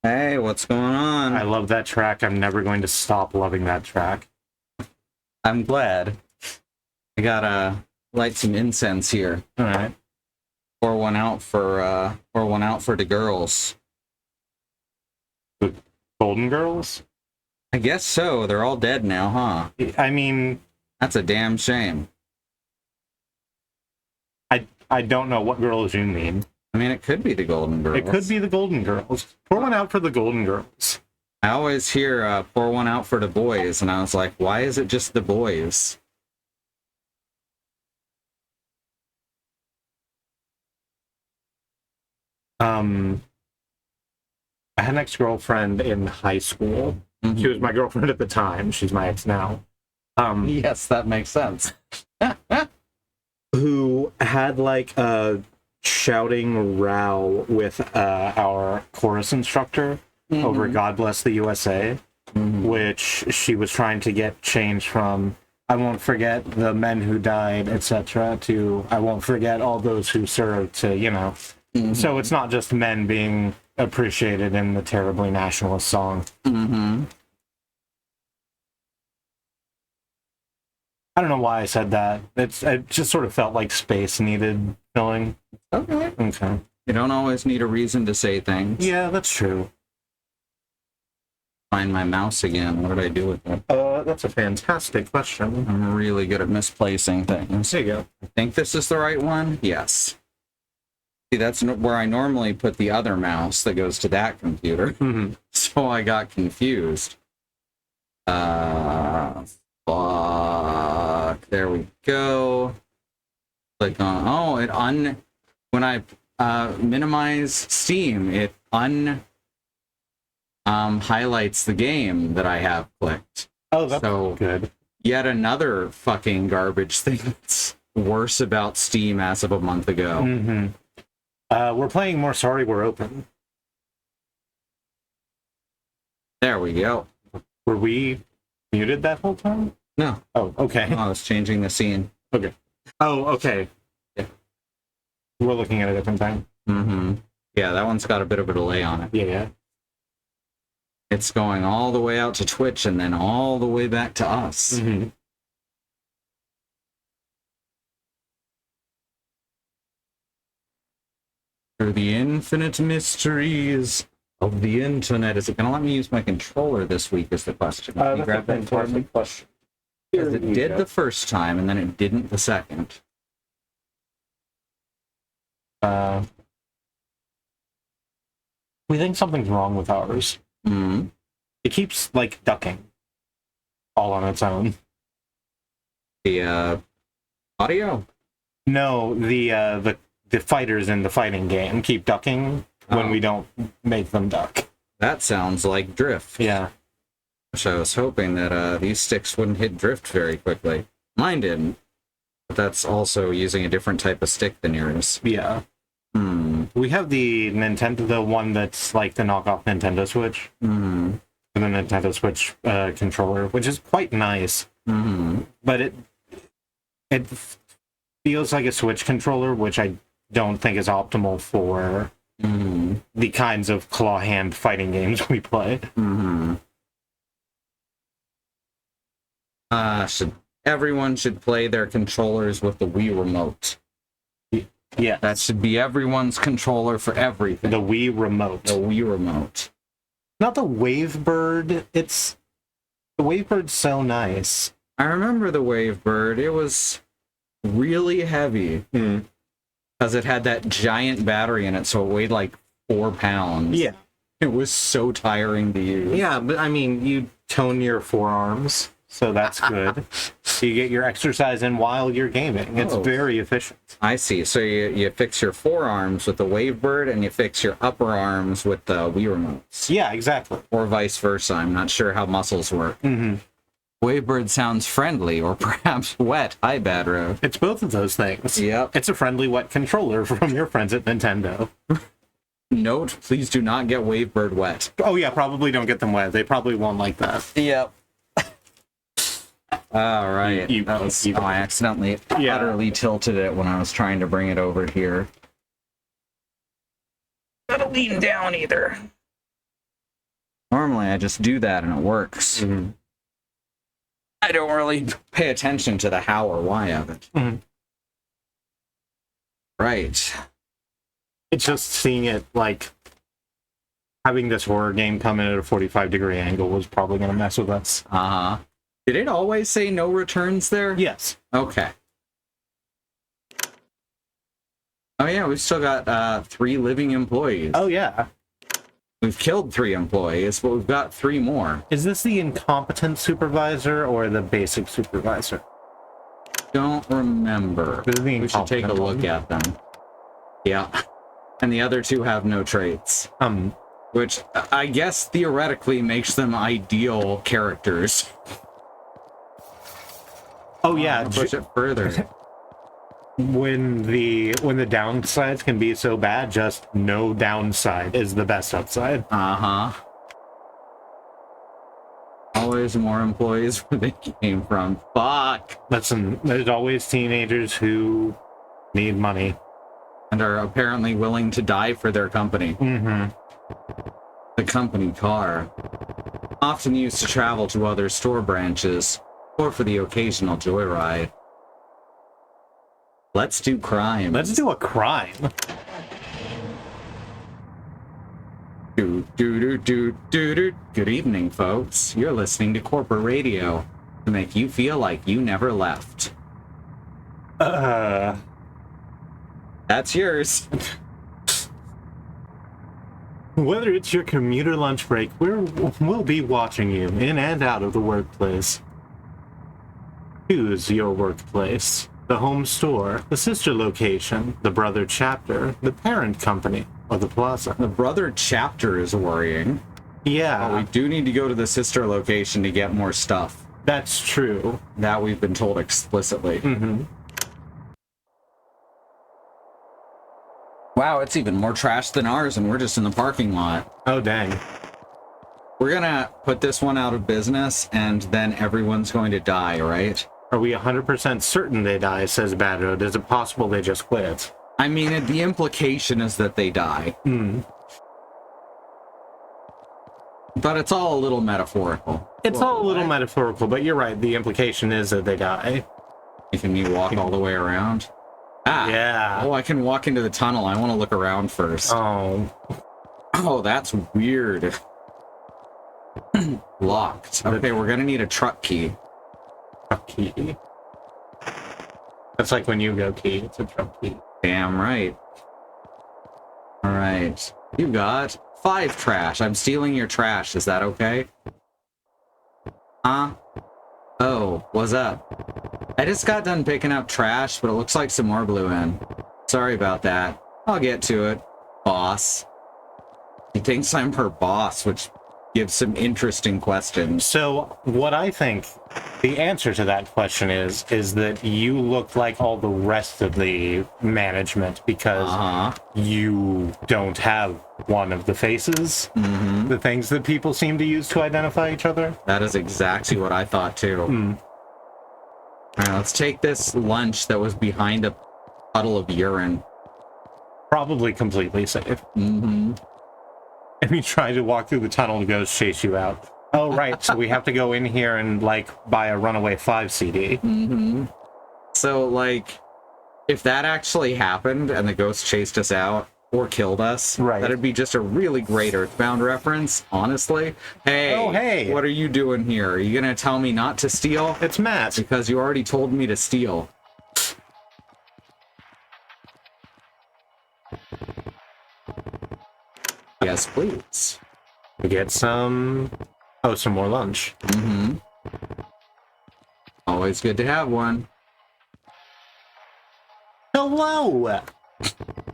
Hey, what's going on? I love that track. I'm never going to stop loving that track. I'm glad. I gotta light some incense here. All right. Pour one out for the girls. The Golden Girls? I guess so. They're all dead now, huh? I mean, That's a damn shame. I don't know what girls you mean. I mean, it could be the Golden Girls. It could be the Golden Girls. Pour one out for the Golden Girls. I always hear pour one out for the boys, and I was like, why is it just the boys? I had an ex-girlfriend in high school. Mm-hmm. She was my girlfriend at the time. She's my ex now. Yes, that makes sense. Who had like a shouting row with our chorus instructor over God Bless the USA, which she was trying to get changed from I won't forget the men who died, etc., to I won't forget all those who served, to, you know. So it's not just men being appreciated in the terribly nationalist song. I don't know why I said that. It just sort of felt like space needed filling. Okay. You don't always need a reason to say things. Yeah, that's true. Find my mouse again. What did I do with it? That's a fantastic question. I'm really good at misplacing things. There you go. I think this is the right one. Yes. See, that's where I normally put the other mouse that goes to that computer. So I got confused. Fuck. There we go. Click on. When I minimize Steam, it highlights the game that I have clicked. Oh, that's so good. Yet another fucking garbage thing that's worse about Steam as of a month ago. We're playing more Sorry We're Open. There we go. Were we muted that whole time? No. Oh, okay. I was changing the scene. Okay. Oh, okay. Yeah. We're looking at a different thing. Yeah, that one's got a bit of a delay on it. Yeah. It's going all the way out to Twitch and then all the way back to us. Through the infinite mysteries of the internet. Is it going to let me use my controller this week is the question. Can you grab that for me? Question. Because it did the first time and then it didn't the second. We think something's wrong with ours. It keeps, like, ducking all on its own. The audio? No, the fighters in the fighting game keep ducking when we don't make them duck. That sounds like drift. Yeah. So I was hoping that these sticks wouldn't hit drift very quickly. Mine didn't. But that's also using a different type of stick than yours. Yeah. We have the one that's like the knockoff Nintendo Switch. The Nintendo Switch controller, which is quite nice. But it feels like a Switch controller, which I don't think is optimal for the kinds of claw hand fighting games we play. Everyone should play their controllers with the Wii Remote. Yeah. That should be everyone's controller for everything. The Wii Remote. The Wii Remote. Not the Wavebird. The Wavebird's so nice. I remember the Wavebird. It was really heavy. Because it had that giant battery in it, so it weighed like 4 pounds. Yeah. It was so tiring to use. Yeah, but I mean, you tone your forearms, so that's good. You get your exercise in while you're gaming. It's very efficient. I see. So you fix your forearms with the Wavebird, and you fix your upper arms with the Wii Remotes. Yeah, exactly. Or vice versa. I'm not sure how muscles work. Wavebird sounds friendly, or perhaps wet. Hi, Bad Road. It's both of those things. Yep. It's a friendly wet controller from your friends at Nintendo. Note, please do not get Wavebird wet. Oh yeah, probably don't get them wet. They probably won't like that. Yep. All right. I accidentally utterly tilted it when I was trying to bring it over here. Gotta lean down either. Normally, I just do that and it works. Mm-hmm. I don't really pay attention to the how or why of it. Mm-hmm. Right. It's just seeing it, like, having this horror game come in at a 45-degree angle was probably going to mess with us. Uh-huh. Did it always say no returns there? Yes. Okay. Oh, yeah, we've still got 3 living employees. Oh, yeah. We've killed 3 employees, but we've got 3 more. Is this the incompetent supervisor or the basic supervisor? Don't remember. This is the We should take a incompetent look one. at them. Yeah. And the other 2 have no traits. Which I guess theoretically makes them ideal characters. Oh, yeah. Push it further. When the downsides can be so bad, just no downside is the best upside. Uh-huh. Always more employees where they came from. Fuck! Listen, there's always teenagers who need money. And are apparently willing to die for their company. Mm-hmm. The company car. Often used to travel to other store branches, or for the occasional joyride. Let's do crime. Let's do a crime. Good evening, folks. You're listening to corporate radio to make you feel like you never left. That's yours. Whether it's your commuter lunch break, we'll be watching you in and out of the workplace. Choose your workplace. The home store, the sister location, the brother chapter, the parent company, or the plaza. The brother chapter is worrying. Yeah, But we do need to go to the sister location to get more stuff. that's true. That we've been told explicitly. Mm-hmm. Wow, it's even more trash than ours, and we're just in the parking lot. Oh, dang. We're gonna put this one out of business, and then everyone's going to die, right? Are we 100% certain they die, says Bad Road? Is it possible they just quit? I mean, the implication is that they die. But it's all a little metaphorical. It's all a little metaphorical, but you're right. The implication is that they die. Can you walk all the way around? Ah. Yeah. Oh, I can walk into the tunnel. I want to look around first. Oh. Oh, that's weird. Locked. Okay, we're gonna need a truck key. Truck key. That's like when you go key, it's a truck key. Damn right. All right. You got 5 trash. I'm stealing your trash. Is that okay? Huh? Oh, what's up? I just got done picking up trash, but it looks like some more blew in. Sorry about that. I'll get to it, boss. He thinks I'm her boss, which gives some interesting questions. So what I think the answer to that question is that you look like all the rest of the management because you don't have one of the faces, the things that people seem to use to identify each other. That is exactly what I thought too. All right, let's take this lunch that was behind a puddle of urine. Probably completely safe. And you try to walk through the tunnel and ghosts chase you out. Oh, right. So we have to go in here and, like, buy a Runaway 5 CD. So, like, if that actually happened and the ghost chased us out or killed us, that'd be just a really great Earthbound reference, honestly. Hey, Oh, hey. What are you doing here? Are you going to tell me not to steal? It's Matt. Because you already told me to steal. Yes, please. We get some more lunch. Always good to have one. Hello!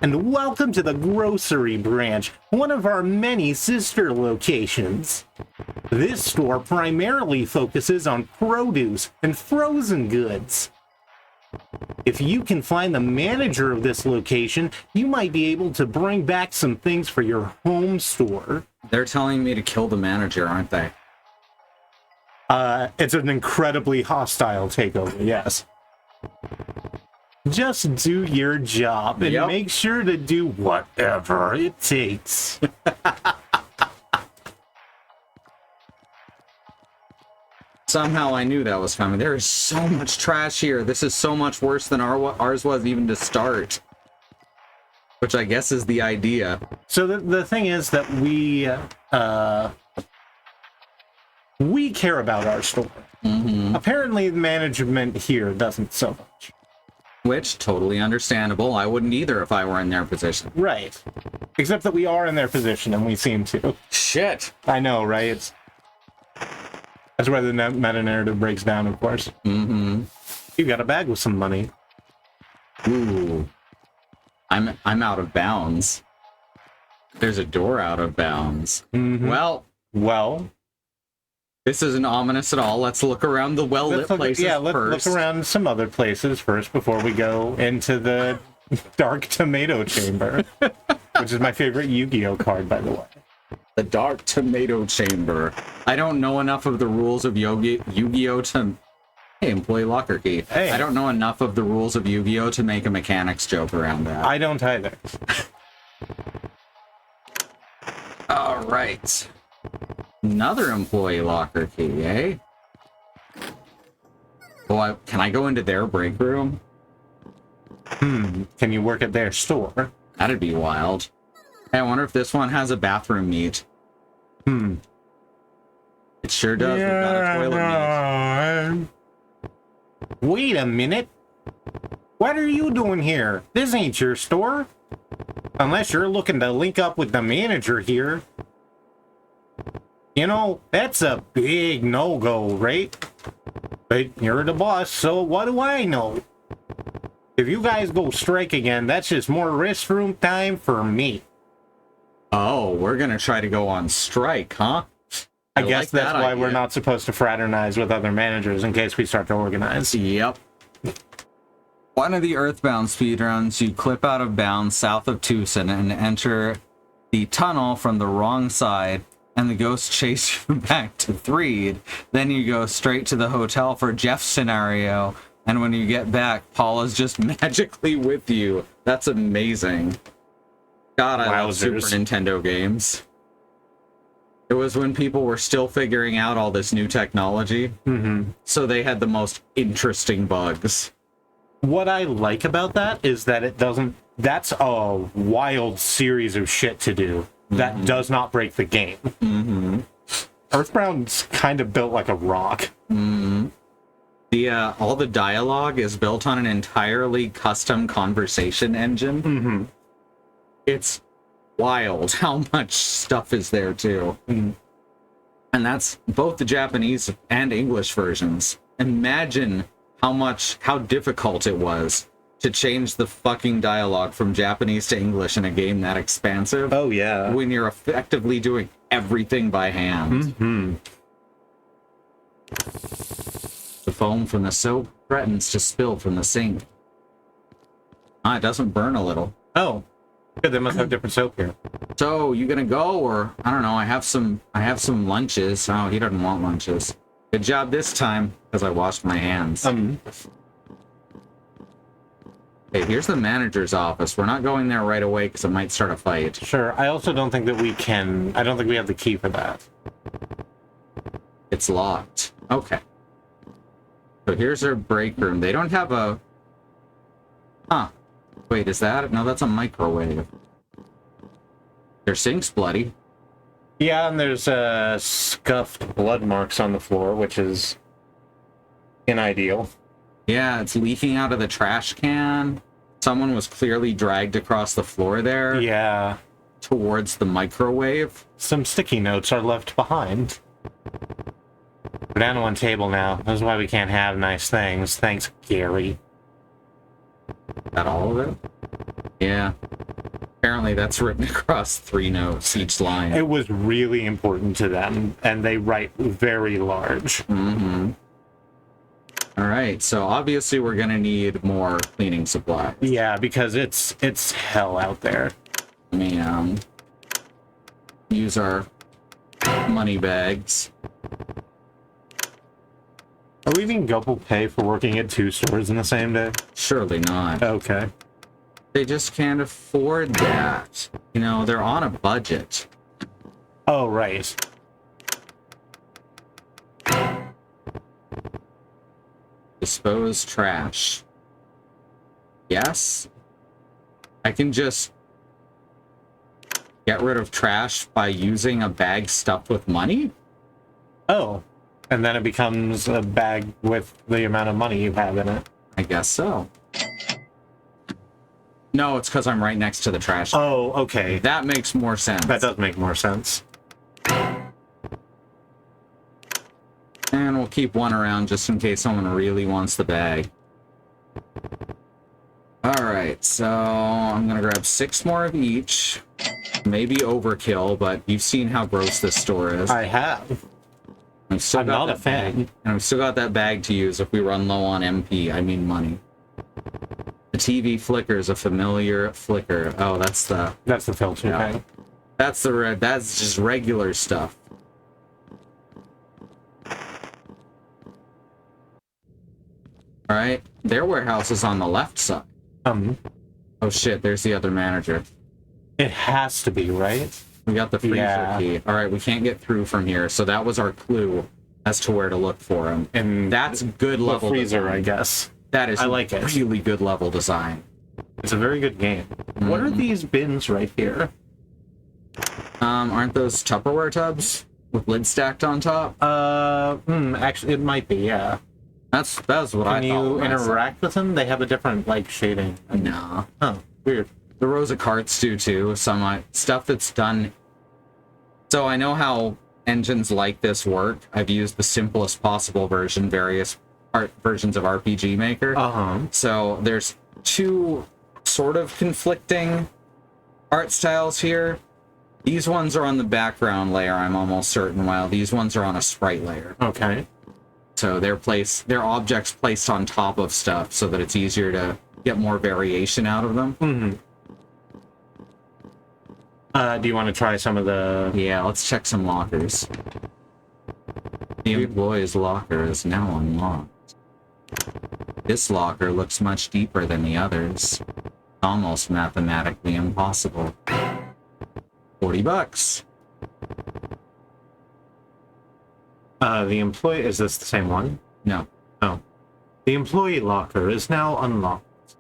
And welcome to the grocery branch, one of our many sister locations. This store primarily focuses on produce and frozen goods. If you can find the manager of this location, you might be able to bring back some things for your home store. They're telling me to kill the manager, aren't they? It's an incredibly hostile takeover, yes. Just do your job and make sure to do whatever it takes. Somehow I knew that was coming. There is so much trash here. This is so much worse than ours was even to start. Which I guess is the idea. So the thing is that we care about our store. Mm-hmm. Apparently, management here doesn't so much. Which, totally understandable. I wouldn't either if I were in their position. Right. Except that we are in their position, and we seem to. Shit. I know, right? That's where the meta-narrative breaks down, of course. Mm-hmm. You got a bag with some money. Ooh. I'm out of bounds. There's a door out of bounds. Mm-hmm. Well, this isn't ominous at all. Let's look around the well-lit places let's look around some other places first before we go into the Dark Tomato Chamber, which is my favorite Yu-Gi-Oh card, by the way. The Dark Tomato Chamber. I don't know enough of the rules of Yu-Gi-Oh to... Hey, employee locker key. Hey. I don't know enough of the rules of Yu-Gi-Oh to make a mechanics joke around that. I don't either. All right. Another employee locker key, eh? Oh, can I go into their break room? Can you work at their store? That'd be wild. Hey, I wonder if this one has a bathroom meet. It sure does. We've got a toilet meet. Wait a minute. What are you doing here? This ain't your store. Unless you're looking to link up with the manager here. You know, that's a big no-go, right? But you're the boss, so what do I know? If you guys go strike again, that's just more restroom time for me. Oh, we're gonna try to go on strike, huh? I guess that's why we're not supposed to fraternize with other managers in case we start to organize. Yep. One of the Earthbound speedruns, you clip out of bounds south of Tucson and enter the tunnel from the wrong side, and the ghosts chase you back to Threed. Then you go straight to the hotel for Jeff's scenario, and when you get back, Paula's just magically with you. That's amazing. God, I love Super Nintendo games. It was when people were still figuring out all this new technology, so they had the most interesting bugs. What I like about that is that it doesn't... That's a wild series of shit to do. That does not break the game. Earthbound's kind of built like a rock. All the dialogue is built on an entirely custom conversation engine. It's wild how much stuff is there too. And that's both the Japanese and English versions. Imagine how difficult it was to change the fucking dialogue from Japanese to English in a game that expansive. Oh yeah. When you're effectively doing everything by hand. The foam from the soap threatens to spill from the sink. It doesn't burn a little. Oh. Good, they must have different soap here. So, you gonna go, or I don't know, I have some lunches. Oh, he doesn't want lunches. Good job this time, because I washed my hands. Hey, here's the manager's office. We're not going there right away because it might start a fight. Sure, I also don't think that we can... I don't think we have the key for that. It's locked. Okay. So here's their break room. They don't have a... Huh. Wait, is that... No, that's a microwave. Their sink's bloody. Yeah, and there's scuffed blood marks on the floor, which is unideal. Yeah, it's leaking out of the trash can. Someone was clearly dragged across the floor there. Yeah. Towards the microwave. Some sticky notes are left behind. We're down to one table now. That's why we can't have nice things. Thanks, Gary. Is that all of it? Yeah. Apparently that's written across 3 notes each line. It was really important to them, and they write very large. Alright, so obviously we're gonna need more cleaning supplies. Yeah, because it's hell out there. Let me use our money bags. Are we even double pay for working at 2 stores in the same day? Surely not. Okay. They just can't afford that. You know, they're on a budget. Oh, right. Dispose trash. Yes. I can just get rid of trash by using a bag stuffed with money? Oh. And then it becomes a bag with the amount of money you have in it. I guess so. No, it's because I'm right next to the trash. Oh, okay. That makes more sense. That does make more sense. And we'll keep one around just in case someone really wants the bag. Alright, so I'm gonna grab 6 more of each. Maybe overkill, but you've seen how gross this store is. I have. I'm not a fan. And I've still got that bag to use if we run low on MP, I mean money. The TV flickers, a familiar flicker. Oh, that's the filter. yeah. Okay. That's just regular stuff. Alright, their warehouse is on the left side. Oh shit, there's the other manager. It has to be, right? We got the freezer key. Alright, we can't get through from here, so that was our clue as to where to look for him. And that's good level freezer, design. I guess. That is I like it. Really good level design. It's a very good game. What are these bins right here? Aren't those Tupperware tubs with lids stacked on top? Actually, it might be, yeah. That's what I thought. Can you interact with them? They have a different, like, shading. No. Oh, weird. The rows of carts do too. Some stuff that's done. So I know how engines like this work. I've used the simplest possible version, various versions of RPG Maker. So there's 2 sort of conflicting art styles here. These ones are on the background layer, I'm almost certain, while these ones are on a sprite layer. Okay. So they're objects placed on top of stuff so that it's easier to get more variation out of them. Do you want to try some of the... Yeah, let's check some lockers. The employee's locker is now unlocked. This locker looks much deeper than the others. Almost mathematically impossible. $40. The employee... Is this the same one? No. Oh. The employee locker is now unlocked.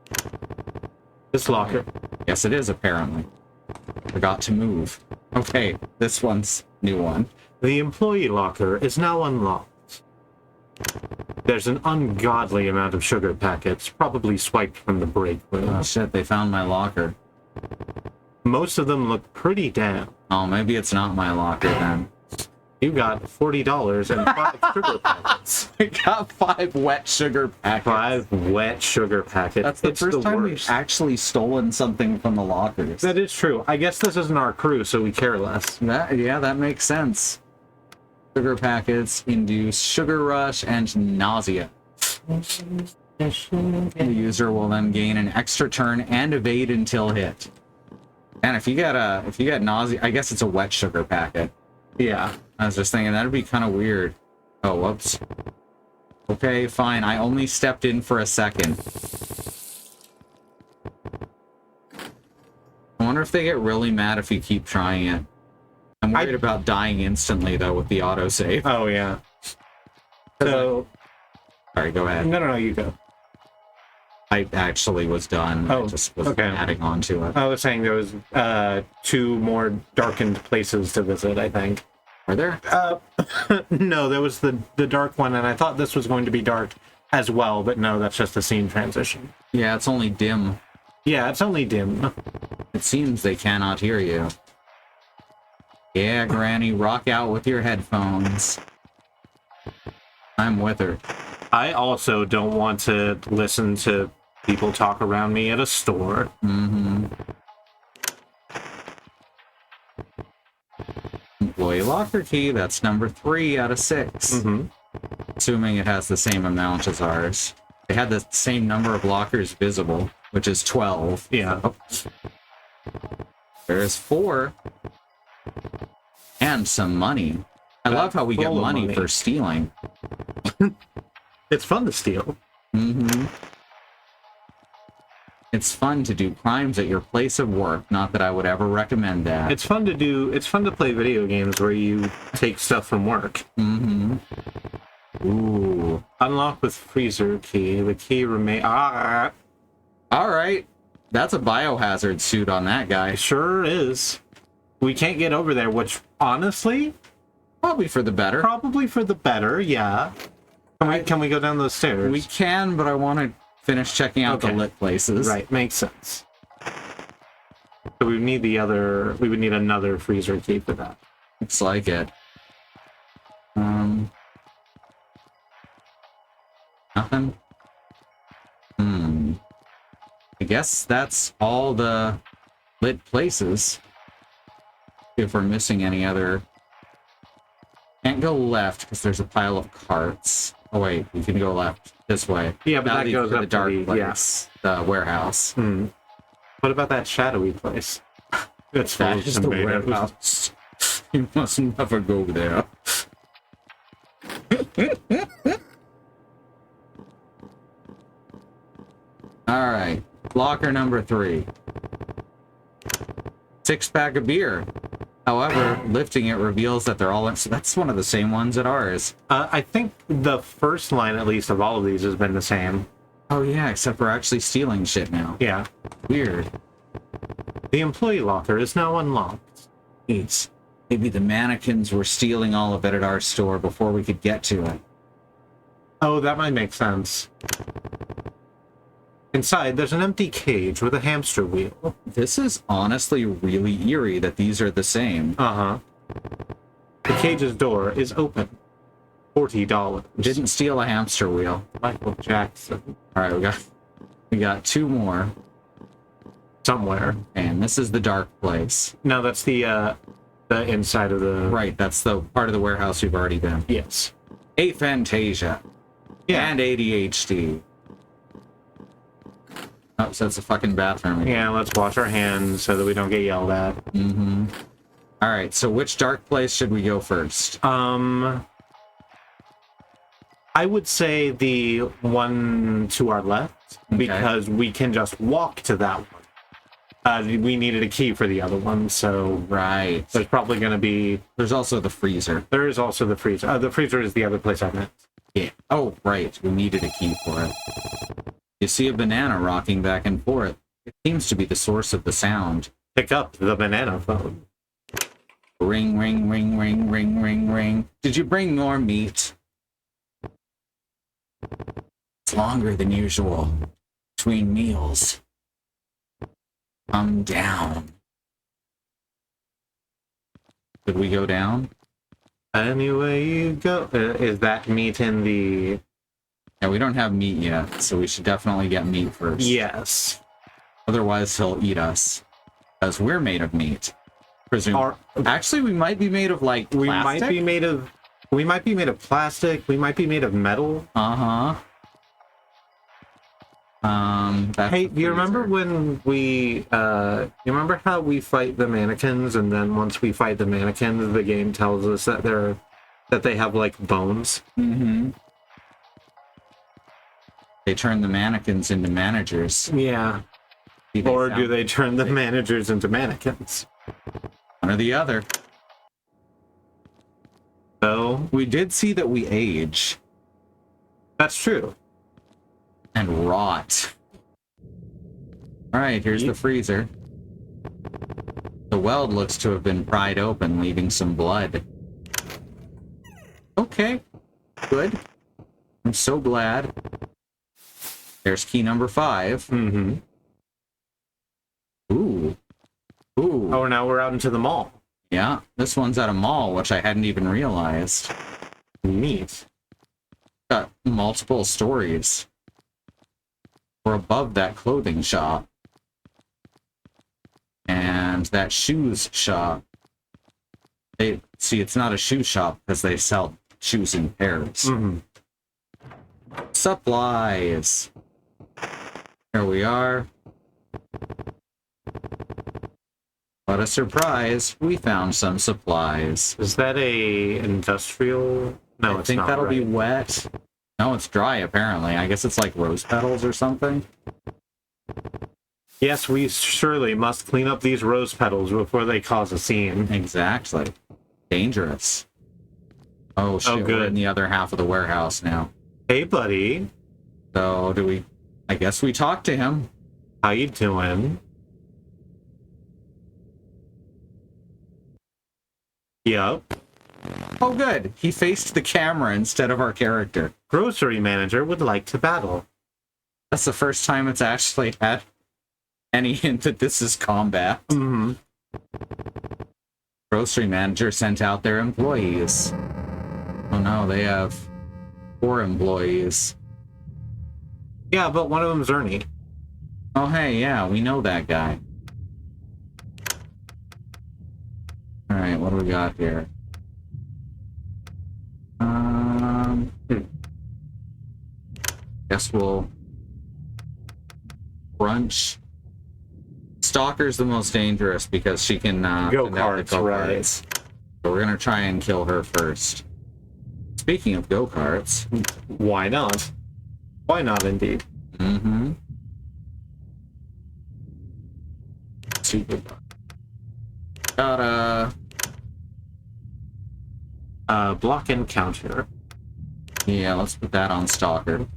This locker... Yes, it is, apparently. Forgot to move. Okay, this one's new one. The employee locker is now unlocked. There's an ungodly amount of sugar packets, probably swiped from the break room. Oh shit, they found my locker. Most of them look pretty damp. Oh, maybe it's not my locker then. You got $40 and 5 sugar packets. I got 5 wet sugar packets. 5 wet sugar packets. That's the first time we've actually stolen something from the lockers. That is true. I guess this isn't our crew, so we care less. Yeah, that makes sense. Sugar packets induce sugar rush and nausea. The user will then gain an extra turn and evade until hit. And if you get nausea, I guess it's a wet sugar packet. Yeah. I was just thinking that'd be kind of weird. Oh, whoops. Okay, fine. I only stepped in for a second. I wonder if they get really mad if you keep trying it. I'm worried about dying instantly, though, with the autosave. Oh, yeah. So... Sorry, go ahead. No, you go. I actually was done. Oh, I just was adding on to it. I was saying there was 2 more darkened places to visit, I think. Are there? No, there was the dark one, and I thought this was going to be dark as well, but no, that's just a scene transition. Yeah, it's only dim. Yeah, it's only dim. It seems they cannot hear you. Yeah, Granny, rock out with your headphones. I'm with her. I also don't want to listen to people talk around me at a store. Employee locker key, that's number 3 out of 6. Assuming it has the same amount as ours. They had the same number of lockers visible, which is 12. Yeah. So. There's 4. And some money. I love how we get money for stealing. It's fun to steal. It's fun to do crimes at your place of work. Not that I would ever recommend that. It's fun to play video games where you take stuff from work. Ooh. Unlock with freezer key. The key remain. Ah, All right. That's a biohazard suit on that guy. it sure is. We can't get over there, which honestly, Probably for the better. probably for the better. Yeah. Can we go down those stairs? We can, but I want to finish checking out the Okay. lit places. Right, makes sense. So we would need we would need another freezer key for that. Looks like it. Nothing? I guess that's all the lit places. If we're missing any other... Can't go left because there's a pile of carts. Oh wait, we can go left this way. Yeah, but That'll that lead goes to up the to dark the- place, the warehouse. What about that shadowy place? That's full That of is the tomatoes. warehouse. You must never go there. All right, locker number 3. 6-pack of beer. However, lifting it reveals that they're all in. So that's one of the same ones at ours. I think the first line, at least, of all of these has been the same. Oh yeah, except we're actually stealing shit now. Yeah. Weird. The employee locker is now unlocked. Jeez. Maybe the mannequins were stealing all of it at our store before we could get to it. Oh, that might make sense. Inside, there's an empty cage with a hamster wheel. This is honestly really eerie that these are the same. Uh-huh. The cage's door is open. $40. Didn't steal a hamster wheel. Michael Jackson. All right, we got 2 more, Somewhere. and this is the dark place. No, that's the inside of the... Right, that's the part of the warehouse we've already been. Yes. Aphantasia. Yeah. And ADHD. Oh, so it's a fucking bathroom again. Yeah, let's wash our hands so that we don't get yelled at. All right, so which dark place should we go first? I would say the one to our left, because we can just walk to that one. We needed a key for the other one, so Right. there's probably going to be... There's also the freezer. There is also the freezer. The freezer is the other place I meant. Yeah. Oh, right. We needed a key for it. You see a banana rocking back and forth. It seems to be the source of the sound. Pick up the banana phone. Ring, ring, ring, ring, ring, ring, ring. Did you bring more meat? It's longer than usual. Between meals. Come down. Did we go down? Anyway you go. Is that meat in the... Yeah, we don't have meat yet, so we should definitely get meat first. Yes. Otherwise, he'll eat us. Because we're made of meat. Presume. Actually, we might be made of, like, plastic? We might be made of plastic. We might be made of metal. Uh-huh. Hey, do you remember when we, you remember how we fight the mannequins, and then once we fight the mannequins, the game tells us that they have, like, bones? Mm-hmm. They turn the mannequins into managers. Yeah. Or do they turn the managers into mannequins? One or the other. So, We did see that we age that's true. and rot. Alright, here's the freezer. The weld looks to have been pried open, leaving some blood. Okay. Good. I'm so glad. There's key number 5. Mm-hmm. Ooh. Ooh. Oh, now we're out into the mall. Yeah, this one's at a mall, which I hadn't even realized. Neat. Got multiple stories. We're above that clothing shop. And that shoes shop. See, it's not a shoe shop because they sell shoes in pairs. Mm-hmm. Supplies. Here we are. What a surprise. We found some supplies. Is that a industrial? No, I it's think not. that'll be right? wet. No, it's dry, apparently. I guess it's like rose petals or something. Yes, we surely must clean up these rose petals before they cause a scene. Exactly. Dangerous. Oh, shit. We're good. in the other half of the warehouse now. Hey, buddy. So I guess we talked to him. How you doing? Yup. Oh, good. He faced the camera instead of our character. Grocery manager would like to battle. That's the first time it's actually had any hint that this is combat. Mm-hmm. Grocery manager sent out their employees. Oh no, they have 4 employees. Yeah, but one of them's Ernie. Oh hey, yeah, we know that guy. Alright, what do we got here? Guess we'll brunch. Stalker's the most dangerous because she can Go-karts, right. So we're gonna try and kill her first. Speaking of go-karts, Why not? Why not, indeed? mm-hmm. Super. Got Block and counter. yeah, let's put that on Stalker.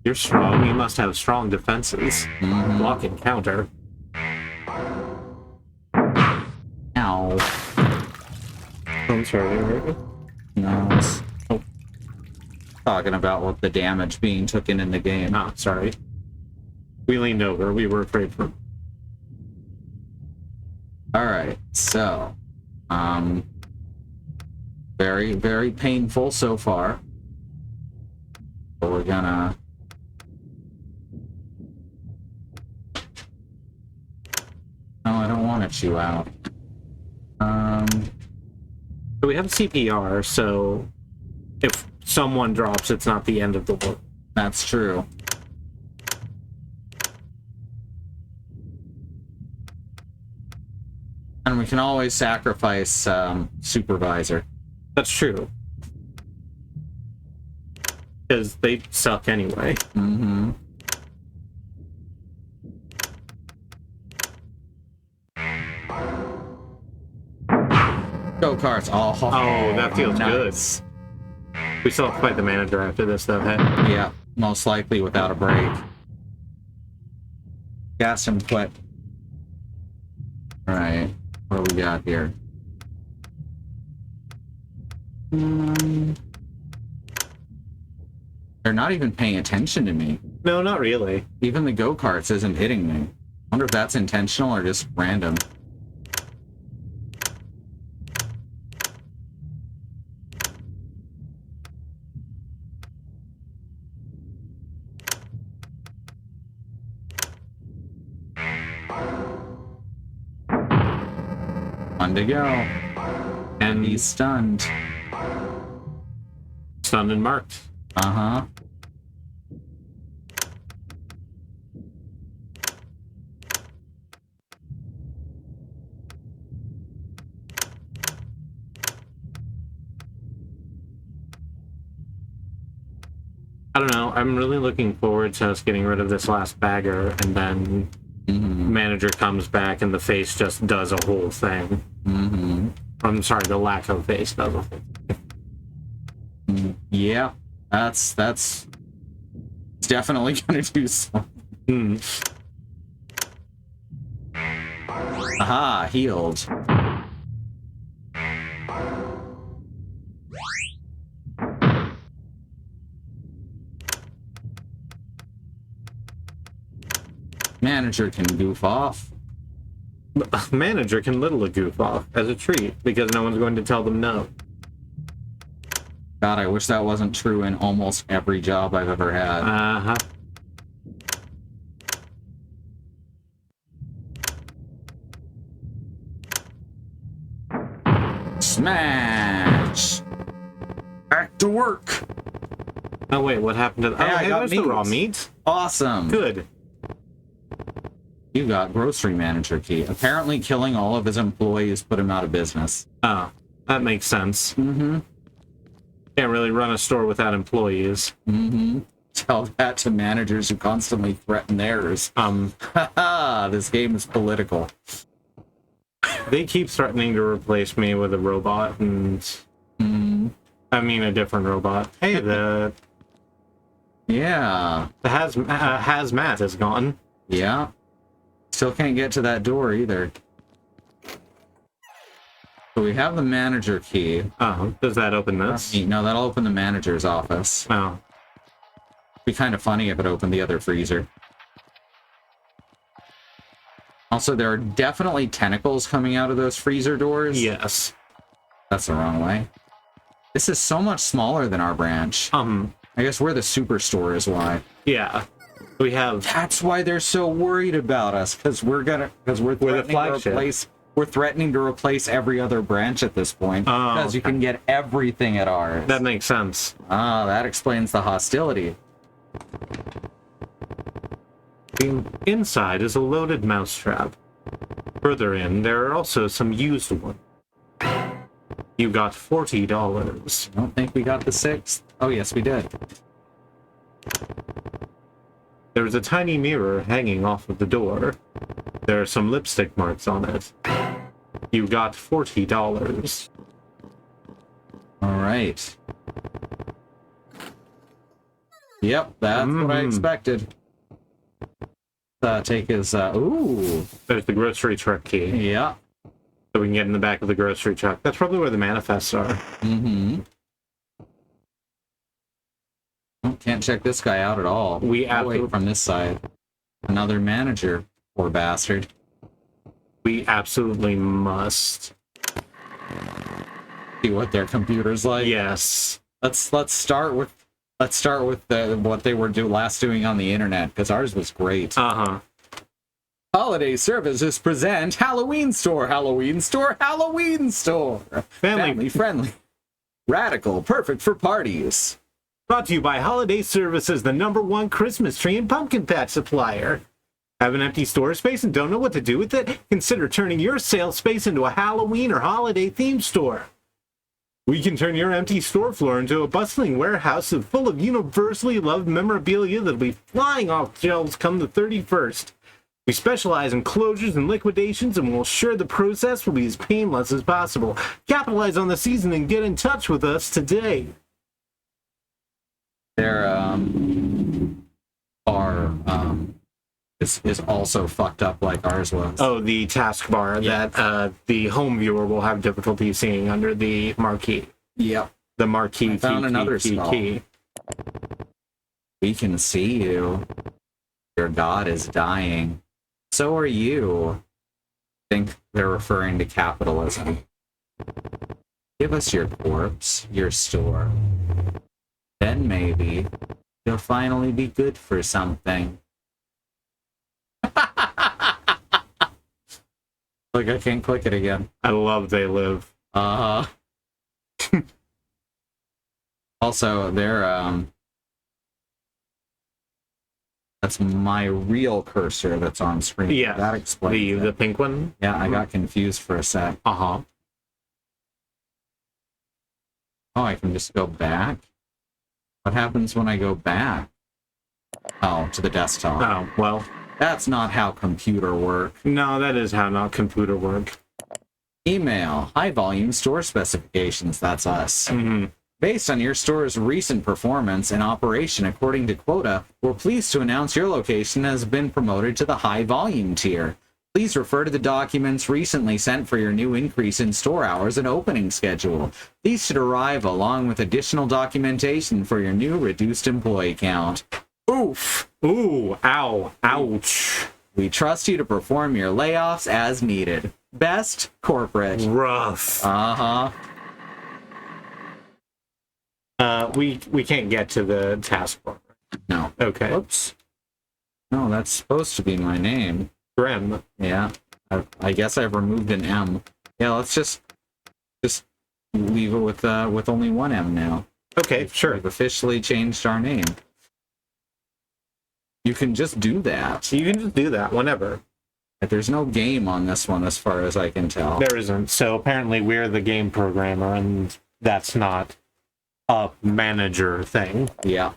You're strong. You must have strong defenses. Mhm. Block and counter. Ow. I'm sorry. No, it's talking about what the damage being taken in the game. Ah, sorry. We leaned over. We were afraid for. Alright, so very, very painful so far. But we're gonna no, I don't want to chew out. So we have CPR, so if someone drops, it's not the end of the world. That's true. And we can always sacrifice supervisor. That's true. Because they suck anyway. Mm-hmm. Go-karts. Oh, that feels nice. good. We still have to fight the manager after this, though. Hey? Yeah, most likely without a break. Gas him quick. Alright, what do we got here? They're not even paying attention to me. No, not really. Even the go-karts isn't hitting me. Wonder if that's intentional or just random. One to go. And he's stunned. Stunned and marked. Uh-huh. I don't know. I'm really looking forward to us getting rid of this last bagger, and then manager comes back and the face just does a whole thing. Mm-hmm. I'm sorry, the lack of face does a whole thing. Yeah, that's definitely gonna do something. Aha, healed. Manager can goof off. Manager can little a goof off as a treat because no one's going to tell them no. God, I wish that wasn't true in almost every job I've ever had. Uh-huh. Smash! Back to work! Oh wait, what happened to the... Hey, I got there's the raw meat. Awesome! Good. You got grocery manager key. Apparently killing all of his employees put him out of business. Oh, that makes sense. Mm-hmm. Can't really run a store without employees. Mm-hmm. Tell that to managers who constantly threaten theirs. Haha, this game is political. They keep threatening to replace me with a robot, and I mean, a different robot. Hey, the Yeah. hazmat is gone. Yeah. Still can't get to that door either. So we have the manager key. Oh, does that open this? No, that'll open the manager's office. Oh. Be kind of funny if it opened the other freezer. Also, there are definitely tentacles coming out of those freezer doors. Yes. That's the wrong way. This is so much smaller than our branch. I guess we're the superstore is why. Yeah. We have... That's why they're so worried about us, because we're threatening to replace every other branch at this point. Because you can get everything at ours. That makes sense. That explains the hostility. Inside is a loaded mousetrap. Further in, there are also some used ones. You got $40. I don't think we got the 6th. Oh, yes, we did. There is a tiny mirror hanging off of the door. There are some lipstick marks on it. You got $40. All right. Yep, that's what I expected. Take his, ooh. There's the grocery truck key. Yeah. So we can get in the back of the grocery truck. That's probably where the manifests are. Oh, can't check this guy out at all. Wait from this side. Another manager. Poor bastard. We absolutely must see what their computer's like. Yes. Let's start with what they were doing on the internet, because ours was great. Holiday services present Halloween store, Halloween store, Halloween store. Family friendly. Radical, perfect for parties. Brought to you by Holiday Services, the #1 Christmas tree and pumpkin patch supplier. Have an empty store space and don't know what to do with it? Consider turning your sales space into a Halloween or holiday themed store. We can turn your empty store floor into a bustling warehouse full of universally loved memorabilia that'll be flying off shelves come the 31st. We specialize in closures and liquidations and will ensure the process will be as painless as possible. Capitalize on the season and get in touch with us today. Their is also fucked up like ours was. Oh, the taskbar that the home viewer will have difficulty seeing under the marquee. Yep. The marquee. I found another key. We can see you. Your god is dying. So are you. I think they're referring to capitalism. Give us your corpse, your store. Then maybe you'll finally be good for something. Look, I can't click it again. I love They Live. Also, they're that's my real cursor that's on screen. Yeah, that explains the pink one. Yeah, I got confused for a sec. Oh, I can just go back. What happens when I go back? Oh, to the desktop. Oh, well. That's not how computer work. No, that is how not computer work. Email, high volume store specifications, that's us. Based on your store's recent performance and operation according to quota, we're pleased to announce your location has been promoted to the high volume tier. Please refer to the documents recently sent for your new increase in store hours and opening schedule. These should arrive along with additional documentation for your new reduced employee count. Oof! Ooh, ow, ouch. We trust you to perform your layoffs as needed. Best, corporate. Rough. We can't get to the taskbar. No. Okay. Whoops. No, that's supposed to be my name. Grim. Yeah. I guess I've removed an M. Yeah, let's just leave it with only one M now. Okay, sure. We've officially changed our name. You can just do that. You can just do that whenever. There's no game on this one as far as I can tell. There isn't. So apparently we're the game programmer and that's not a manager thing. Yeah.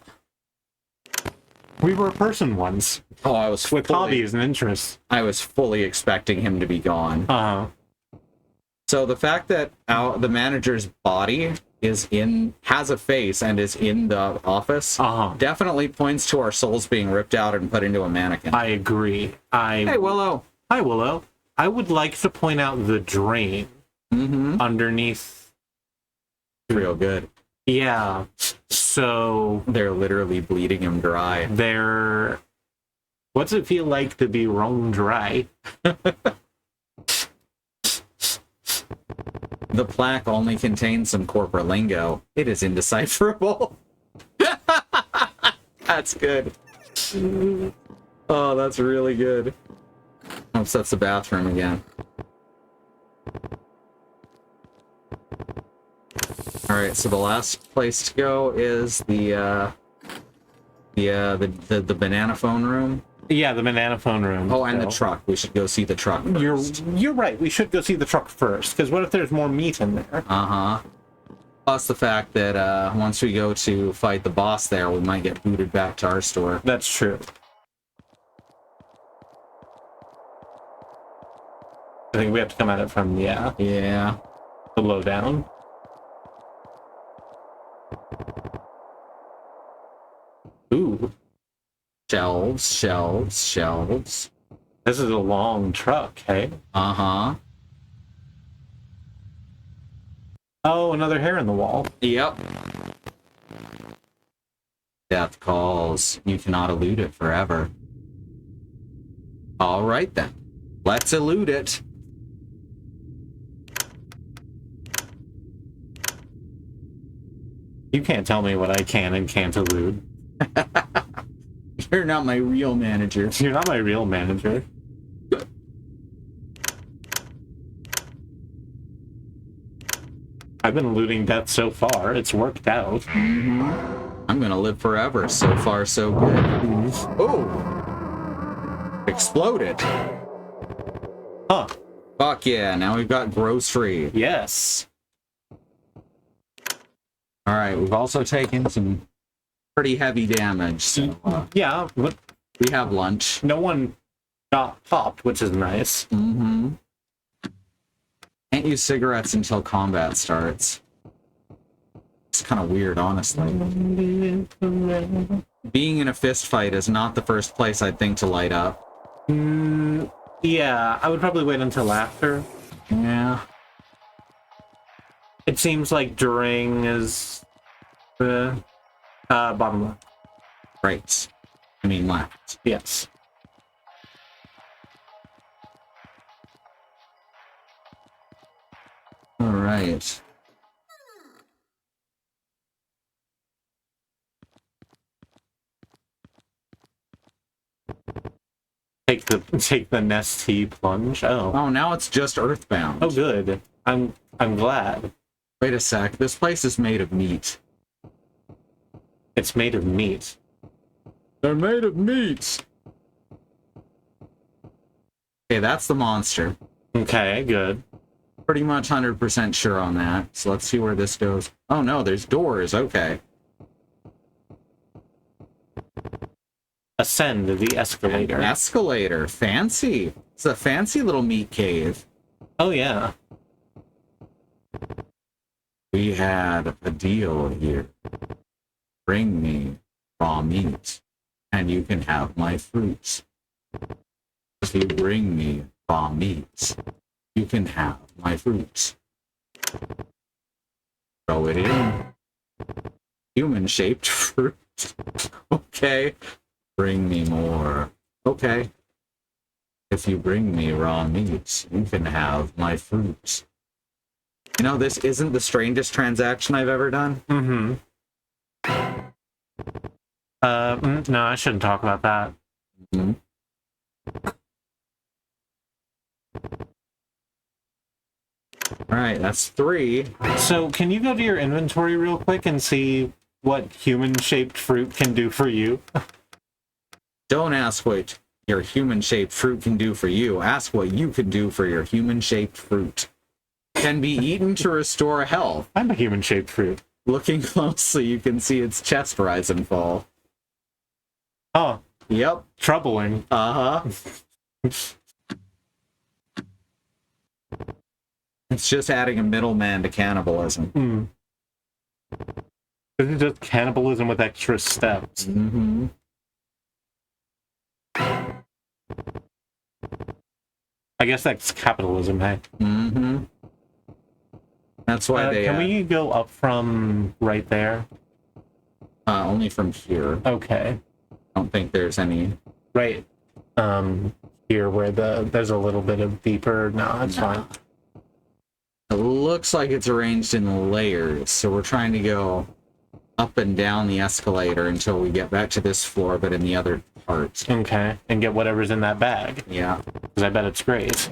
We were a person once. Oh, I was with hobbies and interests. I was fully expecting him to be gone. So the fact that the manager's body has a face and is in the office definitely points to our souls being ripped out and put into a mannequin. I agree. Hey, Willow. Hi, Willow. I would like to point out the drain underneath. Real good. Yeah. So they're literally bleeding him dry. What's it feel like to be wrung dry? The plaque only contains some corporate lingo. It is indecipherable. That's good. Oh, that's really good. Oops, that's the bathroom again. Alright, so the last place to go is the banana phone room. Yeah, the banana phone room. Oh, and the truck. We should go see the truck first. You're right. We should go see the truck first, because what if there's more meat in there? Uh-huh. Plus the fact that once we go to fight the boss there, we might get booted back to our store. That's true. I think we have to come at it from, the lowdown. Ooh. Shelves, shelves, shelves. This is a long truck, hey? Uh-huh. Oh, another hair in the wall. Yep. Death calls. You cannot elude it forever. All right, then. Let's elude it. You can't tell me what I can and can't elude. You're not my real manager. You're not my real manager. I've been eluding death so far. It's worked out. Mm-hmm. I'm gonna live forever. So far, so good. Oh! Exploded. Huh. Fuck yeah, now we've got grocery. Yes. Alright, we've also taken some pretty heavy damage, so yeah, but we have lunch. No one got popped, which is nice. Mm-hmm. Can't use cigarettes until combat starts. It's kind of weird, honestly. Being in a fist fight is not the first place I'd think to light up. Yeah, I would probably wait until after. Yeah. It seems like during is the bottom left. Right. I mean left. Yes. All right. Take the Nestea plunge. Oh, now it's just Earthbound. Oh, good. I'm glad. Wait a sec. This place is made of meat. It's made of meat. They're made of meat. Okay, that's the monster. Okay, good. Pretty much 100% sure on that. So let's see where this goes. Oh no, there's doors. Okay. Ascend the escalator. Escalator. Fancy. It's a fancy little meat cave. Oh, yeah. We had a deal here. Bring me raw meat, and you can have my fruits. If you bring me raw meat, you can have my fruits. Throw it in. Human-shaped fruit. Okay. Bring me more. Okay. If you bring me raw meat, you can have my fruits. You know, this isn't the strangest transaction I've ever done. Mm-hmm. No, I shouldn't talk about that. Mm-hmm. All right, that's 3. So, can you go to your inventory real quick and see what human-shaped fruit can do for you? Don't ask what your human-shaped fruit can do for you. Ask what you can do for your human-shaped fruit. Can be eaten to restore health. I'm a human-shaped fruit. Looking closely, you can see its chest rise and fall. Oh. Yep. Troubling. Uh-huh. It's just adding a middleman to cannibalism. This is just cannibalism with extra steps. Mm-hmm. I guess that's capitalism, hey? Mm-hmm. That's why they... Can we go up from right there? Only from here. Okay. I don't think there's any... Right. Here where there's a little bit of deeper... No, that's fine. It looks like it's arranged in layers, so we're trying to go up and down the escalator until we get back to this floor, but in the other part. Okay, and get whatever's in that bag. Yeah. Because I bet it's great.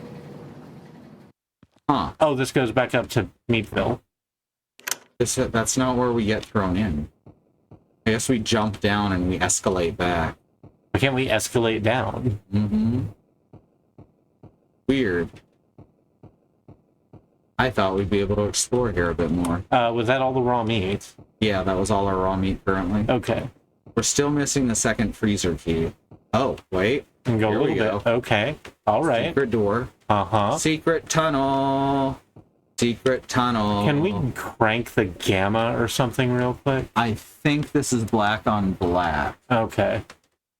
Huh. Oh, this goes back up to Meatville. That's not where we get thrown in. I guess we jump down and we escalate back. Why can't we escalate down? Mm-hmm. Weird. I thought we'd be able to explore here a bit more. Was that all the raw meat? Yeah, that was all our raw meat currently. Okay. We're still missing the second freezer key. Oh, wait. And go Here a little we go. bit. Okay. All right. Secret door. Uh-huh. Secret tunnel. Secret tunnel. Can we crank the gamma or something real quick? I think this is black on black. Okay.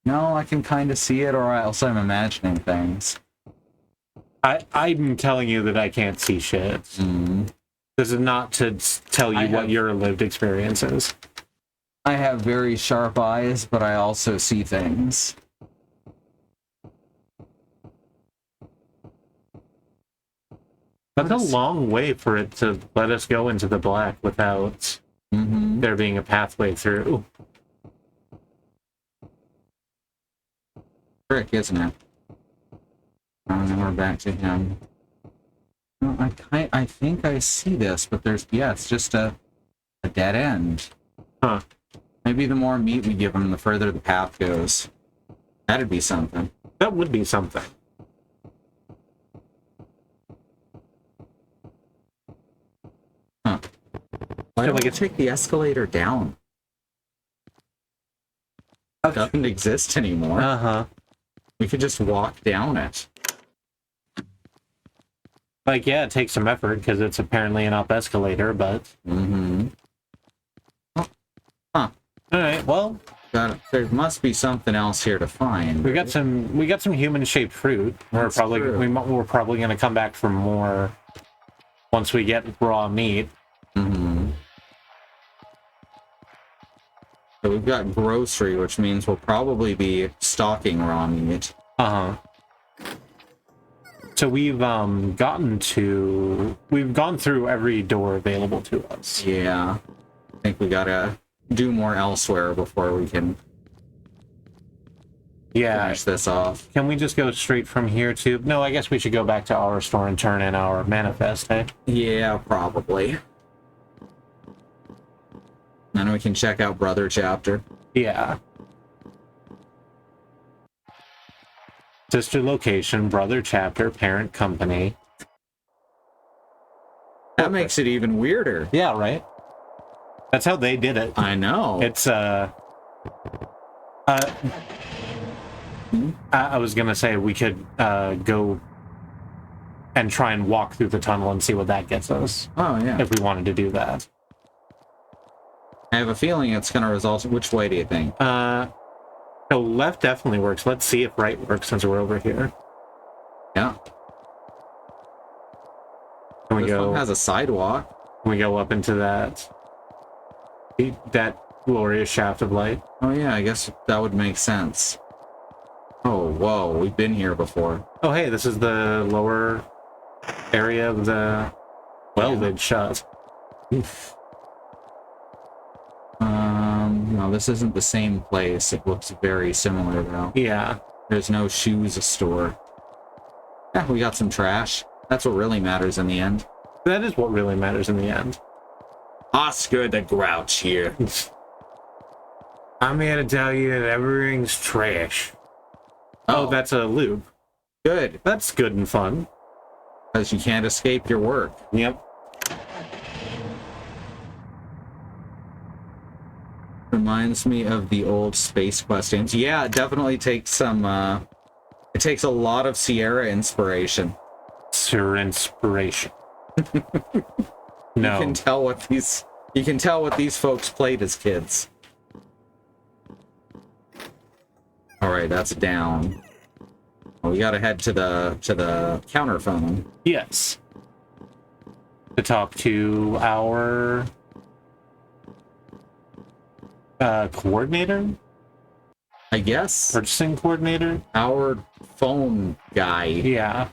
No, I can kind of see it, or else I'm imagining things. I'm telling you that I can't see shit. Mm. This is not to tell you what your lived experience is. I have very sharp eyes, but I also see things. That's a long way for it to let us go into the black without there being a pathway through. Trick, isn't it? And we're back to him. No, I think I see this, but it's just a dead end. Huh. Maybe the more meat we give him, the further the path goes. That'd be something. That would be something. Huh. Why don't we take the escalator down? It doesn't exist anymore. Uh-huh. We could just walk down it. Like, yeah, it takes some effort because it's apparently an up escalator, but... Mm-hmm. Oh. Huh. Alright, well... There must be something else here to find. We got some human-shaped fruit. We're probably going to come back for more once we get raw meat. Mm-hmm. So we've got grocery, which means we'll probably be stocking raw meat. Uh-huh. So we've gone through every door available to us. Yeah. I think we gotta do more elsewhere before we can finish this off. Can we just go straight from here to... No, I guess we should go back to our store and turn in our manifest, eh? Yeah, probably. Then we can check out Brother Chapter. Yeah. Sister location, brother chapter, parent company. That makes it even weirder. Yeah, right? That's how they did it. I know. It's, I was gonna say we could, go and try and walk through the tunnel and see what that gets us. Oh, yeah. If we wanted to do that. I have a feeling it's gonna result... Which way do you think? So left definitely works. Let's see if right works since we're over here. Yeah. Can we This go? one has a sidewalk. Can we go up into that glorious shaft of light? Oh yeah, I guess that would make sense. Oh, whoa, we've been here before. Oh hey, this is the lower area of the welded shut. Oof. No, this isn't the same place. It looks very similar though. Yeah. There's no shoes store. Yeah, we got some trash. That's what really matters in the end. That is what really matters in the end. Oscar the Grouch here. I'm here to tell you that everything's trash. Oh, that's a loop. Good. That's good and fun. Because you can't escape your work. Yep. Reminds me of the old Space Quest games. Yeah, it definitely takes some, it takes a lot of Sierra inspiration. Sir inspiration. No. You can tell what these folks played as kids. All right, that's down. Well, we gotta head to the counter phone. Yes. To talk to our coordinator? I guess. Purchasing coordinator? Our phone guy. Yeah.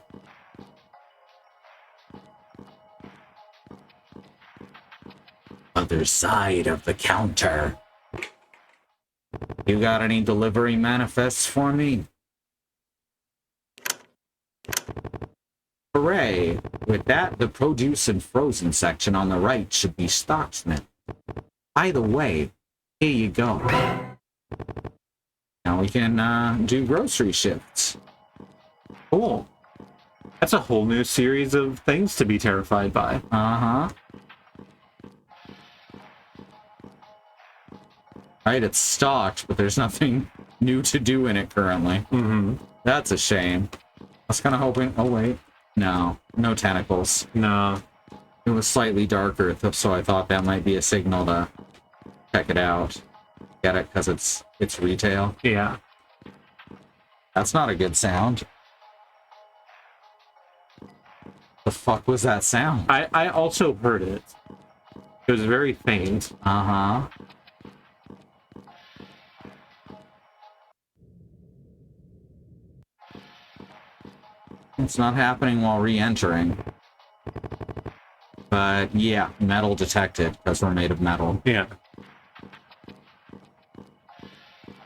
Other side of the counter. You got any delivery manifests for me? Hooray! With that, the produce and frozen section on the right should be stocked now. By the way, here you go. Now we can do grocery shifts. Cool. That's a whole new series of things to be terrified by. Uh-huh. Right, it's stocked, but there's nothing new to do in it currently. Mm-hmm. That's a shame. I was kind of hoping... Oh, wait. No. No tentacles. No. It was slightly darker, so I thought that might be a signal to check it out. Get it? Because it's retail. Yeah. That's not a good sound. The fuck was that sound? I also heard it. It was very faint. Uh-huh. It's not happening while re-entering. But yeah, metal detected, because we're made of metal. Yeah.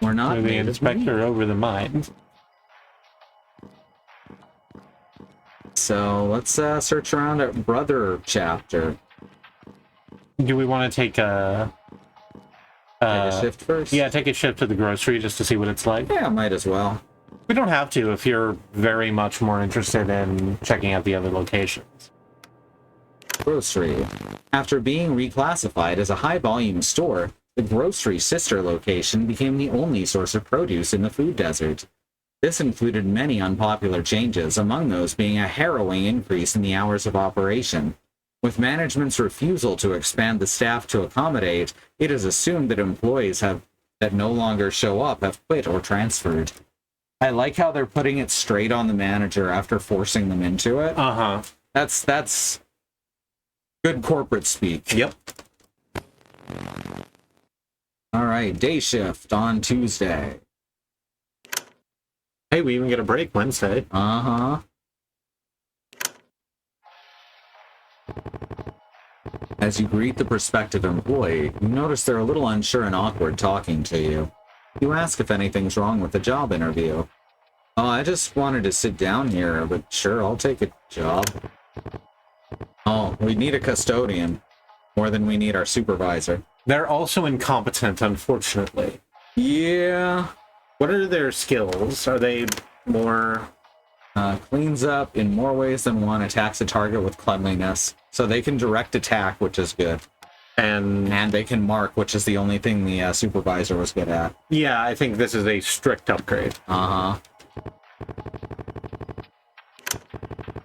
We're not So the made of meat. inspector over the mine. So let's search around at Brother Chapter. Do we want to take a shift first? Yeah, take a shift to the grocery just to see what it's like. Yeah, might as well. We don't have to if you're very much more interested in checking out the other locations. Grocery. After being reclassified as a high-volume store, the grocery sister location became the only source of produce in the food desert. This included many unpopular changes, among those being a harrowing increase in the hours of operation. With management's refusal to expand the staff to accommodate, it is assumed that employees that no longer show up have quit or transferred. I like how they're putting it straight on the manager after forcing them into it. Uh-huh. That's good corporate speak. Yep. All right, day shift on Tuesday. Hey, we even get a break Wednesday. Uh-huh. As you greet the prospective employee, you notice they're a little unsure and awkward talking to you. You ask if anything's wrong with the job interview. Oh, I just wanted to sit down here, but sure, I'll take a job. Oh, we need a custodian. More than we need our supervisor. They're also incompetent, unfortunately. Yeah. What are their skills? Are they more... Cleans up in more ways than one, attacks a target with cleanliness. So they can direct attack, which is good. And they can mark, which is the only thing the supervisor was good at. yeah, I think this is a strict upgrade. Uh-huh.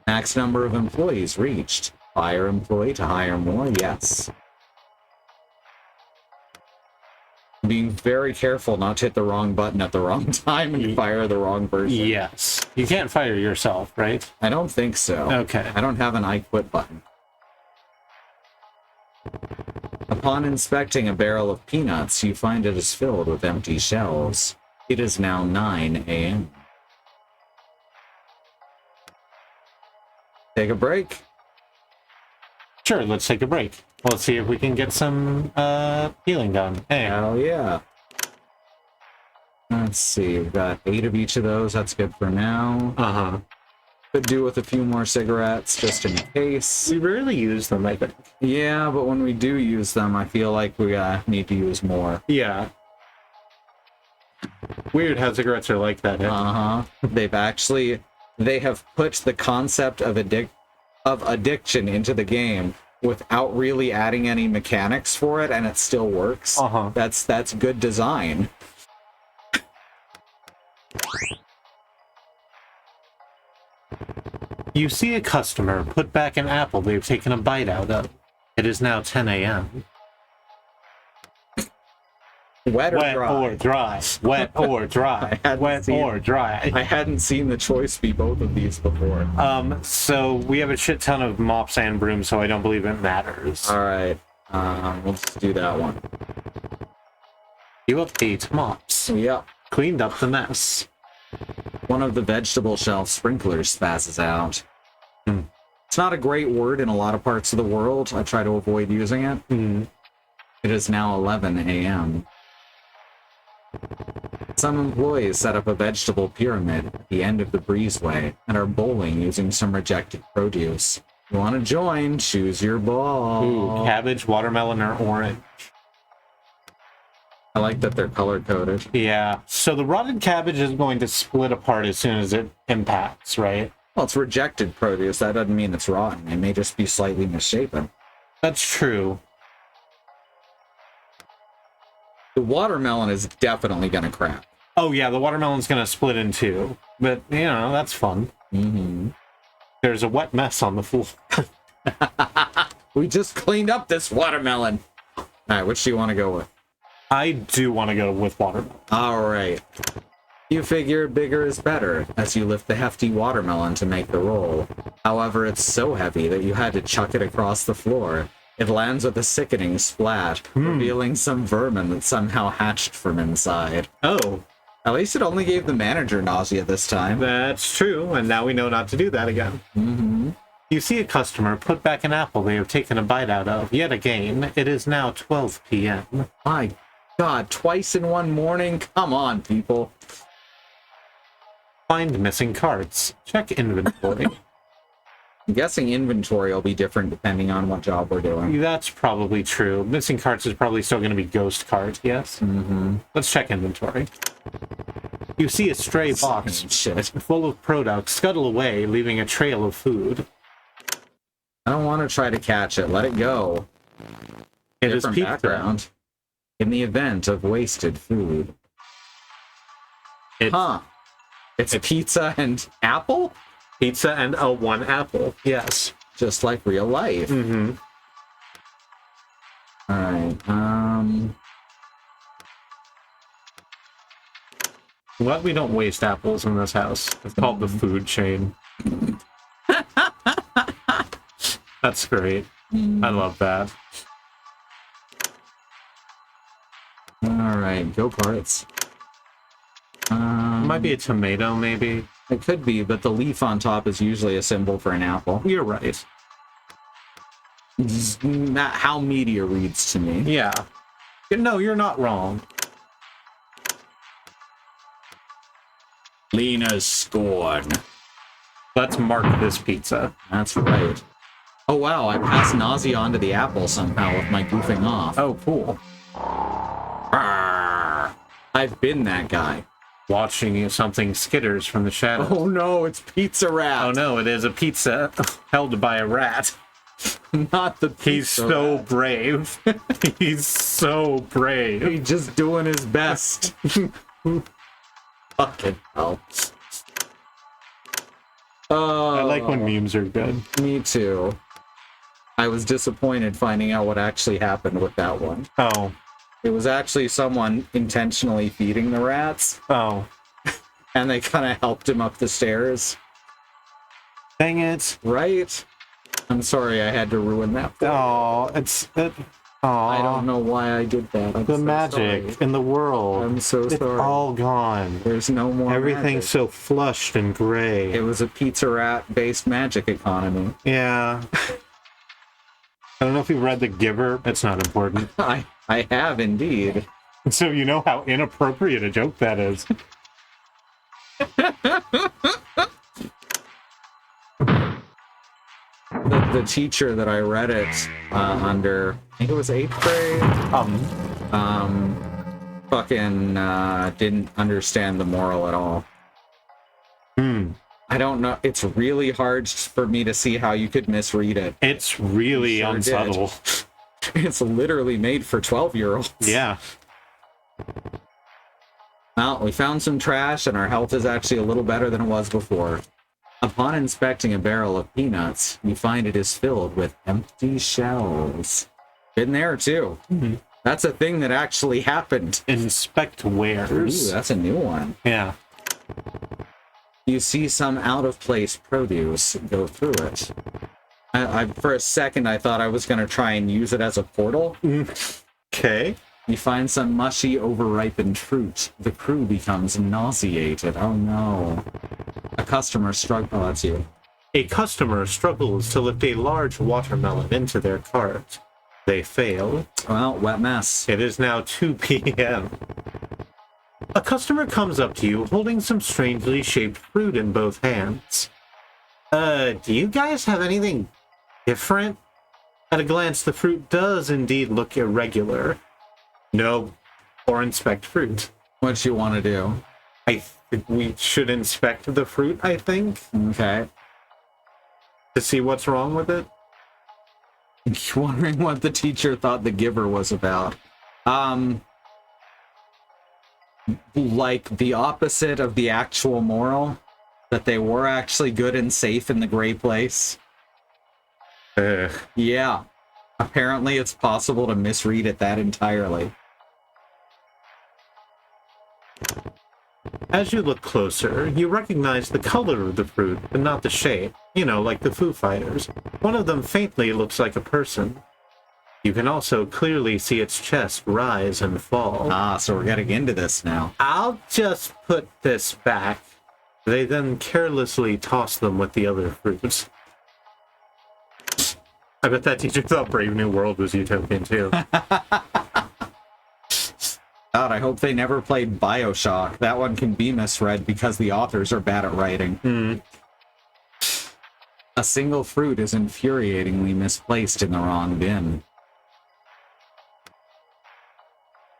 Max number of employees reached. Hire employee to hire more? Yes. Being very careful not to hit the wrong button at the wrong time and fire the wrong person. Yes. You can't fire yourself, right? I don't think so. Okay. I don't have an I quit button. Upon inspecting a barrel of peanuts, you find it is filled with empty shells. It is now 9 a.m. Take a break? Sure, let's take a break. Let's see if we can get some healing done. Hey. Hell yeah. Let's see, we've got 8 of each of those. That's good for now. Uh-huh. Could do with a few more cigarettes, just in case. We rarely use them, I think. Yeah, but when we do use them, I feel like we need to use more. Yeah. Weird how cigarettes are like that. Uh-huh. They have put the concept of addiction into the game without really adding any mechanics for it, and it still works. Uh-huh. That's good design. You see a customer put back an apple they've taken a bite out of. It is now 10 a.m. Wet or Wet dry? or dry. Wet or dry. Wet or dry. I hadn't seen the choice be both of these before. So we have a shit ton of mops and brooms, so I don't believe it matters. All right. We'll just do that one. You have 8 mops. Yep. Cleaned up the mess. One of the vegetable shelf sprinklers spazzes out. It's not a great word in a lot of parts of the world. I try to avoid using it. It is now 11 a.m. Some employees set up a vegetable pyramid at the end of the breezeway and are bowling using some rejected produce. You want to join? Choose your ball. Ooh, cabbage, watermelon, or orange. I like that they're color-coded. Yeah. So the rotted cabbage is going to split apart as soon as it impacts, right? Well, it's rejected produce. That doesn't mean it's rotten. It may just be slightly misshapen. That's true. The watermelon is definitely going to crack. Oh, yeah, the watermelon's going to split in two. But, you know, that's fun. There's a wet mess on the floor. We just cleaned up this watermelon. All right, which do you want to go with? I do want to go with watermelon. All right. You figure bigger is better as you lift the hefty watermelon to make the roll. However, it's so heavy that you had to chuck it across the floor. It lands with a sickening splat, revealing some vermin that somehow hatched from inside. Oh. At least it only gave the manager nausea this time. That's true, and now we know not to do that again. You see a customer put back an apple they have taken a bite out of. Yet again, it is now 12 p.m. My God, twice in one morning? Come on, people. Find missing carts. Check inventory. I'm guessing inventory will be different depending on what job we're doing. That's probably true. Missing carts is probably still going to be ghost cart, yes? Let's check inventory. You see a stray box full of products scuttle away, leaving a trail of food. I don't want to try to catch it. Let it go. It is Different pizza. background. In the event of wasted food. It's pizza and apple? Pizza and a one apple. Yes. Just like real life. Alright, What? We don't waste apples in this house. It's called the food chain. That's great. I love that. Alright, go carts. Might be a tomato, maybe. It could be, but the leaf on top is usually a symbol for an apple. You're right. It's not how media reads to me. Yeah. No, you're not wrong. Lena's scorn. Let's mark this pizza. That's right. Oh wow, I passed nausea onto the apple somehow with my goofing off. Oh, cool. Arrgh. I've been that guy. Watching something skitters from the shadows. Oh no, it's Pizza Rat. Oh no, it is a pizza held by a rat. Not the pizza He's so rat. brave. He's so brave. He's just doing his best. Fucking hell. I like when memes are good. Me too. I was disappointed finding out what actually happened with that one. Oh. It was actually someone intentionally feeding the rats, Oh. and they kind of helped him up the stairs. Dang it. Right? I'm sorry I had to ruin that. Oh, it's... I don't know why I did that. I'm The so magic sorry. in the world. I'm so It's sorry. all gone. There's no more Everything's magic. so flushed and gray. It was a Pizza Rat-based magic economy. Yeah. I don't know if you've read The Giver. It's not important. I have indeed. So you know how inappropriate a joke that is. The teacher that I read it under, I think it was 8th grade, fucking didn't understand the moral at all. I don't know. It's really hard for me to see how you could misread it. It's really Sure unsubtle. It's literally made for 12-year-olds. Yeah. Well, we found some trash, and our health is actually a little better than it was before. Upon inspecting a barrel of peanuts, you find it is filled with empty shells. Been there too. Mm-hmm. That's a thing that actually happened. Inspect wares. Ooh, that's a new one. Yeah. You see some out-of-place produce. Go through it. I for a second, I thought I was going to try and use it as a portal. Okay. You find some mushy, overripened fruit. The crew becomes nauseated. Oh no. A customer struggles. Oh, that's you. A customer struggles to lift a large watermelon into their cart. They fail. Well, wet mess. It is now 2 p.m. A customer comes up to you holding some strangely shaped fruit in both hands. Do you guys have anything different? At a glance, the fruit does indeed look irregular. No, or inspect fruit. What you want to do? I think we should inspect the fruit, I think, Okay. to see what's wrong with it. You're wondering what the teacher thought the giver was about. Like the opposite of the actual moral, that they were actually good and safe in the gray place. Yeah. Apparently it's possible to misread it that entirely. As you look closer, you recognize the color of the fruit, but not the shape. You know, like the Foo Fighters. One of them faintly looks like a person. You can also clearly see its chest rise and fall. Ah, so we're getting into this now. I'll just put this back. They then carelessly toss them with the other fruits. I bet that teacher thought Brave New World was utopian too. God, I hope they never played BioShock. That one can be misread because the authors are bad at writing. A single fruit is infuriatingly misplaced in the wrong bin.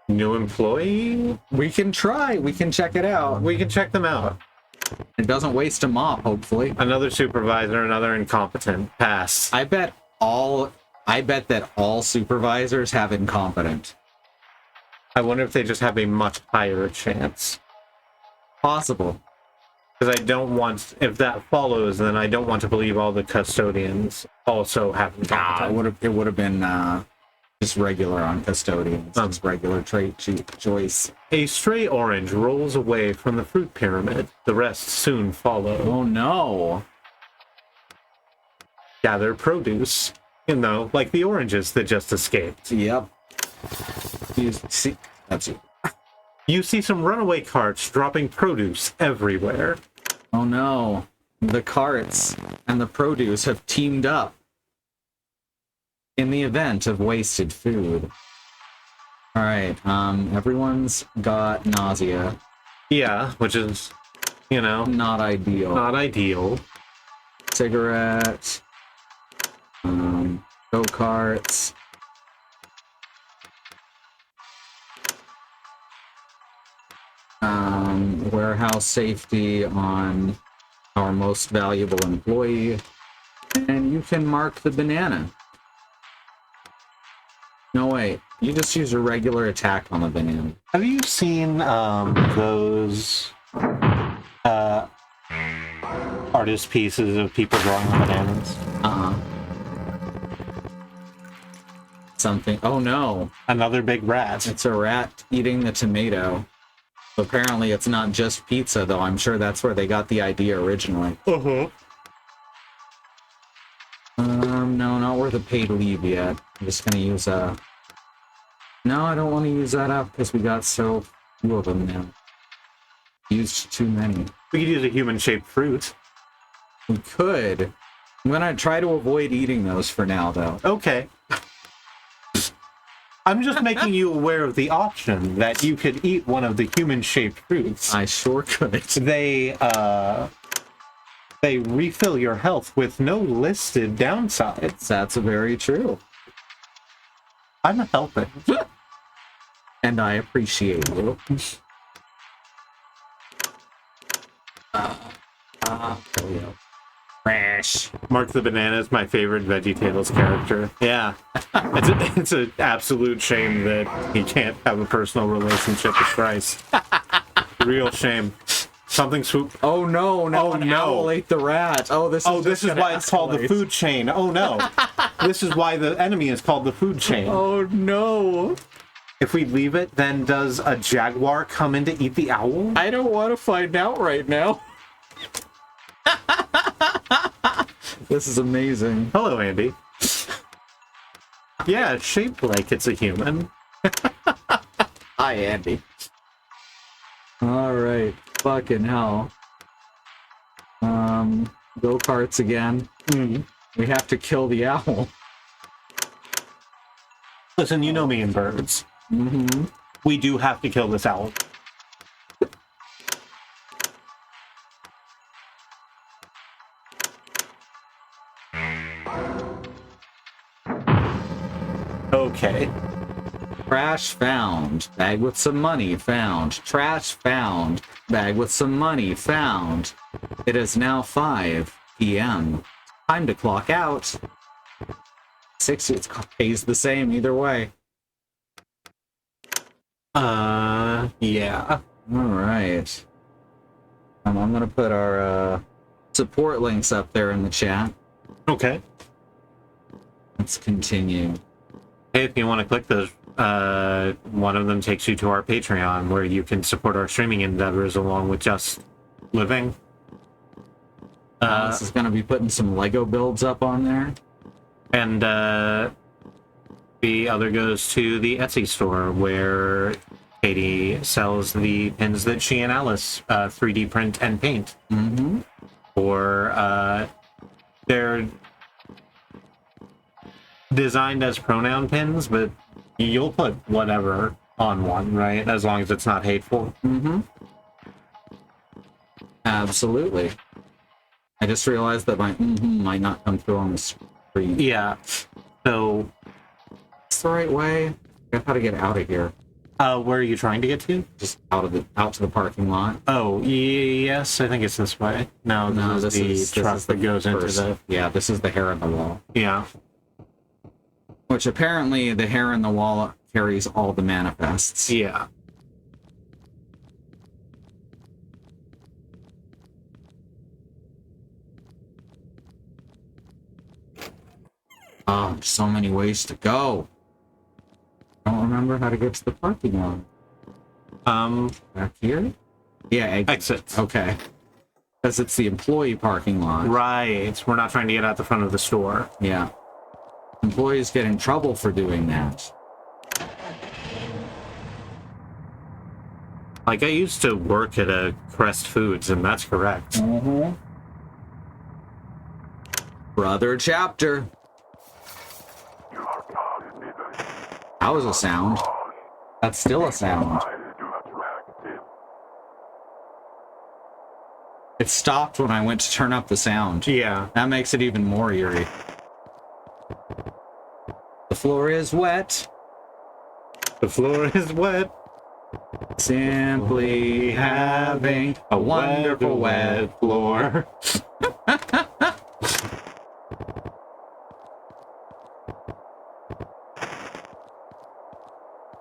New employee? We can try. We can check it out. We can check them out. It doesn't waste a mop, hopefully. Another supervisor, another incompetent. Pass. I bet that all supervisors have incompetent. I wonder if they just have a much higher chance. Possible. Because I don't want, if that follows, then I don't want to believe all the custodians also have incompetent. It would have been just regular on custodians. It's regular trait choice. A stray orange rolls away from the fruit pyramid. The rest soon follow. Oh no. Gather produce. You know, like the oranges that just escaped. Yep. You see, that's you. You see some runaway carts dropping produce everywhere. Oh no. The carts and the produce have teamed up in the event of wasted food. Alright, everyone's got nausea. Yeah, which is, you know, Not ideal. not ideal. Cigarette. Go-karts. Warehouse safety on our most valuable employee. And you can mark the banana. No, wait. You just use a regular attack on the banana. Have you seen those artist pieces of people drawing on bananas? Something. Oh no. Another big rat. It's a rat eating the tomato. Apparently it's not just pizza, though. I'm sure that's where they got the idea originally. Uh-huh. No, not worth a paid leave yet. I'm just gonna use a... No, I don't want to use that up because we got so few of them now. Used too many. We could use a human-shaped fruit. We could. I'm gonna try to avoid eating those for now, though. Okay. I'm just making you aware of the option that you could eat one of the human-shaped fruits. I sure could. They refill your health with no listed downsides. That's very true. I'm helping. And I appreciate you. There we go. Crash. Mark the Banana is my favorite VeggieTales character. Yeah. It's an absolute shame that he can't have a personal relationship with Bryce. Real shame. Something swoop. Oh no, now Oh, an no. owl ate the rat. Oh, this is why it's called the food chain. Oh no. This is why the enemy is called the food chain. Oh no. If we leave it, then does a jaguar come in to eat the owl? I don't want to find out right now. This is amazing. Hello, Andy. Yeah, it's shaped like it's a human. Hi, Andy. Alright. Fucking hell. Go-karts again. We have to kill the owl. Listen, you know me and birds. We do have to kill this owl. Okay. Trash found. Bag with some money found. Trash found. Bag with some money found. It is now 5 p.m. Time to clock out. 6, it pays the same either way. Yeah. Alright. I'm gonna put our support links up there in the chat. Okay. Let's continue. Hey, if you want to click those, one of them takes you to our Patreon, where you can support our streaming endeavors along with just living. This is gonna be putting some Lego builds up on there. And the other goes to the Etsy store, where Katie sells the pins that she and Alice 3D print and paint. Or they're designed as pronoun pins, but you'll put whatever on one, right? As long as it's not hateful. Absolutely. I just realized that my might not come through on the screen. Yeah. So, It's the right way. I got how to get out of here. where are you trying to get to? Just out to the parking lot. Oh, yes, I think it's this way. No, this is the truck that goes into the... Yeah, this is the hair in the wall. Yeah. Which apparently the hair in the wall carries all the manifests. Yeah. Oh, so many ways to go. I don't remember how to get to the parking lot. Back here? Yeah, Exits. Okay. Because it's the employee parking lot. Right. We're not trying to get out the front of the store. Yeah. Employees get in trouble for doing that. Like, I used to work at a Crest Foods, and that's correct. Brother chapter. That was a sound. That's still a sound. It stopped when I went to turn up the sound. Yeah. That makes it even more eerie. The floor is wet. The floor is wet. Simply having a wonderful wet floor.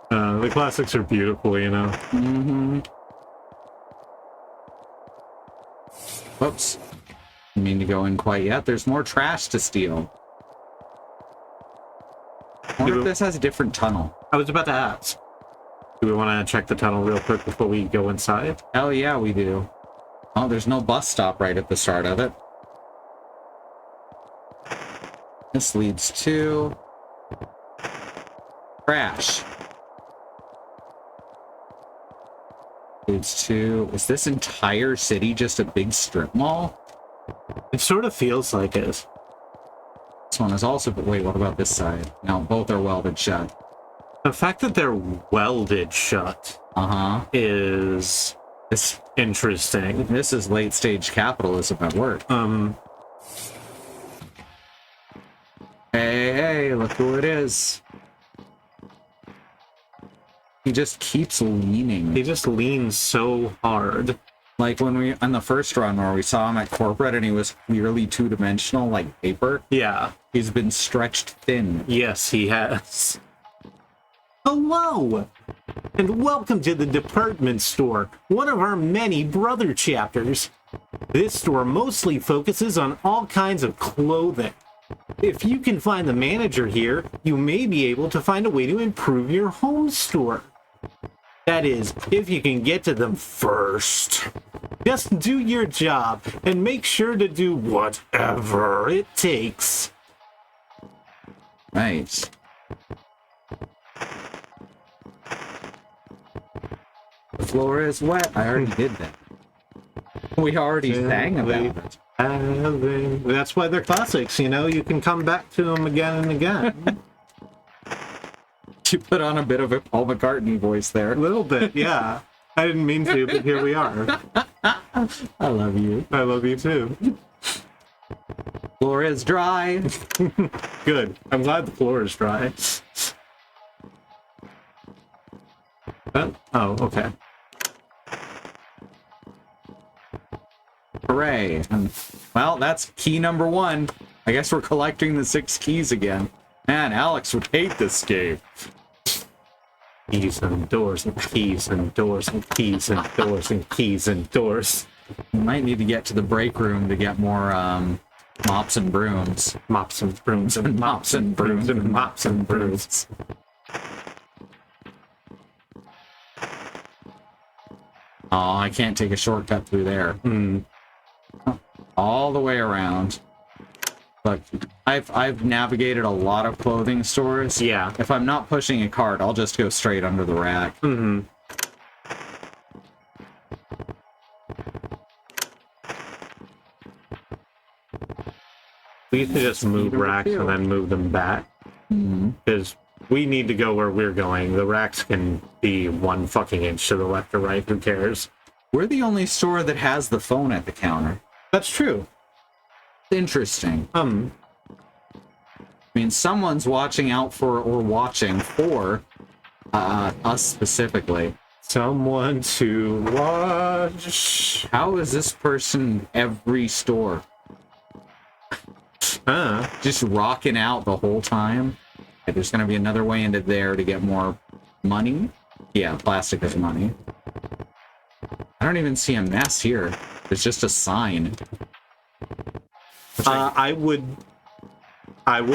The classics are beautiful, you know. Whoops. Didn't mean to go in quite yet. There's more trash to steal. I wonder if this has a different tunnel. I was about to ask. Do we want to check the tunnel real quick before we go inside? Hell yeah, we do. Oh, there's no bus stop right at the start of it. This leads to... trash. Leads to... Is this entire city just a big strip mall? It sort of feels like it. This one is also... Wait, what about this side? No, both are welded shut. The fact that they're welded shut is interesting. This is late stage capitalism at work. Hey, look who it is. He just keeps leaning. He just leans so hard. Like when we, on the first run where we saw him at corporate and he was clearly two-dimensional like paper. Yeah. He's been stretched thin. Yes, he has. Hello! and welcome to the department store, one of our many brother chapters. This store mostly focuses on all kinds of clothing. If you can find the manager here, you may be able to find a way to improve your home store. That is, if you can get to them first. Just do your job and make sure to do whatever it takes. Nice. The floor is wet. I already did that. We already sang about it. That's why they're classics, you know? You can come back to them again and again. You put on a bit of a Paul McCartney voice there. A little bit, yeah. I didn't mean to, but here we are. I love you. I love you too. Floor is dry. Good. I'm glad the floor is dry. Oh, okay. Hooray. And, well, that's key number 1. I guess we're collecting the 6 keys again. Man, Alex would hate this game. Keys and doors and keys and doors and keys and doors and keys and doors. We might need to get to the break room to get more mops and brooms. Mops and brooms and mops and brooms and mops and brooms. Oh, I can't take a shortcut through there. All the way around. Look, I've navigated a lot of clothing stores. Yeah. If I'm not pushing a cart, I'll just go straight under the rack. Mm-hmm. We used to just move racks and then move them back. Because we need to go where we're going. The racks can be 1 fucking inch to the left or right. Who cares? We're the only store that has the phone at the counter. That's true. Interesting. I mean, someone's watching out for, or watching for, us specifically. Someone to watch. How is this person every store? Just rocking out the whole time? Okay, there's gonna be another way into there to get more money. Yeah, plastic is money. I don't even see a mess here. There's just a sign. I would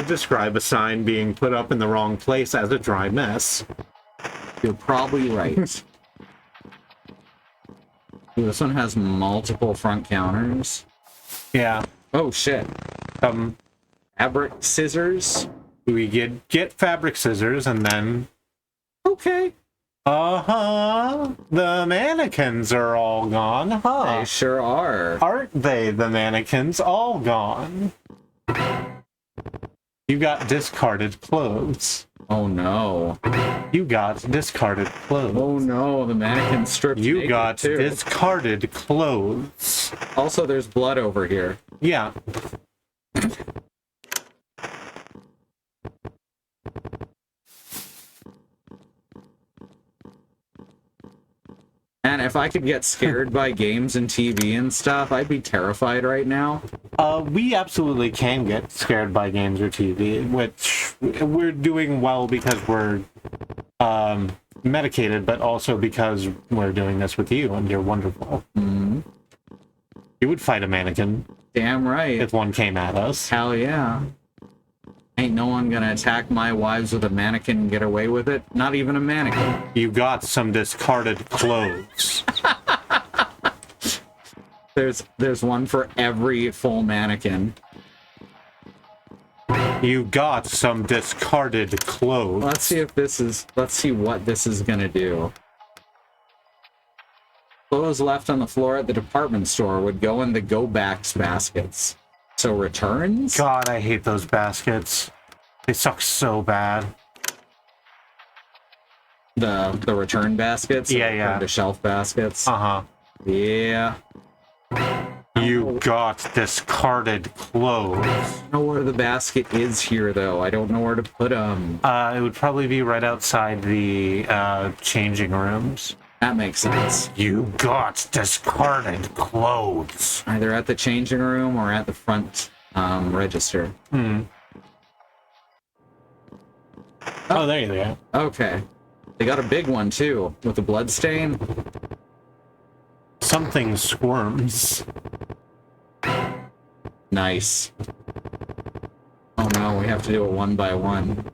describe a sign being put up in the wrong place as a dry mess. You're probably right. Ooh, this one has multiple front counters. Yeah. Oh shit. Fabric scissors. We get fabric scissors and then Okay. The mannequins are all gone, huh? They sure are. Aren't they, the mannequins all gone? You got discarded clothes. Oh no. You got discarded clothes. Oh no, the mannequin stripped You naked, got too. discarded clothes. Also, there's blood over here. Yeah. And if I could get scared by games and TV and stuff, I'd be terrified right now. We absolutely can get scared by games or TV, which we're doing well because we're medicated, but also because we're doing this with you and you're wonderful. Mm-hmm. You would fight a mannequin Damn right. if one came at us. Hell yeah. Ain't no one gonna attack my wives with a mannequin and get away with it. Not even a mannequin. You got some discarded clothes. There's one for every full mannequin. You got some discarded clothes. Let's see what this is gonna do. Clothes left on the floor at the department store would go in the go-backs baskets. So returns? God, I hate those baskets. They suck so bad. The return baskets? Yeah. The shelf baskets? Uh-huh. Yeah. You got discarded clothes. I don't know where the basket is here, though. I don't know where to put them. It would probably be right outside the changing rooms. That makes sense. You got discarded clothes. Either at the changing room or at the front register. Oh, there you go. Okay. They got a big one, too, with a blood stain. Something squirms. Nice. Oh no, we have to do it one by one.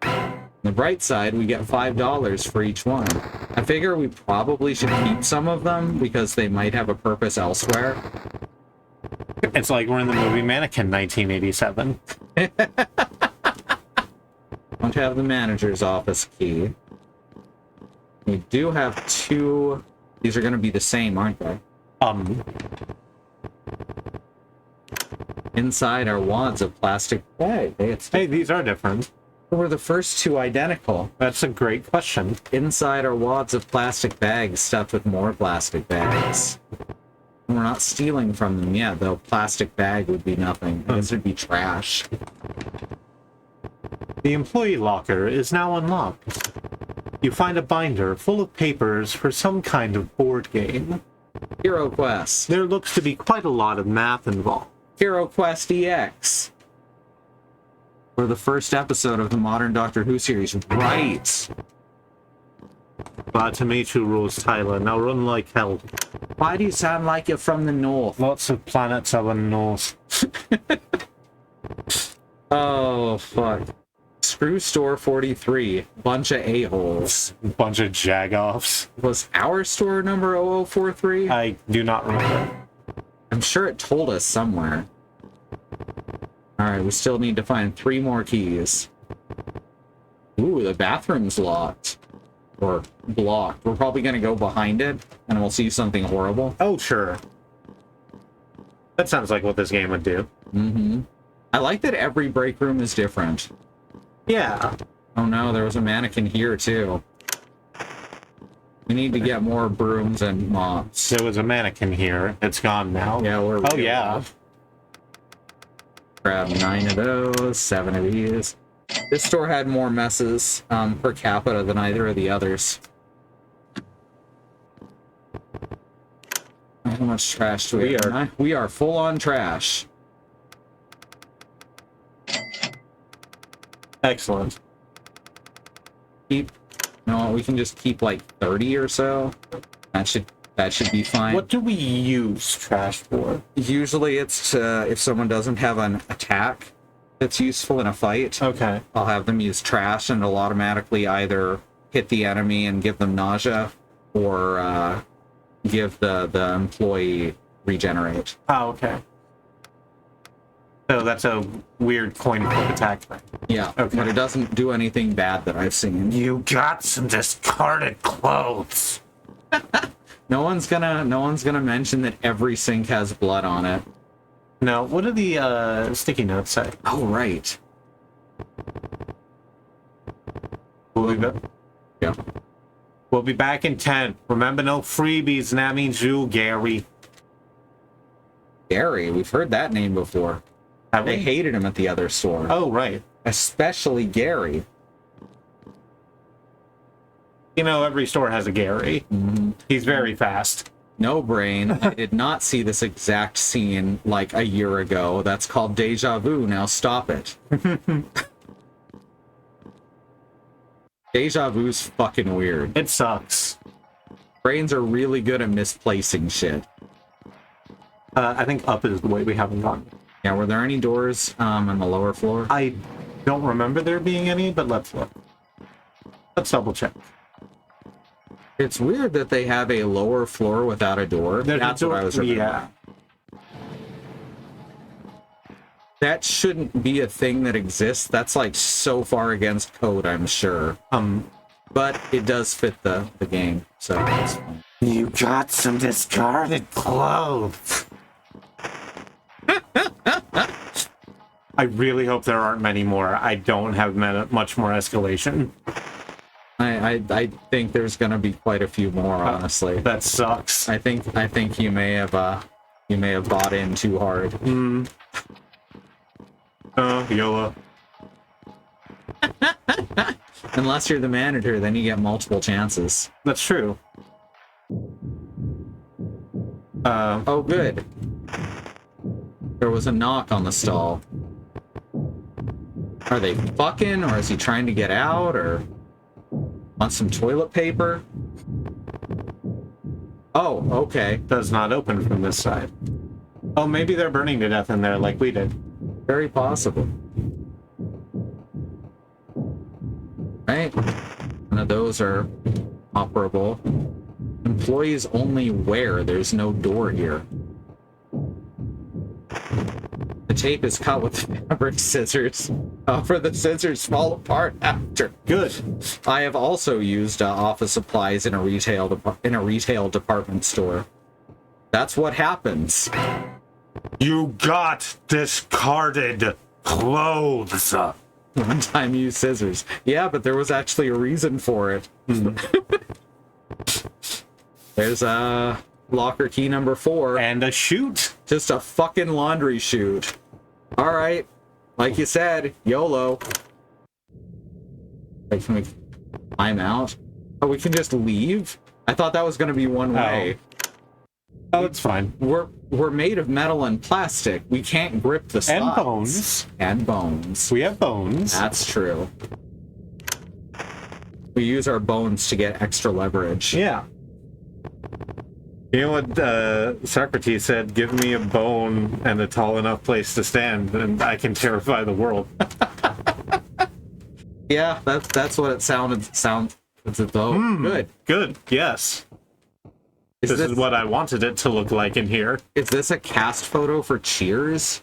On the bright side, we get $5 for each one. I figure we probably should keep some of them because they might have a purpose elsewhere. It's like we're in the movie Mannequin 1987. Don't have the manager's office key. We do have 2. These are going to be the same, aren't they? Inside are wads of plastic bag. Hey, these are different. Were the first 2 identical? That's a great question. Inside are wads of plastic bags stuffed with more plastic bags. We're not stealing from them yet, though. Plastic bag would be nothing. I guess it'd be trash. The employee locker is now unlocked. You find a binder full of papers for some kind of board game. Hero Quest. There looks to be quite a lot of math involved. Hero Quest EX. For the first episode of the modern Doctor Who series. Right. Glad to meet you, Rose Tyler. Now run like hell. Why do you sound like you're from the north? Lots of planets are in the north. Oh, fuck. Screw Store 43. Bunch of a-holes. Bunch of jagoffs. Was our store number 0043? I do not remember. I'm sure it told us somewhere. Alright, we still need to find 3 more keys. Ooh, the bathroom's locked. Or blocked. We're probably going to go behind it, and we'll see something horrible. Oh, sure. That sounds like what this game would do. Mm-hmm. I like that every break room is different. Yeah. Oh no, there was a mannequin here, too. We need to get more brooms and mops. There was a mannequin here. It's gone now. Yeah, we're... Oh, yeah. Grab 9 of those, 7 of these. This store had more messes per capita than either of the others. How much trash do we have? We are full on trash. Excellent. No, we can just keep like 30 or so. That should be fine. What do we use trash for? Usually it's if someone doesn't have an attack that's useful in a fight. Okay. I'll have them use trash and it'll automatically either hit the enemy and give them nausea or give the employee regenerate. Oh, okay. So that's a weird coin flip attack thing. Yeah, okay. But it doesn't do anything bad that I've seen. You got some discarded clothes. No one's gonna mention that every sink has blood on it. No, what do the sticky notes say? Oh, right. Yeah. We'll be back in 10. Remember, no freebies, and that means you, Gary. Gary, we've heard that name before. They hated him at the other store. Oh, right. Especially Gary. You know, every store has a Gary. Mm-hmm. He's very fast. No brain. I did not see this exact scene like a year ago. That's called deja vu. Now stop it. Deja vu's fucking weird. It sucks. Brains are really good at misplacing shit. I think up is the way we haven't gone. Yeah, were there any doors on the lower floor? I don't remember there being any, but let's look. Let's double check. It's weird that they have a lower floor without a door. That's what I was remembering. Yeah. That shouldn't be a thing that exists. That's like so far against code, I'm sure. But it does fit the game, so that's fine. You got some discarded clothes. I really hope there aren't many more. I don't have much more escalation. I think there's gonna be quite a few more, honestly. That sucks. I think you may have bought in too hard. YOLO. Unless you're the manager, then you get multiple chances. That's true. Oh, good. There was a knock on the stall. Are they fucking, or is he trying to get out, or... Want some toilet paper? Oh, okay. Does not open from this side. Oh, maybe they're burning to death in there like we did. Very possible. Right? None of those are operable. Employees only wear. There's no door here. The tape is cut with fabric scissors. For the scissors fall apart after. Good. I have also used office supplies in a retail department store. That's what happens. You got discarded clothes. One time used scissors. Yeah, but there was actually a reason for it. There's locker key number 4. And a chute. Just a fucking laundry chute. All right. Like you said, YOLO. Wait, can we climb out? Oh, we can just leave? I thought that was going to be one way. Oh, it's fine. We're made of metal and plastic. We can't grip the slots. And bones. And bones. We have bones. That's true. We use our bones to get extra leverage. Yeah. You know what Socrates said? Give me a bone and a tall enough place to stand, and I can terrify the world. Yeah, that's what it sounded. Good. Good. Yes. Is This is what I wanted it to look like in here. Is this a cast photo for Cheers?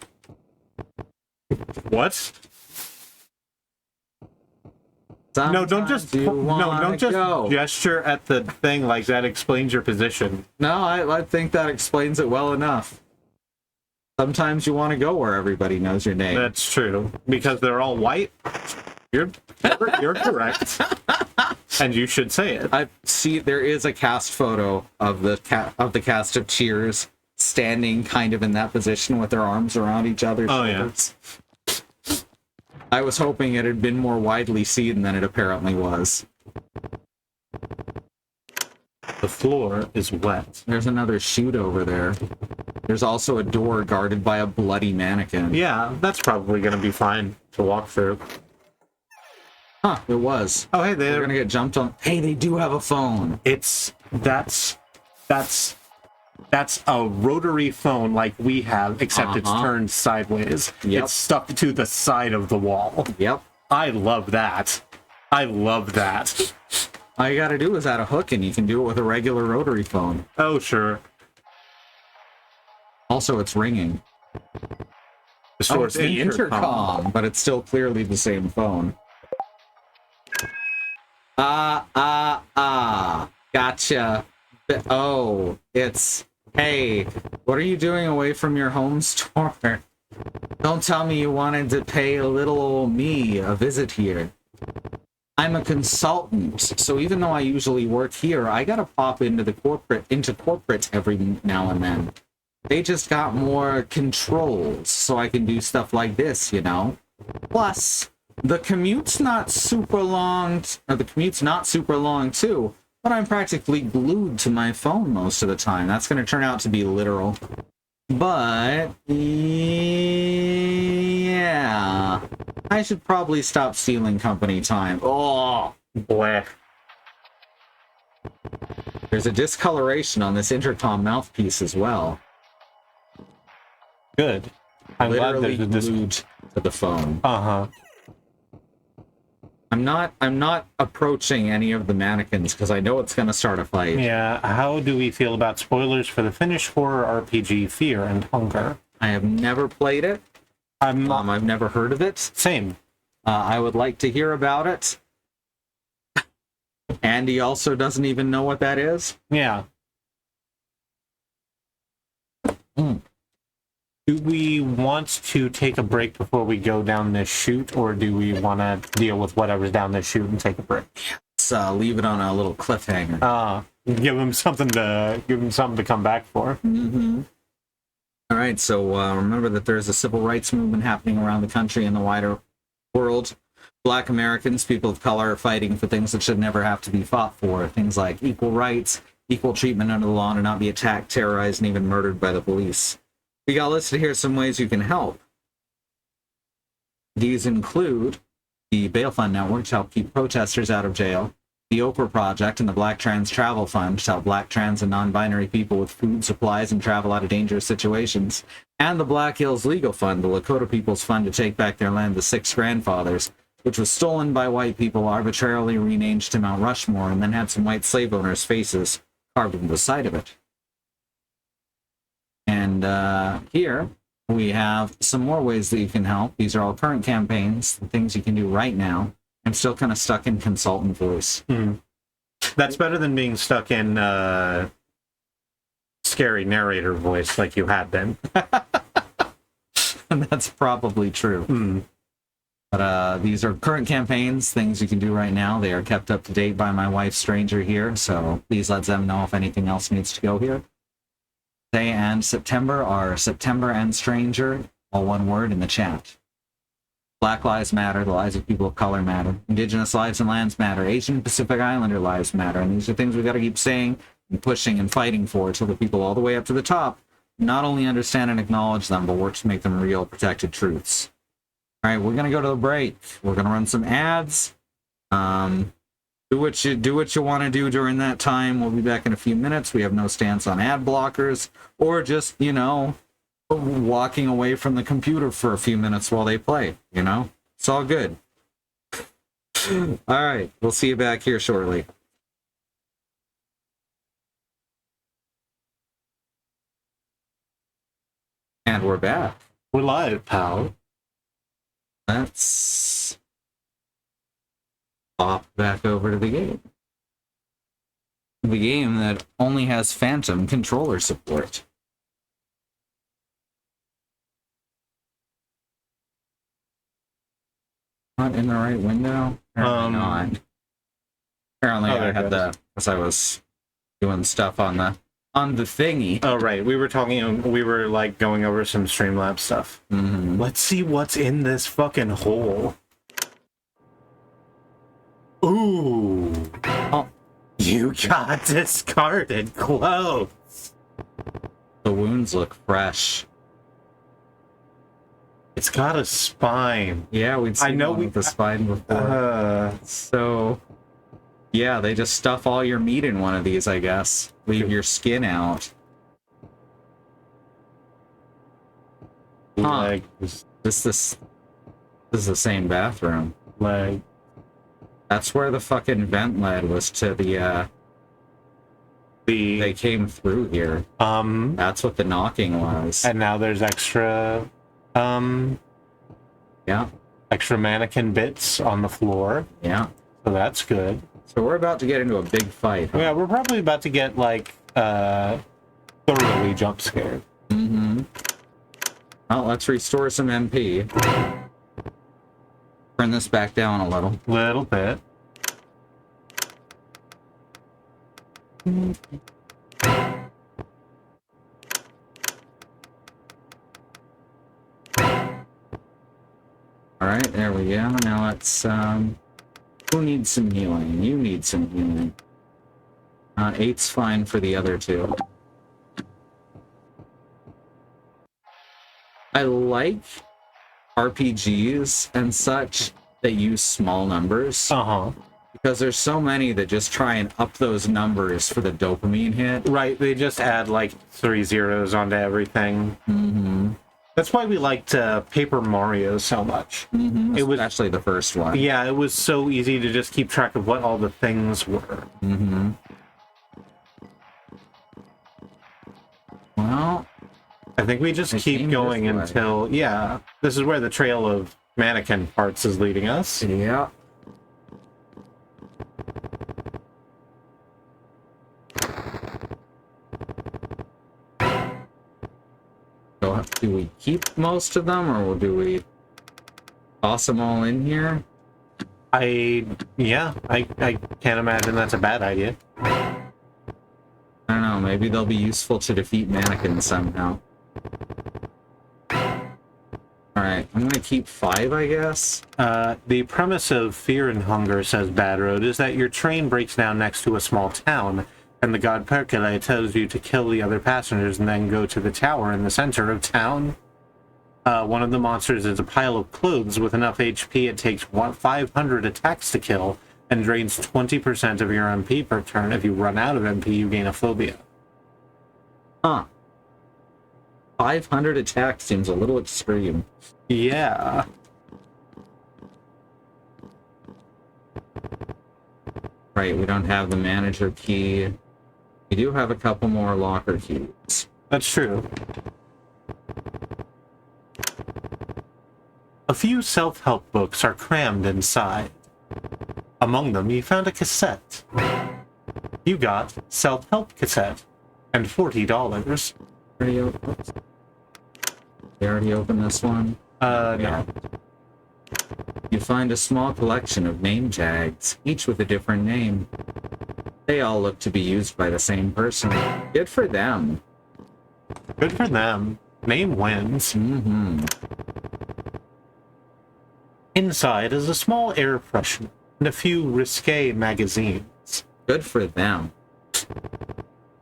What? No, don't just gesture at the thing like that explains your position. No, I think that explains it well enough. Sometimes you want to go where everybody knows your name. That's true. Because they're all white. You're correct. And you should say it. I see there is a cast photo of the cast of Cheers standing kind of in that position with their arms around each other's shoulders. Yeah. I was hoping it had been more widely seen than it apparently was. The floor is wet. There's another chute over there. There's also a door guarded by a bloody mannequin. Yeah, that's probably going to be fine to walk through. Huh, it was. Oh, hey, they're going to get jumped on. Hey, they do have a phone. That's a rotary phone like we have, except it's turned sideways. Yep. It's stuck to the side of the wall. Yep. I love that. All you gotta do is add a hook and you can do it with a regular rotary phone. Oh, sure. Also, it's ringing. It's the intercom, but it's still clearly the same phone. Gotcha. Oh, it's... Hey, what are you doing away from your home store? Don't tell me you wanted to pay a little old me a visit here. I'm a consultant, so even though I usually work here, I gotta pop into corporate every now and then. They just got more controls, so I can do stuff like this, you know? Plus, the commute's not super long, too, but I'm practically glued to my phone most of the time. That's gonna turn out to be literal. But, yeah, I should probably stop stealing company time. Oh, bleh. There's a discoloration on this intercom mouthpiece as well. Good. I'm literally glad there's glued to the phone. Uh-huh. I'm not approaching any of the mannequins because I know it's going to start a fight. Yeah, how do we feel about spoilers for the Finnish horror RPG Fear and Hunger? I have never played it. I've never heard of it. Same. I would like to hear about it. Andy also doesn't even know what that is. Yeah. Do we want to take a break before we go down this chute, or do we want to deal with whatever's down this chute and take a break? Let's leave it on a little cliffhanger. Give him something to come back for. Mm-hmm. All right, so remember that there's a civil rights movement happening around the country and the wider world. Black Americans, people of color, are fighting for things that should never have to be fought for. Things like equal rights, equal treatment under the law, and not be attacked, terrorized, and even murdered by the police. We got listed here some ways you can help. These include the Bail Fund Network to help keep protesters out of jail, the Oprah Project and the Black Trans Travel Fund to help Black trans and non-binary people with food supplies and travel out of dangerous situations, and the Black Hills Legal Fund, the Lakota People's Fund to take back their land, the Six Grandfathers, which was stolen by white people, arbitrarily renamed to Mount Rushmore, and then had some white slave owners' faces carved into the side of it. And here we have some more ways that you can help. These are all current campaigns, things you can do right now. I'm still kind of stuck in consultant voice. That's better than being stuck in scary narrator voice like you had been. And that's probably true. But these are current campaigns, things you can do right now. They are kept up to date by my wife, Stranger, here, so please let them know if anything else needs to go here. Today and September are September and Stranger, all one word in the chat. Black Lives Matter, the lives of people of color matter. Indigenous lives and lands matter. Asian Pacific Islander lives matter. And these are things we've got to keep saying and pushing and fighting for until the people all the way up to the top not only understand and acknowledge them, but work to make them real, protected truths. All right, we're going to go to the break. We're going to run some ads. Do what you want to do during that time. We'll be back in a few minutes. We have no stance on ad blockers or just, walking away from the computer for a few minutes while they play, It's all good. All right, we'll see you back here shortly. And we're back. We're live, pal. Let's pop back over to the game. The game that only has Phantom controller support. Not in the right window? Apparently not. Apparently I had because I was doing stuff on the thingy. Oh, right. We were going over some Streamlabs stuff. Let's see what's in this fucking hole. Ooh. Oh, you got discarded clothes. The wounds look fresh. It's got a spine. Yeah, we'd seen one with the spine before. So, yeah, they just stuff all your meat in one of these, I guess. Leave your skin out. Leg. This is the same bathroom. Leg. That's where the fucking vent led, was to the they came through here. That's what the knocking was. And now there's extra extra mannequin bits on the floor. Yeah. So that's good. So we're about to get into a big fight. Huh? Yeah, we're probably about to get thoroughly jump scared. Well, let's restore some MP. Turn this back down a little. Little bit. All right, there we go. Now let's, who needs some healing? You need some healing. 8's fine for the other two. I like RPGs and such that use small numbers. Because there's so many that just try and up those numbers for the dopamine hit. Right, they just add 3 zeros onto everything. That's why we liked Paper Mario so much. It was actually the first one. Yeah, it was so easy to just keep track of what all the things were. Well, I think we just keep going until, this is where the trail of mannequin parts is leading us. Yeah. So, do we keep most of them, or do we toss them all in here? I can't imagine that's a bad idea. I don't know, maybe they'll be useful to defeat mannequins somehow. Alright, I'm gonna keep 5, I guess. The premise of Fear and Hunger, says Bad Road, is that your train breaks down next to a small town, and the god Perkele tells you to kill the other passengers and then go to the tower in the center of town. One of the monsters is a pile of clothes with enough HP it takes 500 attacks to kill, and drains 20% of your MP per turn. If you run out of MP, you gain a phobia. Huh. 500 attack seems a little extreme. Yeah. Right, we don't have the manager key. We do have a couple more locker keys. That's true. A few self-help books are crammed inside. Among them, you found a cassette. You got self-help cassette and $40. We already opened this one. No. You find a small collection of name tags, each with a different name. They all look to be used by the same person. Good for them. Good for them. Name wins. Mm-hmm. Inside is a small air freshener and a few risque magazines. Good for them.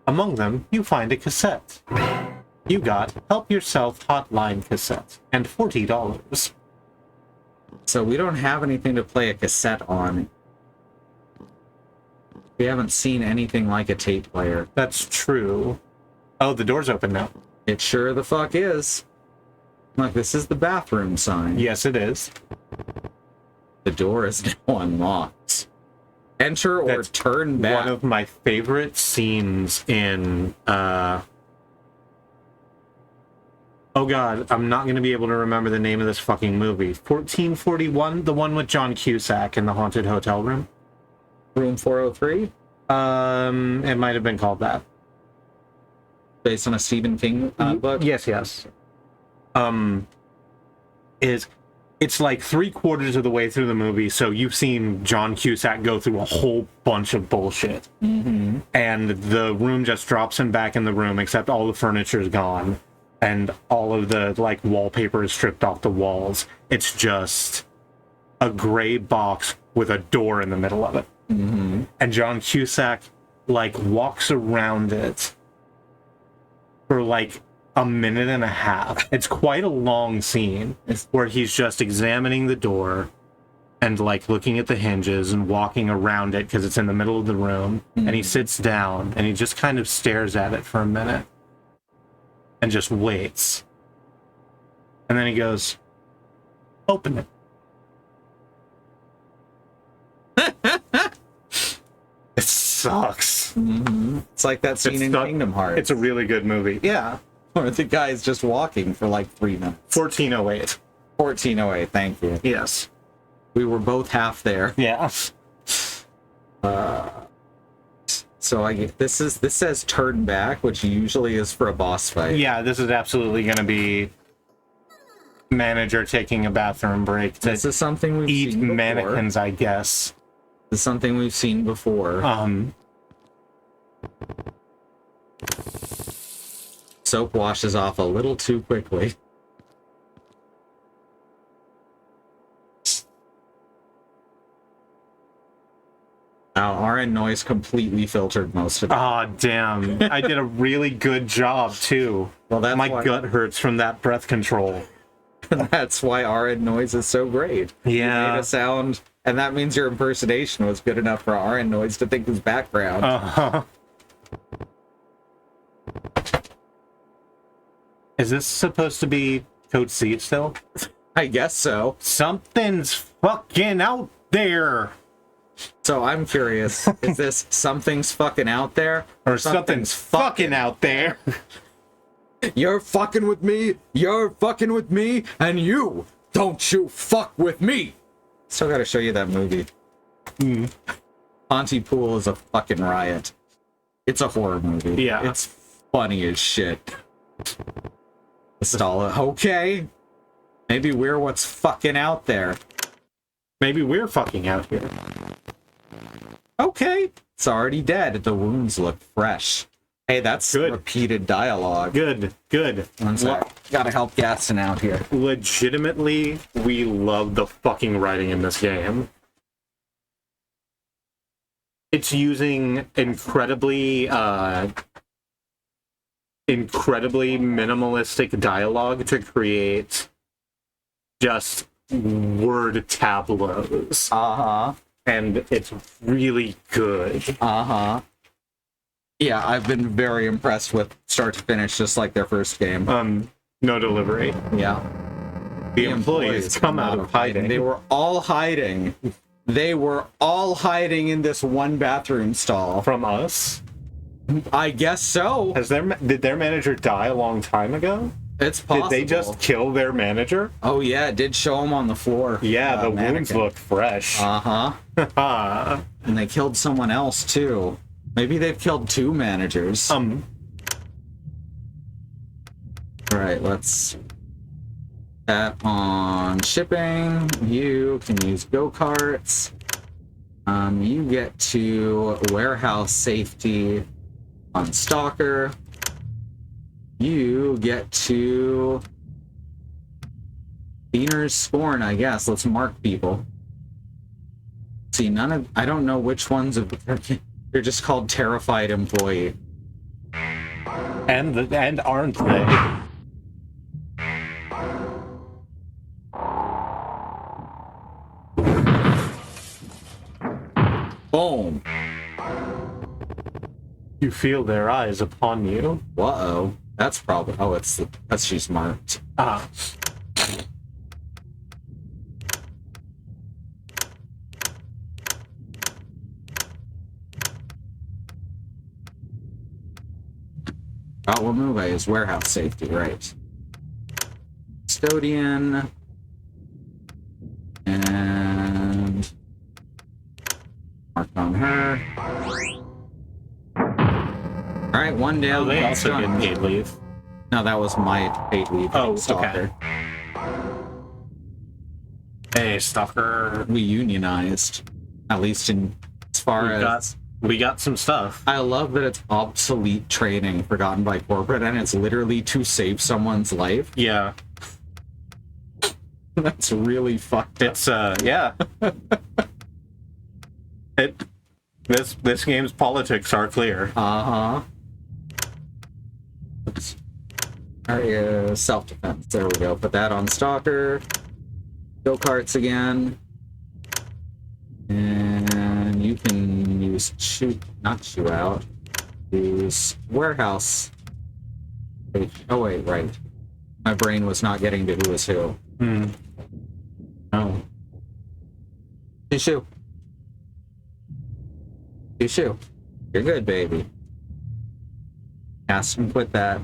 Among them, you find a cassette. You got Help Yourself Hotline cassette and $40. So we don't have anything to play a cassette on. We haven't seen anything like a tape player. That's true. Oh, the door's open now. It sure the fuck is. Look, this is the bathroom sign. Yes, it is. The door is now unlocked. Enter or That's turn back. One of my favorite scenes in, oh god, I'm not going to be able to remember the name of this fucking movie. 1441, the one with John Cusack in the haunted hotel room. Room 403? It might have been called that. Based on a Stephen King book? Yes. It's like 3/4 of the way through the movie, so you've seen John Cusack go through a whole bunch of bullshit. Mm-hmm. And the room just drops him back in the room, except all the furniture is gone. And all of the, like, wallpaper is stripped off the walls. It's just a gray box with a door in the middle of it. Mm-hmm. And John Cusack, like, walks around it for, like, a minute and a half. It's quite a long scene where he's just examining the door and, like, looking at the hinges and walking around it because it's in the middle of the room. Mm-hmm. And he sits down and he just kind of stares at it for a minute and just waits. And then he goes, open it. It sucks. Mm-hmm. It's like that scene in Kingdom Hearts. It's a really good movie. Yeah. Where the guy is just walking for like 3 minutes. 1408. 1408, thank you. Yes. We were both half there. Yeah. So I get this says turn back, which usually is for a boss fight. Yeah, this is absolutely going to be manager taking a bathroom break to this is something we've eat seen before. mannequins, I guess. This is something we've seen before. Soap washes off a little too quickly. Our noise completely filtered most of it. Oh, damn. I did a really good job, too. Well, that's my why, gut hurts from that breath control. That's why RN noise is so great. Yeah. You made a sound, and that means your impersonation was good enough for RN noise to think was background. Uh-huh. Is this supposed to be Code C still? I guess so. Something's fucking out there. So I'm curious, is this something's fucking out there? Or something's fucking out there? You're fucking with me, you're fucking with me, and you don't you fuck with me. Still gotta show you that movie. Pontypool is a fucking riot. It's a horror movie. Yeah. It's funny as shit. Stala, okay. Maybe we're what's fucking out there. Maybe we're fucking out here. Okay. It's already dead. The wounds look fresh. Hey, that's good. Repeated dialogue. Good. One sec. Gotta help Gaston out here. Legitimately, we love the fucking writing in this game. It's using incredibly minimalistic dialogue to create just word tableaus. Uh-huh. and it's really good. Uh-huh. Yeah, I've been very impressed with start to finish, just like their first game. No delivery. Yeah. The employees come out of hiding. They were all hiding. They were all hiding in this one bathroom stall. From us? I guess so. Did their manager die a long time ago? It's possible. Did they just kill their manager? Oh yeah, it did show him on the floor. Yeah, the wounds mannequin. look fresh. Uh-huh. And they killed someone else too. Maybe they've killed 2 managers. Alright, let's that on shipping. You can use go-karts. You get to warehouse safety on Stalker. You get to Beaner's Scorn, I guess. Let's mark people. See, I don't know which ones of they're just called Terrified Employee. And aren't they? Boom. You feel their eyes upon you. Uh-oh. That's probably... Oh, that's she's marked. Ah. Oh, what move is warehouse safety, right. Custodian. And... mark on her. Alright, one down. They also get paid leave. No, that was my paid leave. Oh, Stalker. okay. Hey, Stalker. We unionized. At least as far as... We got some stuff. I love that it's obsolete training forgotten by corporate, and it's literally to save someone's life. Yeah. That's really fucked up. It's, yeah. This game's politics are clear. Uh-huh. Self-defense. There we go. Put that on Stalker. Go-karts again. And you can use not shoot out. Use warehouse. Oh wait, right. My brain was not getting to who was who. Oh. Shoot. You're good, baby. Ask him quit that.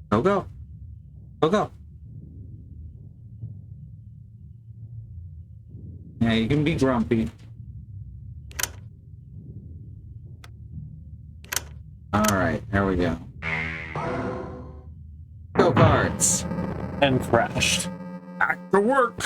Go. Yeah, you can be grumpy. Alright, there we go. Go-karts. And crashed. Back to work.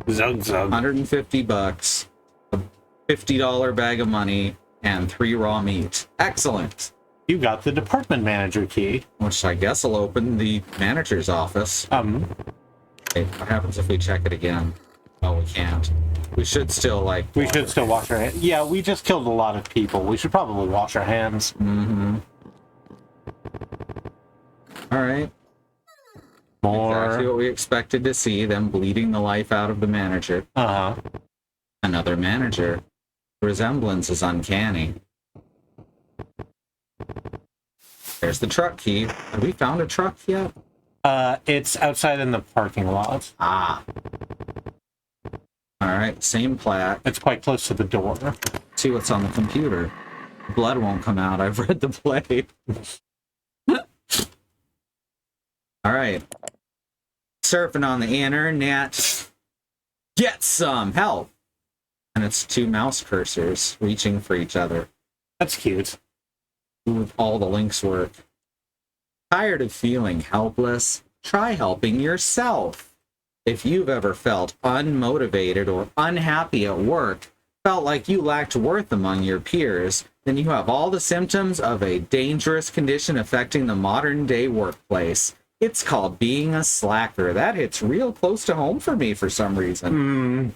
Zug zug. $150. A $50 bag of money. And 3 raw meat. Excellent. You got the department manager key. Which I guess will open the manager's office. Okay, what happens if we check it again? Oh, we can't. We should still, like... We should still wash our hands. Yeah, we just killed a lot of people. We should probably wash our hands. Mm-hmm. Alright. More. Exactly what we expected to see, them bleeding the life out of the manager. Uh-huh. Another manager. The resemblance is uncanny. There's the truck key. Have we found a truck yet? It's outside in the parking lot. Ah. Alright, same plaque. It's quite close to the door. See what's on the computer. Blood won't come out. I've read the play. Alright. Surfing on the internet. Get some help! And it's 2 mouse cursors reaching for each other. That's cute. With all the links work. Tired of feeling helpless? Try helping yourself. If you've ever felt unmotivated or unhappy at work, felt like you lacked worth among your peers, then you have all the symptoms of a dangerous condition affecting the modern day workplace. It's called being a slacker. That hits real close to home for me for some reason.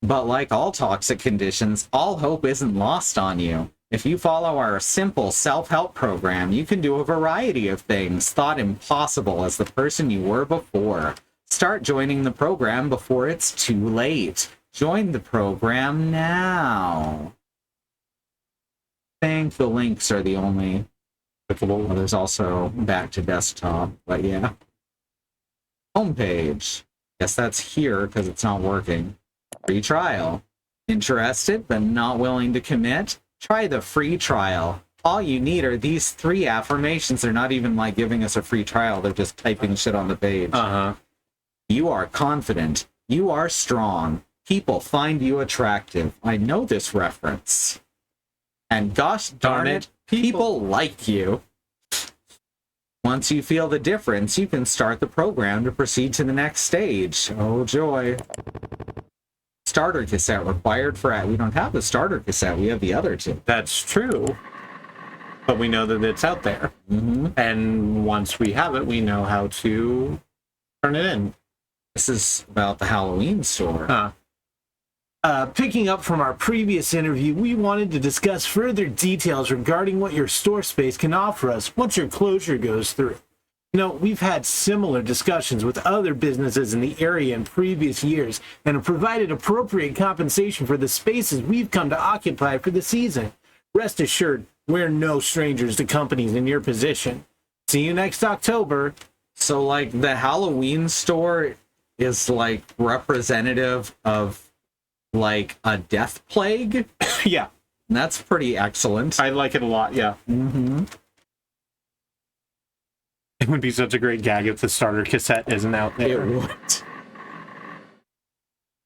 But like all toxic conditions, all hope isn't lost on you. If you follow our simple self-help program, you can do a variety of things thought impossible as the person you were before. Start joining the program before it's too late. Join the program now. I think the links are the only. Well, there's also back to desktop, but yeah. Homepage. Guess that's here because it's not working. Free trial. Interested but not willing to commit? Try the free trial. All you need are these 3 affirmations. They're not even like giving us a free trial. They're just typing shit on the page. You are confident. You are strong. People find you attractive. I know this reference. And gosh darn it, people like you. Once you feel the difference, you can start the program to proceed to the next stage. Oh joy. Starter cassette required for... We don't have the starter cassette. We have the other 2. That's true. But we know that it's out there. And once we have it, we know how to turn it in. This is about the Halloween store. Picking up from our previous interview, we wanted to discuss further details regarding what your store space can offer us once your closure goes through. You know, we've had similar discussions with other businesses in the area in previous years and have provided appropriate compensation for the spaces we've come to occupy for the season. Rest assured, we're no strangers to companies in your position. See you next October. So, like, the Halloween store is, like, representative of, like, a death plague? Yeah. That's pretty excellent. I like it a lot, yeah. It would be such a great gag if the starter cassette isn't out there. It would.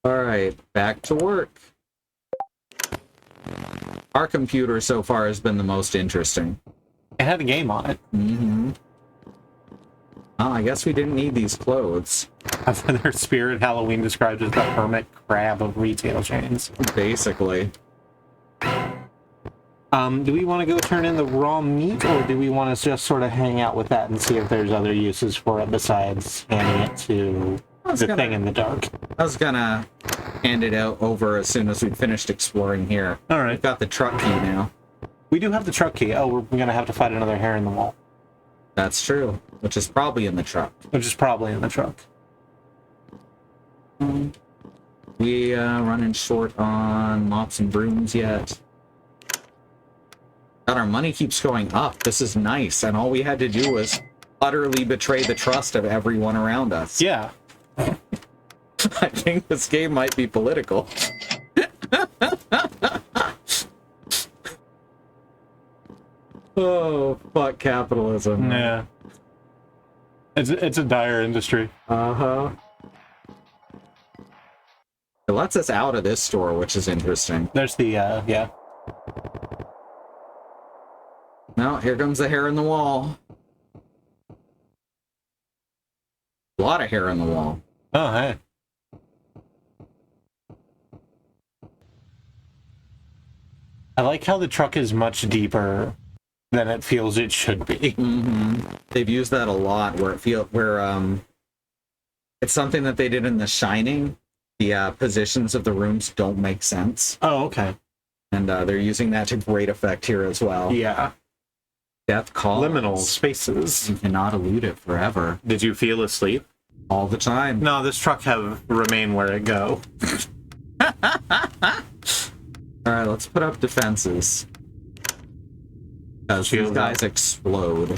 Alright, back to work. Our computer so far has been the most interesting. It had a game on it. Oh, I guess we didn't need these clothes. Their spirit Halloween described as the hermit crab of retail chains. Basically. Do we want to go turn in the raw meat, or do we want to just sort of hang out with that and see if there's other uses for it besides handing it to the thing in the dark? I was gonna hand it out over as soon as we finished exploring here. All right. We've got the truck key now. We do have the truck key. Oh, we're going to have to fight another hair in the wall. That's true. Which is probably in the truck. Which is probably in the truck. We running short on mops and brooms yet. God, our money keeps going up. This is nice. And all we had to do was utterly betray the trust of everyone around us. Yeah. I think this game might be political. Oh, fuck capitalism. Yeah. It's a dire industry. Uh-huh. It lets us out of this store, which is interesting. There's the, yeah. No, here comes the hair in the wall. A lot of hair in the wall. Oh, hey. I like how the truck is much deeper than it feels it should be. They've used that a lot where it's something that they did in The Shining. The positions of the rooms don't make sense. Oh, okay. And they're using that to great effect here as well. Yeah. Death calls. Liminal spaces. You cannot elude it forever. Did you feel asleep? All the time. No, this truck have remain where it go. Alright, let's put up defenses. Because these Shield guys up. explode.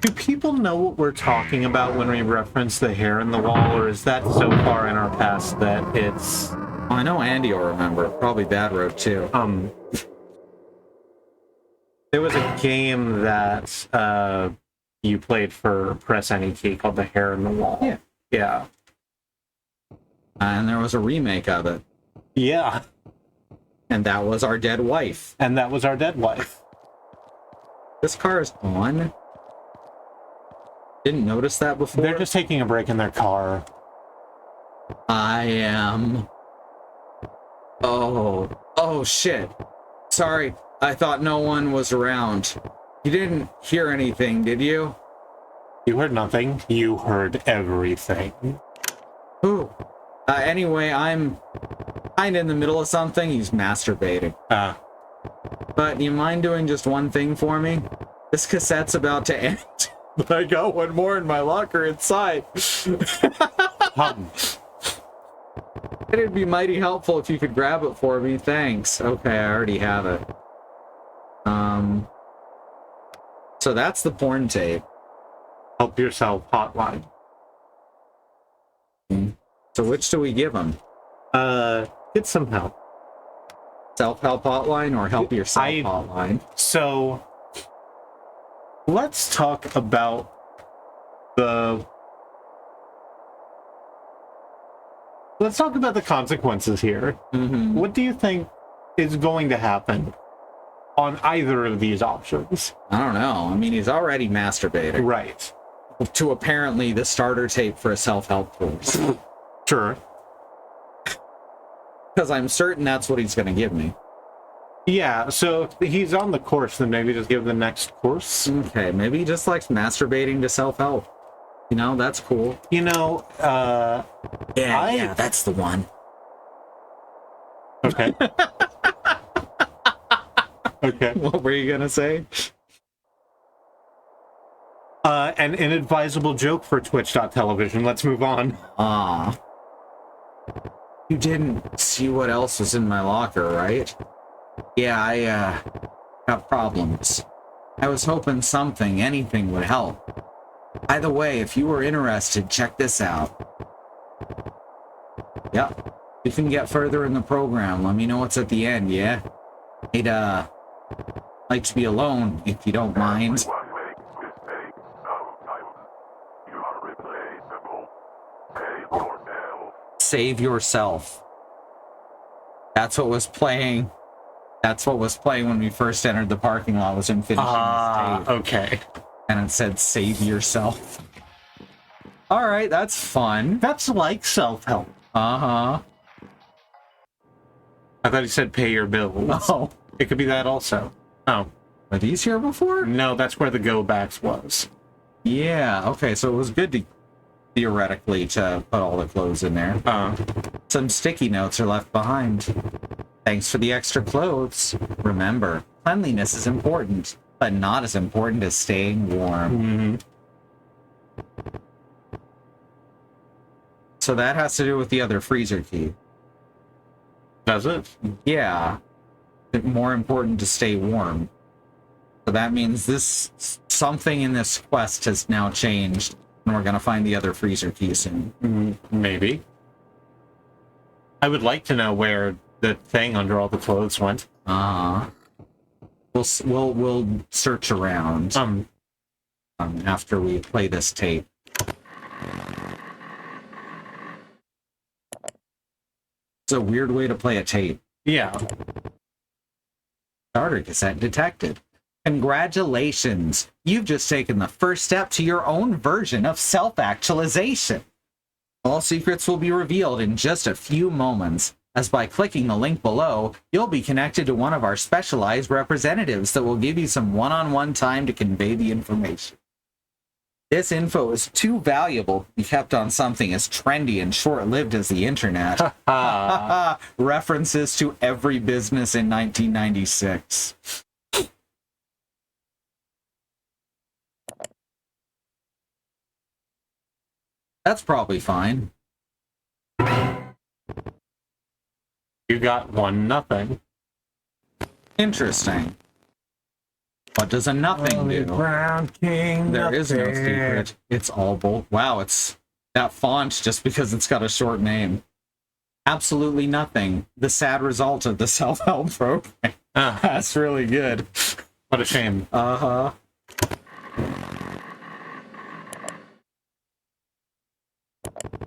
Do people know what we're talking about when we reference the hair in the wall, or is that so far in our past that it's... Oh, I know Andy will remember. Probably Bad Road too. There was a game that you played for Press Any Key called The Hair in the Wall. Yeah. Yeah. And there was a remake of it. Yeah. And that was Our Dead Wife. And that was Our Dead Wife. This car is on. Didn't notice that before. They're just taking a break in their car. I am... Oh shit. Sorry, I thought no one was around. You didn't hear anything, did you? You heard nothing. You heard everything. Ooh. Anyway, I'm kind of in the middle of something. He's masturbating. But you mind doing just one thing for me? This cassette's about to end, but I got one more in my locker inside. It'd be mighty helpful if you could grab it for me. Thanks. Okay, I already have it. So that's the porn tape. Help yourself hotline. So which do we give him? Get some help. Self-help hotline or help yourself hotline? So let's talk about the consequences here. Mm-hmm. What do you think is going to happen on either of these options? I don't know. I mean, he's already masturbating. Right. To apparently the starter tape for a self-help course. Sure. Because I'm certain that's what he's going to give me. Yeah, so if he's on the course, then maybe just give the next course. Okay, maybe he just likes masturbating to self-help. You know, that's cool. You know, Yeah, that's the one. Okay. Okay. What were you going to say? An inadvisable joke for Twitch.television. Let's move on. You didn't see what else was in my locker, right? Yeah, I got problems. I was hoping anything would help. By the way, if you were interested, check this out. Yep. You can get further in the program. Let me know what's at the end, yeah? I'd, like to be alone, if you don't mind. Save yourself. That's what was playing. That's what was playing when we first entered the parking lot, was him finishing his tape. Okay. And it said, save yourself. All right, that's fun. That's like self-help. Uh-huh. I thought he said pay your bills. Oh. It could be that also. Oh. Were these here before? No, that's where the go-backs was. Yeah, okay, so it was good to, theoretically, to put all the clothes in there. Some sticky notes are left behind. Thanks for the extra clothes. Remember, cleanliness is important, but not as important as staying warm. Mm-hmm. So that has to do with the other freezer key. Does it? Yeah. It's more important to stay warm. So that means something in this quest has now changed, and we're going to find the other freezer key soon. Maybe. I would like to know where the thing under all the clothes went. We'll search around after we play this tape. It's a weird way to play a tape. Yeah. Starter cassette detected. Congratulations! You've just taken the first step to your own version of self-actualization. All secrets will be revealed in just a few moments, as by clicking the link below, you'll be connected to one of our specialized representatives that will give you some one-on-one time to convey the information. This info is too valuable to be kept on something as trendy and short-lived as the internet. References to every business in 1996. That's probably fine. You got 1-0. Interesting. What does a nothing do? Brown King. There is no secret. It's all bold. Wow, it's that font just because it's got a short name. Absolutely nothing. The sad result of the self-help program. That's really good. What a shame. Uh-huh.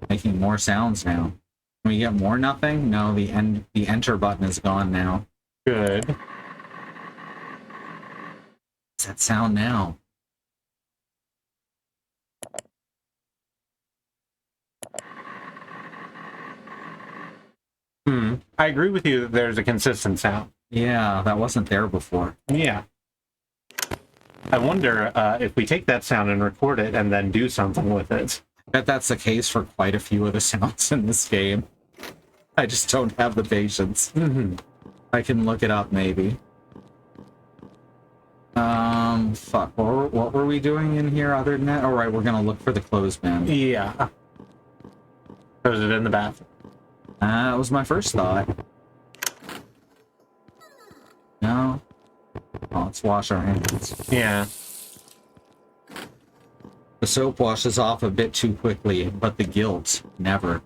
Making more sounds now. Can we get more nothing? No, the enter button is gone now. Good. What's that sound now? I agree with you that there's a consistent sound. Yeah, that wasn't there before. Yeah. I wonder if we take that sound and record it and then do something with it. I bet that's the case for quite a few of the sounds in this game. I just don't have the patience. I can look it up, maybe. Fuck. What were we doing in here other than that? All right, we're gonna look for the clothesman. Yeah. Or is it in the bathroom? That was my first thought. No. Oh, let's wash our hands. Yeah. The soap washes off a bit too quickly, but the guilt never.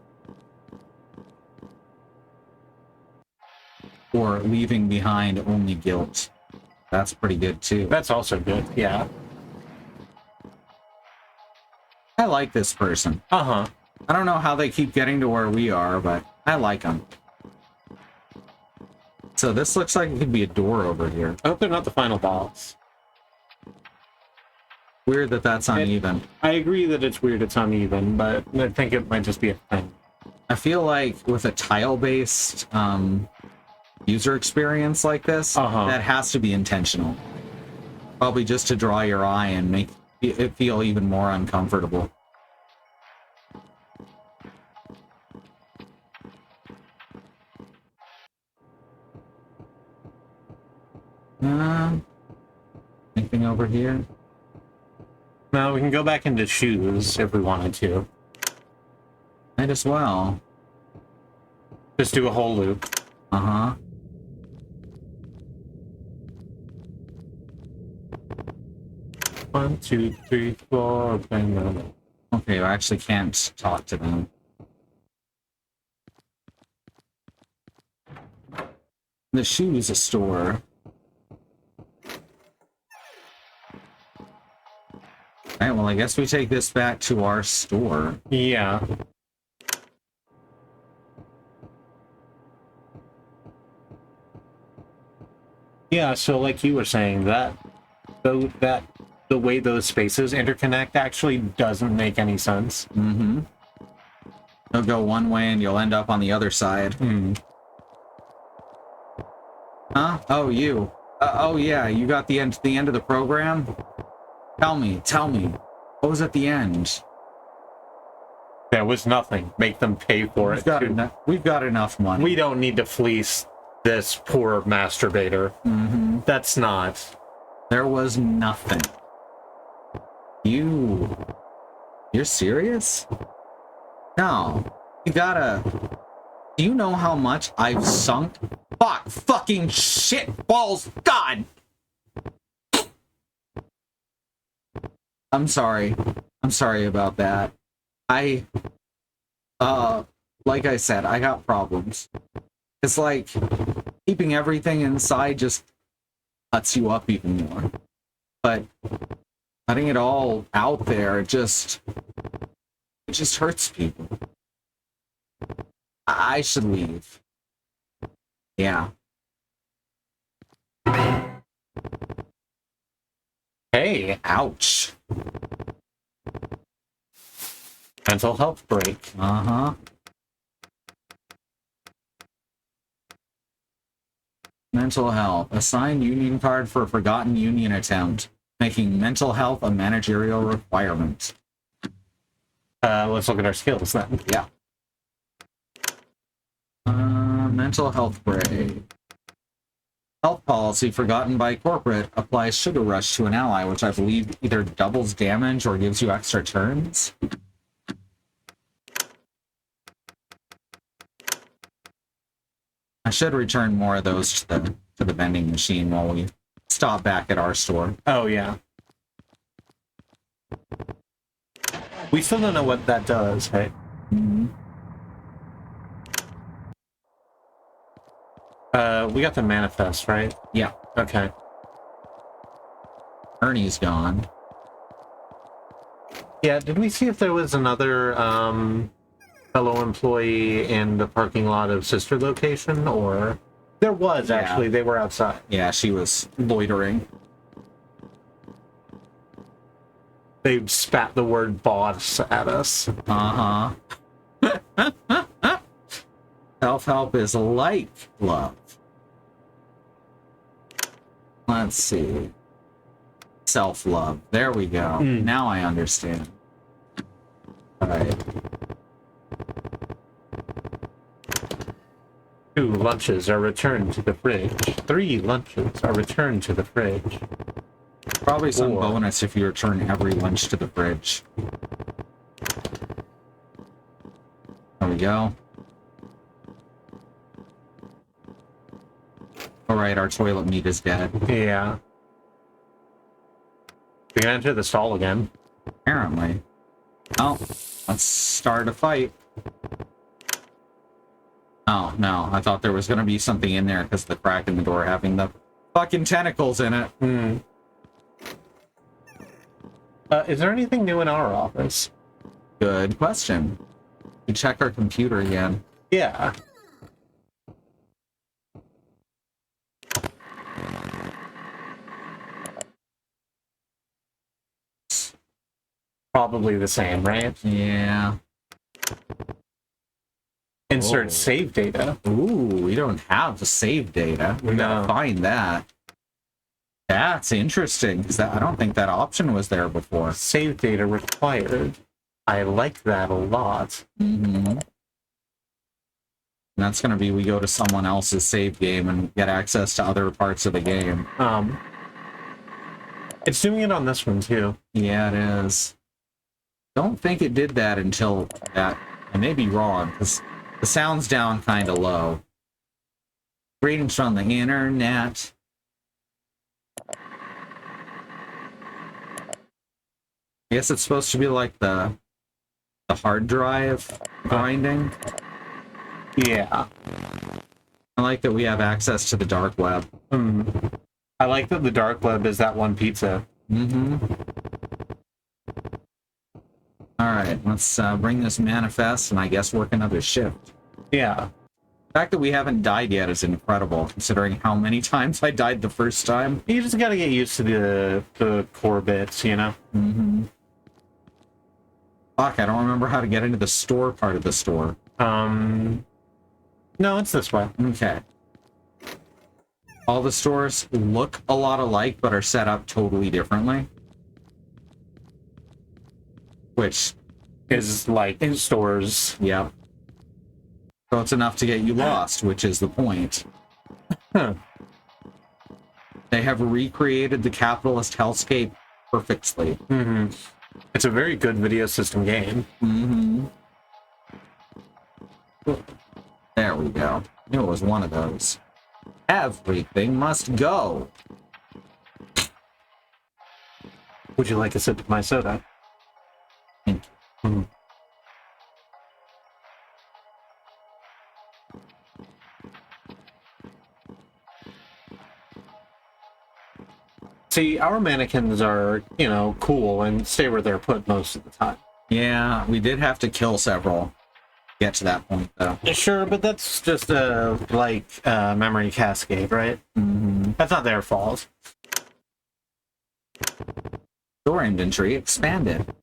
Or leaving behind only guilt. That's pretty good too. That's also good, yeah. I like this person. Uh-huh. I don't know how they keep getting to where we are, but I like them. So this looks like it could be a door over here. I hope they're not the final boss. Weird that that's uneven. I agree that it's weird it's uneven, but I think it might just be a thing. I feel like with a tile-based user experience like this, that has to be intentional. Probably just to draw your eye and make it feel even more uncomfortable. Anything over here? No, we can go back into shoes if we wanted to. Might as well. Just do a whole loop. Uh-huh. One, two, three, four, bang, bang, bang. Okay, I actually can't talk to them. The shoes store. Alright, well, I guess we take this back to our store. Yeah. Yeah, so like you were saying, the way those spaces interconnect actually doesn't make any sense. Mm-hmm. You'll go one way and you'll end up on the other side. Huh? Oh, you. Oh, yeah, you got the end of the program? Tell me. What was at the end? There was nothing. Make them pay for it. We've got enough money. We don't need to fleece this poor masturbator. Mm-hmm. That's not. There was nothing. You're serious? No. You gotta... Do you know how much I've sunk? Fuck, fucking shit, balls, God! I'm sorry. I'm sorry about that. Like I said, I got problems. It's like, keeping everything inside just cuts you up even more. But letting it all out there, it just hurts people. I should leave. Yeah. Hey, Ouch. mental health break. Uh-huh. Mental health. Assign union card for forgotten union attempt. Making mental health a managerial requirement. Let's look at our skills then. Yeah. Mental health break. Health policy forgotten by corporate applies Sugar Rush to an ally, which I believe either doubles damage or gives you extra turns. I should return more of those to the vending machine while we stop back at our store. Oh, yeah. We still don't know what that does, hey? Mm-hmm. We got the manifest, right? Yeah. Okay. Ernie's gone. Yeah, did we see if there was another fellow employee in the parking lot of sister location, or... There was, actually. They were outside. Yeah, she was loitering. They spat the word boss at us. Uh-huh. Self-help is like love. Let's see. Self-love. There we go. Now I understand. All right. 2 lunches are returned to the fridge. 3 lunches are returned to the fridge. Probably some Or- bonus if you return every lunch to the fridge. There we go. Alright, our toilet meat is dead. Yeah. We can enter the stall again. Apparently. Oh, let's start a fight. Oh, no, I thought there was going to be something in there because the crack in the door having the fucking tentacles in it. Hmm. Is there anything new in our office? Good question. We check our computer again. Yeah. Probably the same, right? Yeah. Insert Whoa. save data. Ooh, we don't have the save data. We gotta No. find that. That's interesting, because I don't think that option was there before. Save data required. I like that a lot. Mm-hmm. And that's gonna be we go to someone else's save game and get access to other parts of the game. It's doing it on this one too. Yeah, it is. Don't think it did that until that. I may be wrong, because the sound's down kind of low. Greetings from the internet. I guess it's supposed to be like the hard drive grinding. Yeah. I like that we have access to the dark web. I like that the dark web is that one pizza. Mm-hmm. Alright, let's bring this manifest and I guess work another shift. Yeah. The fact that we haven't died yet is incredible, considering how many times I died the first time. You just gotta get used to the core bits, you know? Mm-hmm. Fuck, I don't remember how to get into the store part of the store. No, it's this way. Okay. All the stores look a lot alike, but are set up totally differently. Which, Is like stores. yep. So it's enough to get you lost, which is the point. Huh. They have recreated the capitalist hellscape perfectly. Mm-hmm. It's a very good video system game. Mm-hmm. There we go. Knew it was one of those. Everything must go. Would you like a sip of my soda? Thank you. See, our mannequins are, you know, cool and stay where they're put most of the time. Yeah, we did have to kill several to get to that point, though. Sure, but that's just a, memory cascade, right? Mm-hmm. That's not their fault. Store inventory expanded.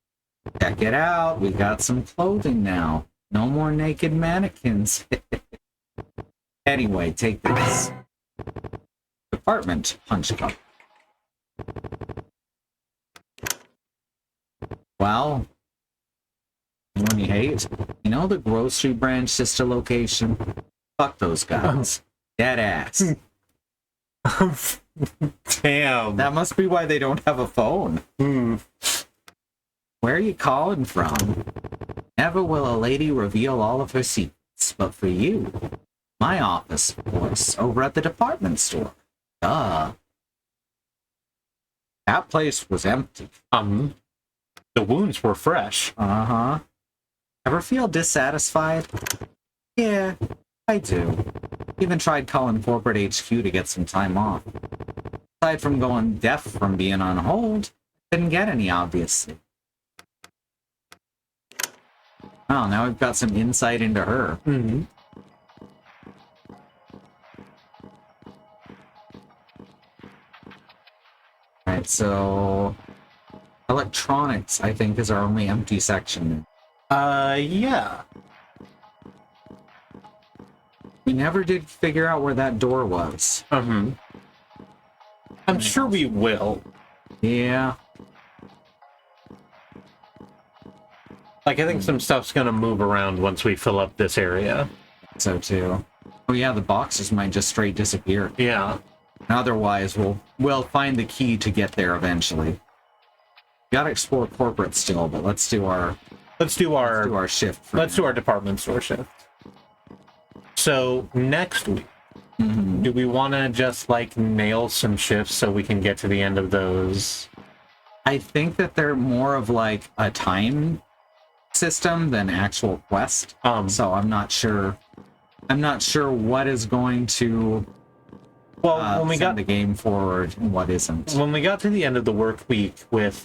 Check it out. We got some clothing now. No more naked mannequins. Anyway, take this. Department punch card. Well, when you hate, you know the grocery branch sister location? Fuck those guys. Dead ass. Damn. That must be why they don't have a phone. Where are you calling from? Never will a lady reveal all of her secrets, but for you, my office, of course, over at the department store. Duh. That place was empty. The wounds were fresh. Uh-huh. Ever feel dissatisfied? Yeah, I do. Even tried calling corporate HQ to get some time off. Aside from going deaf from being on hold, didn't get any, obviously. Oh, now we've got some insight into her. Mm-hmm. Alright, so... electronics, I think, is our only empty section. Yeah. We never did figure out where that door was. I'm sure we will. Yeah. I think some stuff's gonna move around once we fill up this area. So too. Oh yeah, the boxes might just straight disappear. Yeah. Otherwise, we'll find the key to get there eventually. Gotta explore corporate still, but let's do our shift. Let's do our department store shift. So next week, do we want to just like nail some shifts so we can get to the end of those? I think that they're more of like a time system than actual quest. So I'm not sure. I'm not sure what is going to when we got the game forward and what isn't. When we got to the end of the work week with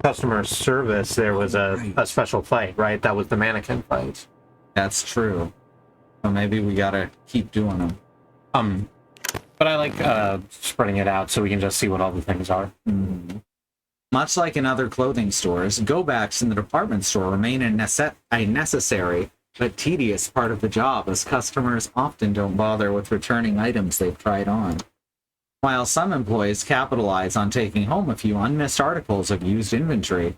customer service, there was a special fight, right? That was the mannequin fight. That's true. So maybe we gotta keep doing them. But I like spreading it out so we can just see what all the things are. Much like in other clothing stores, go-backs in the department store remain a necessary but tedious part of the job, as customers often don't bother with returning items they've tried on. While some employees capitalize on taking home a few unmissed articles of used inventory,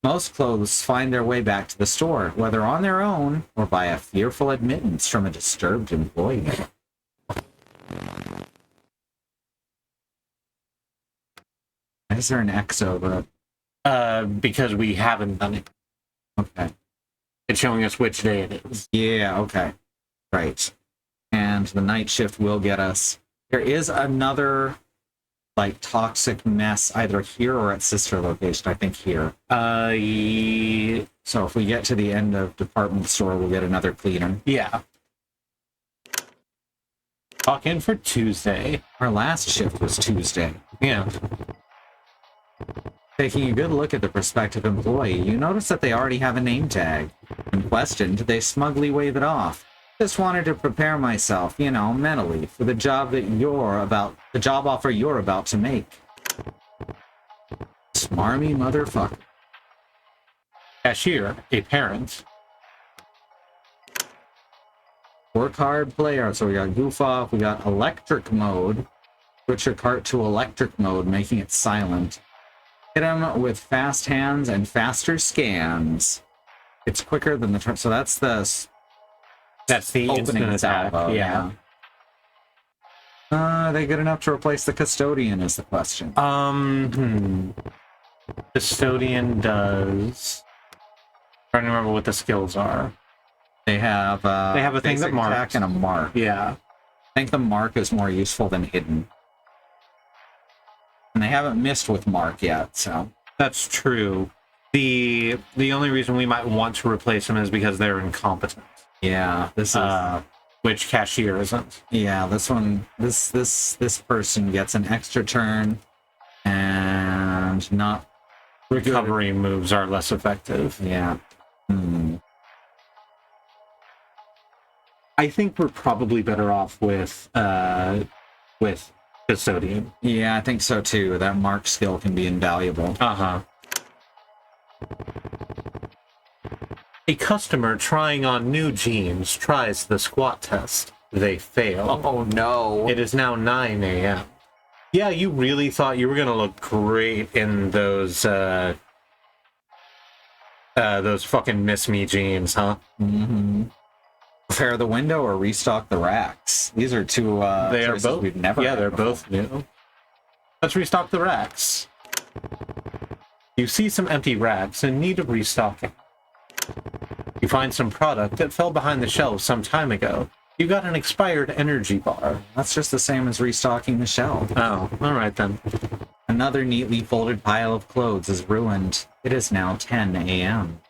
most clothes find their way back to the store, whether on their own or by a fearful admittance from a disturbed employee. Why is there an X over it? Because we haven't done it. Okay. It's showing us which day it is. Yeah, okay. Right. And the night shift will get us. There is another, like, toxic mess either here or at sister location. I think here. So if we get to the end of department store, we'll get another cleaner. Yeah. Talk in for Tuesday. Our last shift was Tuesday. Yeah. Taking a good look at the prospective employee, you notice that they already have a name tag. When questioned, they smugly wave it off. Just wanted to prepare myself, mentally, for the job offer you're about to make. Smarmy motherfucker. Cashier, a parent. Work hard, play hard. So we got goof off, we got electric mode. Switch your cart to electric mode, making it silent. Hit him with fast hands and faster scans. It's quicker than the so that's the opening attack. salvo. Yeah. Are they good enough to replace the custodian is the question. Custodian does. Trying to remember what the skills are. They have a thing that marks. Attack and a mark. Yeah. I think the mark is more useful than hidden. And they haven't missed with mark yet, so That's true. The only reason we might want to replace them is because they're incompetent. yeah, this is Which cashier isn't. yeah, this one this person gets an extra turn and not Recovery moves are less effective. yeah. I think we're probably better off with custodian. Yeah, I think so too. That mark skill can be invaluable. Uh-huh. A customer trying on new jeans tries the squat test. They fail. Oh no. It is now 9 a.m. Yeah, you really thought you were going to look great in those fucking Miss Me jeans, huh? Repair the window or restock the racks. These are two They are choices both. we've never Yeah, had they're before. both new. Let's restock the racks. You see some empty racks in need of restocking. You find some product that fell behind the shelves some time ago. You got an expired energy bar. That's just the same as restocking the shelf. Oh, all right then. Another neatly folded pile of clothes is ruined. It is now 10 a.m.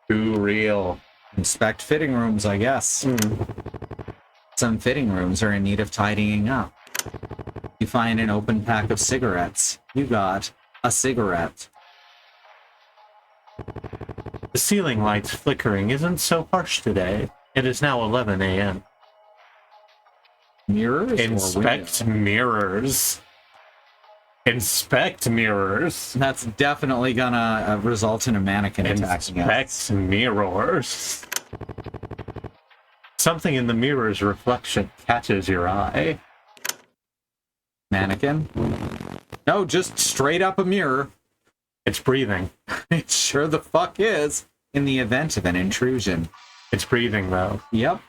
Too real. Inspect fitting rooms, I guess. Some fitting rooms are in need of tidying up. You find an open pack of cigarettes. You got a cigarette. The ceiling lights flickering isn't so harsh today. It is now 11 a.m. Mirrors? or Inspect window? mirrors. Inspect mirrors. That's definitely gonna result in a mannequin attacking us. Inspect mirrors. Something in the mirror's reflection catches your eye. Mannequin? No, just straight up a mirror. It's breathing. It sure the fuck is. In the event of an intrusion. It's breathing, though. Yep.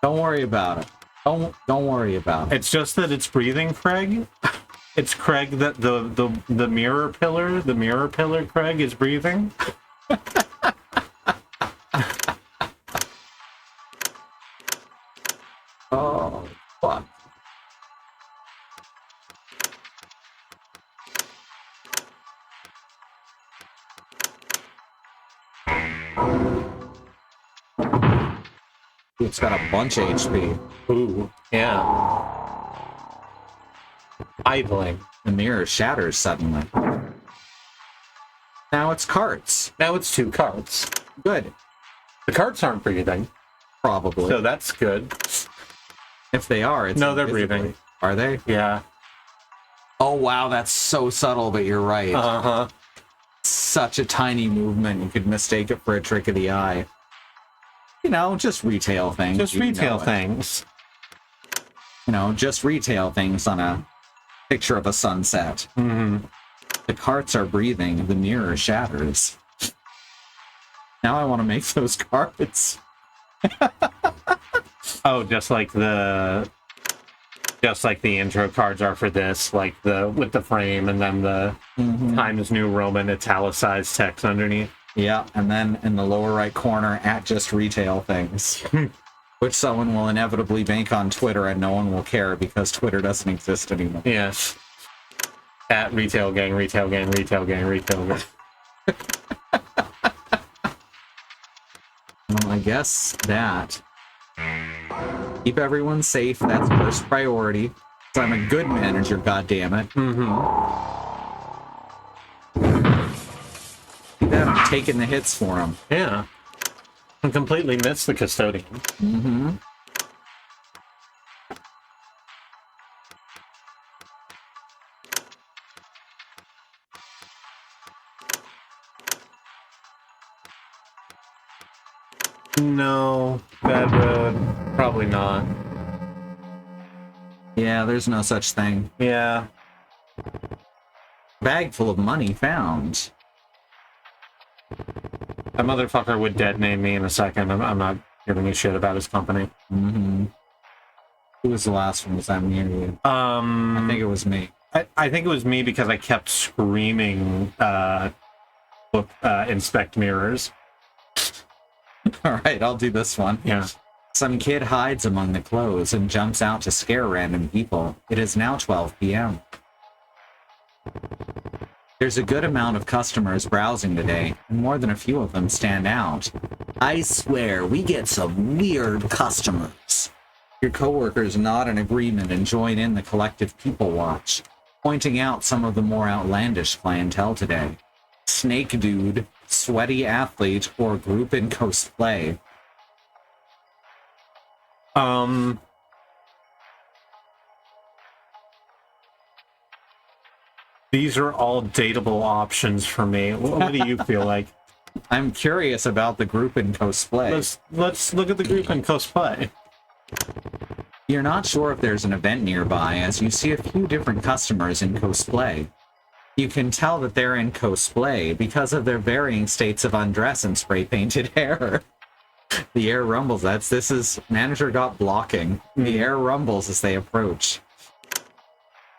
Don't worry about it. Don't worry about it. It's just that it's breathing, Craig. It's Craig that the mirror pillar Craig is breathing. Oh, fuck. It's got a bunch of HP. Ooh, yeah. Idling. The mirror shatters suddenly. Now it's carts. Now it's 2 carts. Good. The carts aren't breathing, Probably. so that's good. If they are, it's No, they're invisibly. breathing. Are they? Yeah. Oh, wow, that's so subtle, but you're right. Uh-huh. Such a tiny movement, you could mistake it for a trick of the eye. You know, just retail things. Just You retail know it. things. You know, just retail things on a picture of a sunset. Mm-hmm. The carts are breathing, the mirror shatters. Now I want to make those carts. Oh, just like the intro cards are for this, like with the frame and then the Times New Roman italicized text underneath. Yeah, and then in the lower right corner, at just retail things. Which someone will inevitably bank on Twitter and no one will care because Twitter doesn't exist anymore. Yes. At retail gang, retail gang, retail gang, retail gang. Well, I guess that. Keep everyone safe, that's first priority. 'Cause I'm a good manager, goddammit. See that? I'm taking the hits for him. Yeah. I completely missed the custodian. Mm-hmm. No. Bad road. Probably not. Yeah, there's no such thing. Yeah. Bag full of money found. That motherfucker would dead name me in a second. I'm not giving a shit about his company. Mm-hmm. Who was the last one? Was that me or you? I think it was me. I think it was me because I kept screaming, inspect mirrors. All right, I'll do this one. Yeah. Some kid hides among the clothes and jumps out to scare random people. It is now 12 p.m. There's a good amount of customers browsing today, and more than a few of them stand out. I swear, we get some weird customers. Your coworkers nod in agreement and join in the collective people watch, pointing out some of the more outlandish clientele today. Snake dude, sweaty athlete, or group in cosplay. These are all dateable options for me. What do you feel like? I'm curious about the group in cosplay. Let's look at the group in cosplay. You're not sure if there's an event nearby as you see a few different customers in cosplay. You can tell that they're in cosplay because of their varying states of undress and spray-painted hair. The air rumbles. This is manager got blocking. The air rumbles as they approach.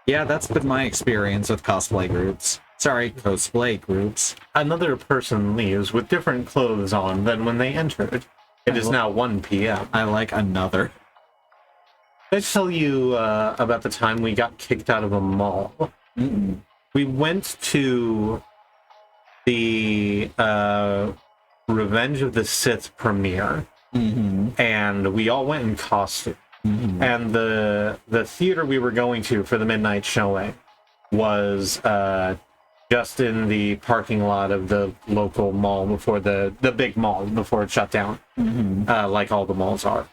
Yeah, that's been my experience with cosplay groups. Sorry, cosplay groups. Another person leaves with different clothes on than when they entered. It is now 1 p.m. I like another. Did I tell you about the time we got kicked out of a mall? Mm-mm. We went to the Revenge of the Sith premiere, and we all went in costume. And the theater we were going to for the midnight showing was just in the parking lot of the local mall before the big mall before it shut down, like all the malls are.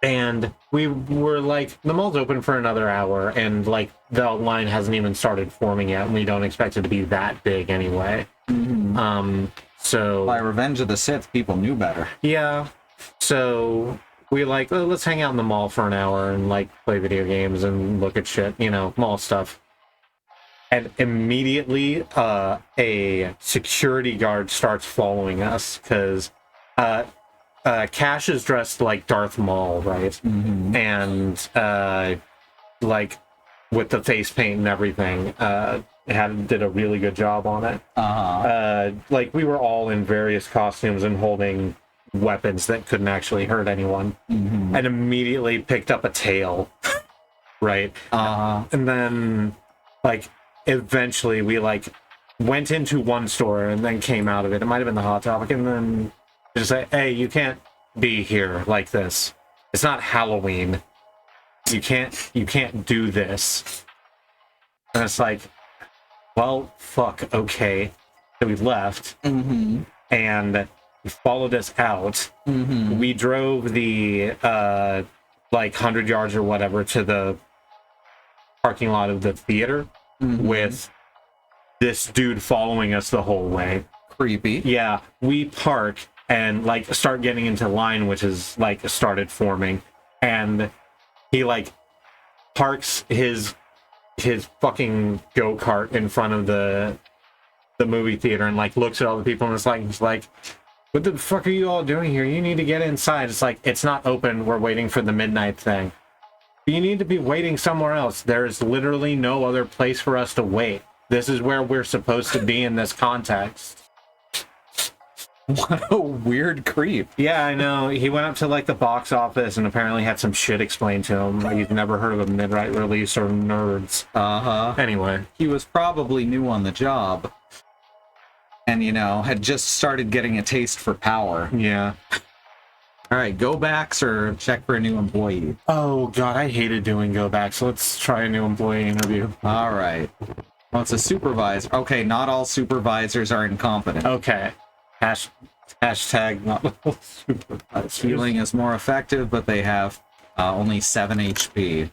And we were like, the mall's open for another hour, and like the line hasn't even started forming yet, and we don't expect it to be that big anyway. So By Revenge of the Sith, people knew better. yeah, so we like, oh, let's hang out in the mall for an hour and like play video games and look at shit, mall stuff. And immediately, a security guard starts following us because Cash is dressed like Darth Maul, right? And like with the face paint and everything, did a really good job on it. Like we were all in various costumes and holding weapons that couldn't actually hurt anyone, and immediately picked up a tail, right? And then like eventually we like went into one store and then came out of it. It might have been the Hot Topic, and then just say, hey, you can't be here like this. It's not Halloween. You can't do this. And it's like, well, fuck, okay. So we left, and he followed us out. We drove the like 100 yards or whatever to the parking lot of the theater with this dude following us the whole way. Creepy. Yeah, we park and like start getting into line, which is like started forming, and he like parks his fucking go-kart in front of the movie theater and like looks at all the people and it's like, what the fuck are you all doing here? You need to get inside. It's like, it's not open. We're waiting for the midnight thing. You need to be waiting somewhere else. There's literally no other place for us to wait. This is where we're supposed to be in this context. What a weird creep. Yeah, I know. He went up to like the box office and apparently had some shit explained to him. He's never heard of a midnight release or nerds. Anyway. He was probably new on the job. And, you know, had just started getting a taste for power. Yeah. All right, go backs or check for a new employee. Oh, God, I hated doing go backs. Let's try a new employee interview. All right. Well, it's a supervisor. Okay, not all supervisors are incompetent. Okay. Hashtag not all supervisors. Healing is more effective, but they have only 7 HP.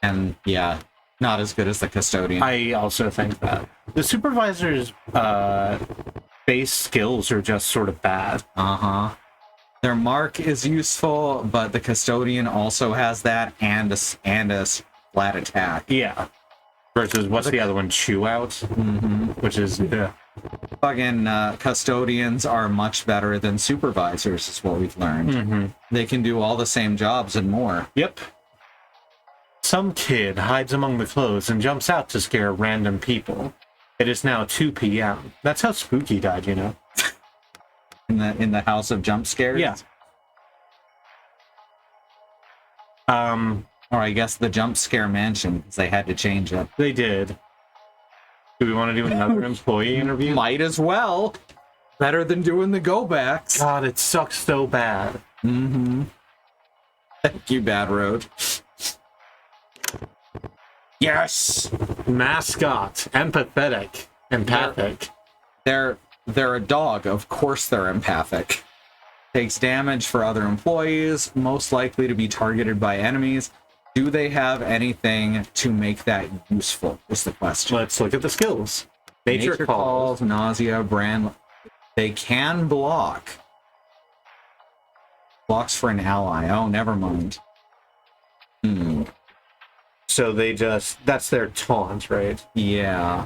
And, yeah, not as good as the custodian. I also think that. The supervisor's base skills are just sort of bad. Their mark is useful, but the custodian also has that and a flat attack. Yeah. Versus, what's the other one? Chew out? Which is, yeah. Fucking custodians are much better than supervisors, is what we've learned. They can do all the same jobs and more. Yep. Some kid hides among the clothes and jumps out to scare random people. It is now 2 p.m. That's how Spooky died, you know? In the house of jump scares? Yeah. Or I guess the jump scare mansion, because they had to change it. They did. Do we want to do another employee interview? Might as well. Better than doing the go backs. God, it sucks so bad. Thank you, Bad Road. Yes! Mascot. Empathetic. Empathic. They're a dog. Of course they're empathic. Takes damage for other employees, most likely to be targeted by enemies. Do they have anything to make that useful, is the question. Let's look at the skills. Nature calls. Nausea, brand. They can block. Blocks for an ally. Oh, never mind. So they just, that's their taunt, right? Yeah.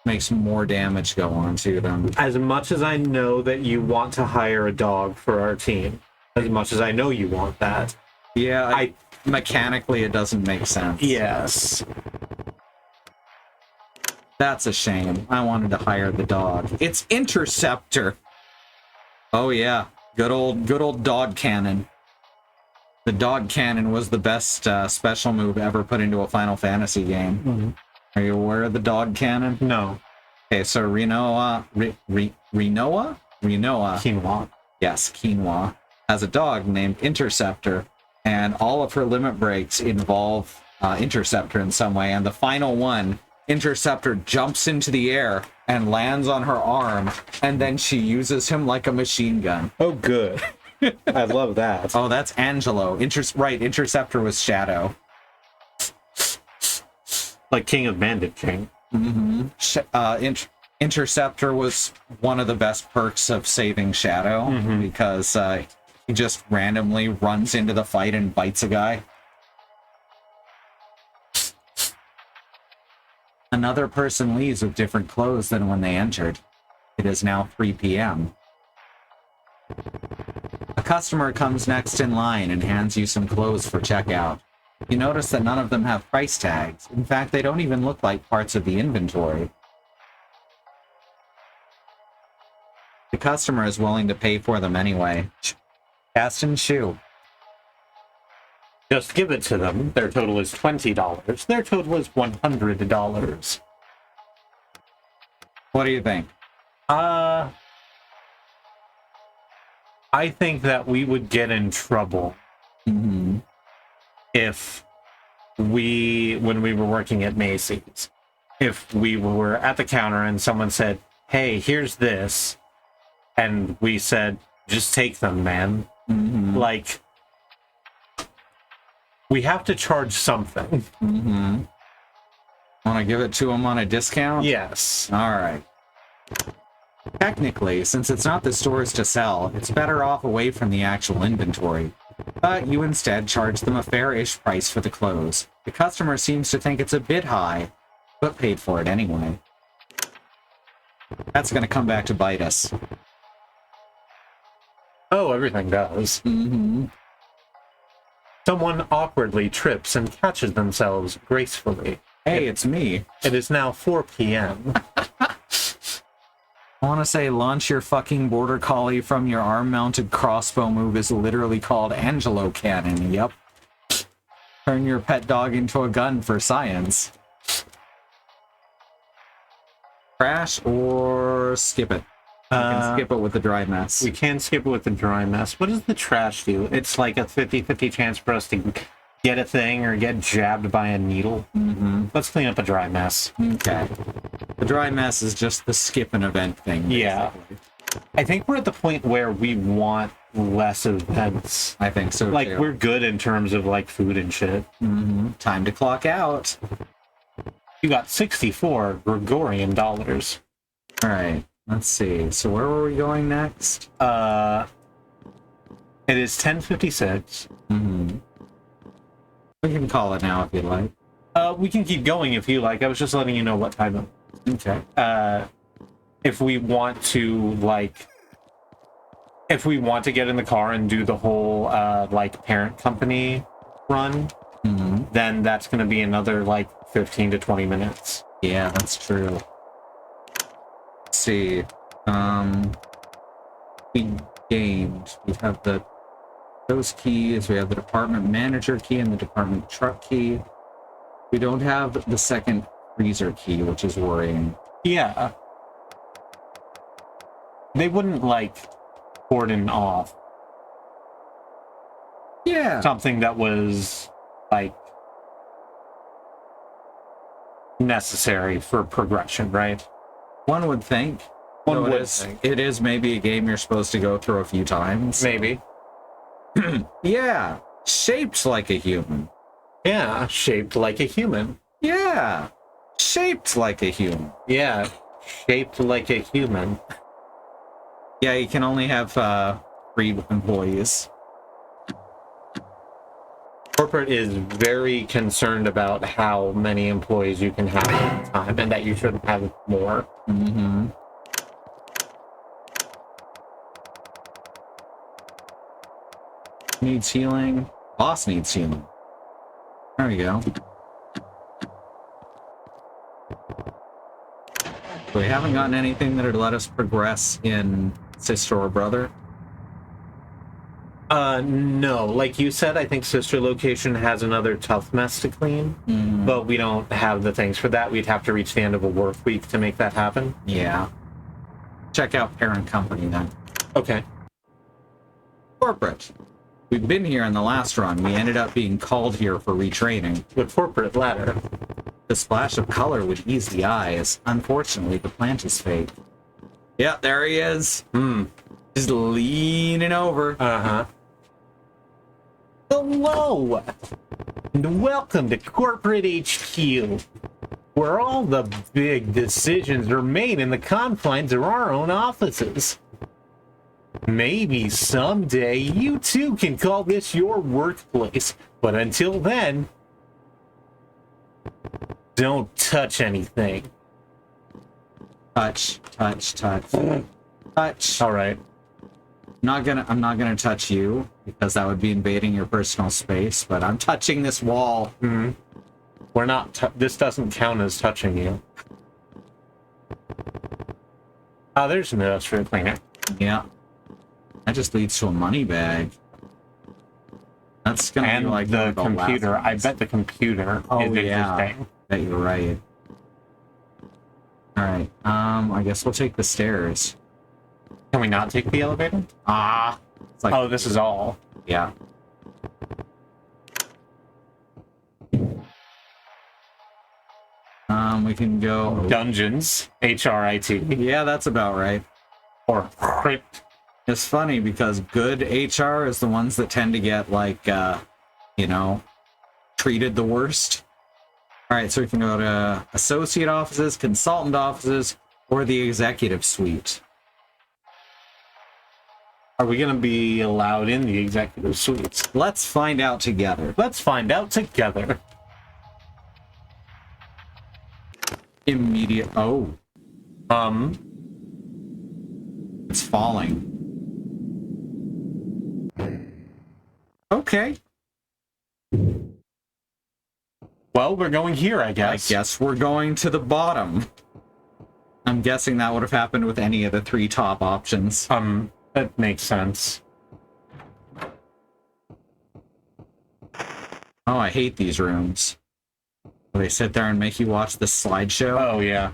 Makes more damage go on to them. As much as I know that you want to hire a dog for our team, as much as I know you want that. Yeah, mechanically it doesn't make sense. Yes. That's a shame. I wanted to hire the dog. It's Interceptor. Oh yeah, good old dog cannon. The dog cannon was the best special move ever put into a Final Fantasy game. Are you aware of the dog cannon? No. Okay, so Rinoa. Quinoa. Yes, Quinoa has a dog named Interceptor, and all of her limit breaks involve Interceptor in some way. And the final one, Interceptor jumps into the air and lands on her arm, and then she uses him like a machine gun. Oh, good. I love that. Oh, that's Angelo. Interceptor was Shadow. Like King of Bandit King. Interceptor was one of the best perks of saving Shadow, because he just randomly runs into the fight and bites a guy. Another person leaves with different clothes than when they entered. It is now 3 p.m. A customer comes next in line and hands you some clothes for checkout. You notice that none of them have price tags. In fact, they don't even look like parts of the inventory. The customer is willing to pay for them anyway. Cast and shoe. Just give it to them. Their total is $20. Their total is $100. What do you think? I think that we would get in trouble if when we were working at Macy's, if we were at the counter and someone said, hey, here's this, and we said, just take them, man. Like, we have to charge something. Want to give it to them on a discount? Yes. All right. Technically, since it's not the stores to sell, it's better off away from the actual inventory. But you instead charge them a fair-ish price for the clothes. The customer seems to think it's a bit high, but paid for it anyway. That's going to come back to bite us. Oh, everything does. Someone awkwardly trips and catches themselves gracefully. Hey, it's me. It is now 4 p.m. I want to say launch your fucking border collie from your arm-mounted crossbow move is literally called Angelo Cannon. Yep. Turn your pet dog into a gun for science. Crash or skip it? You can skip it with the dry mess. We can skip it with the dry mess. What does the trash do? It's like a 50-50 chance for us to get a thing or get jabbed by a needle. Let's clean up a dry mess. Okay. The dry mess is just the skip an event thing. Basically. Yeah. I think we're at the point where we want less events. I think so, like, too. we're good in terms of, like, food and shit. Time to clock out. You got 64 Gregorian dollars. All right. Let's see. So where were we going next? It is 10:56. We can call it now if you like. We can keep going if you like. I was just letting you know what time. Okay. If we want to get in the car and do the whole like parent company run, then that's going to be another like 15 to 20 minutes. Yeah, that's true. Let's see. We gained. We have those keys. We have the department manager key and the department truck key. We don't have the second freezer key, which is worrying. Yeah. They wouldn't like cordon off something that was like necessary for progression, right? One would think. One So would think. It is maybe a game you're supposed to go through a few times. Maybe. Yeah. Shaped like a human. Yeah, shaped like a human. Yeah. Shaped like a human. Yeah, shaped like a human. Yeah, you can only have 3 employees. Corporate is very concerned about how many employees you can have at a time and that you shouldn't have more. Needs healing. Boss needs healing. There we go. So we haven't gotten anything that would let us progress in sister or brother. No. Like you said, I think sister location has another tough mess to clean, but we don't have the things for that. We'd have to reach the end of a work week to make that happen. Yeah. Check out parent company then. Okay. Corporate. We've been here in the last run. We ended up being called here for retraining. The corporate ladder. The splash of color would ease the eyes. Unfortunately, the plant is fake. Yeah, there he is. Just leaning over. Uh-huh. Hello, and welcome to Corporate HQ, where all the big decisions are made in the confines of our own offices. Maybe someday you too can call this your workplace, but until then, don't touch anything. Touch, touch, touch. Touch. All right. I'm not gonna touch you because that would be invading your personal space, but I'm touching this wall. Mm-hmm. We're not. This doesn't count as touching you. Oh, there's an industrial cleaner. Yeah. That just leads to a money bag. That's gonna And be like the one of computer. last I ones. bet the computer Oh, is yeah. interesting. Bet you're right. Alright, I guess we'll take the stairs. Can we not take the elevator? Ah! It's like, Oh, this is all. yeah. We can go... Dungeons. HRIT. Yeah, that's about right. Or crypt. It's funny because good HR is the ones that tend to get, like, you know, treated the worst. Alright, so we can go to associate offices, consultant offices, or the executive suite. Are we going to be allowed in the executive suites? Let's find out together. Let's find out together. Immediate... Oh, it's falling. Okay. Well, we're going here, I I guess. guess we're going to the bottom. I'm guessing that would have happened with any of the 3 top options. That makes sense. Oh, I hate these rooms. They sit there and make you watch the slideshow Oh, yeah.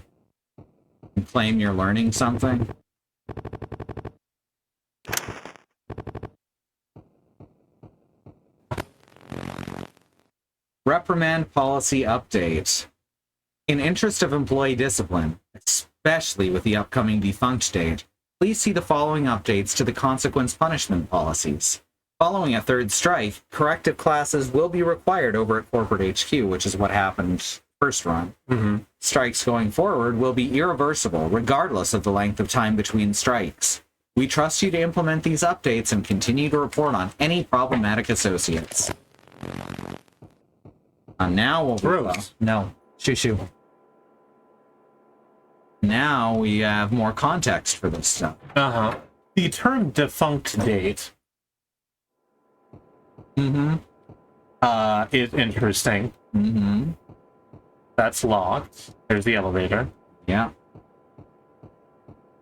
and claim you're learning something. Reprimand policy update. In interest of employee discipline, especially with the upcoming defunct date, please see the following updates to the consequence punishment policies. Following a 3rd strike, corrective classes will be required over at Corporate HQ, which is what happened first run. Mm-hmm. Strikes going forward will be irreversible, regardless of the length of time between strikes. We trust you to implement these updates and continue to report on any problematic associates. Now we'll... Gross. No. Shoo. Now we have more context for this stuff. Uh-huh. The term defunct date Mm-hmm. is interesting. Mm-hmm. That's locked. There's the elevator. Yeah.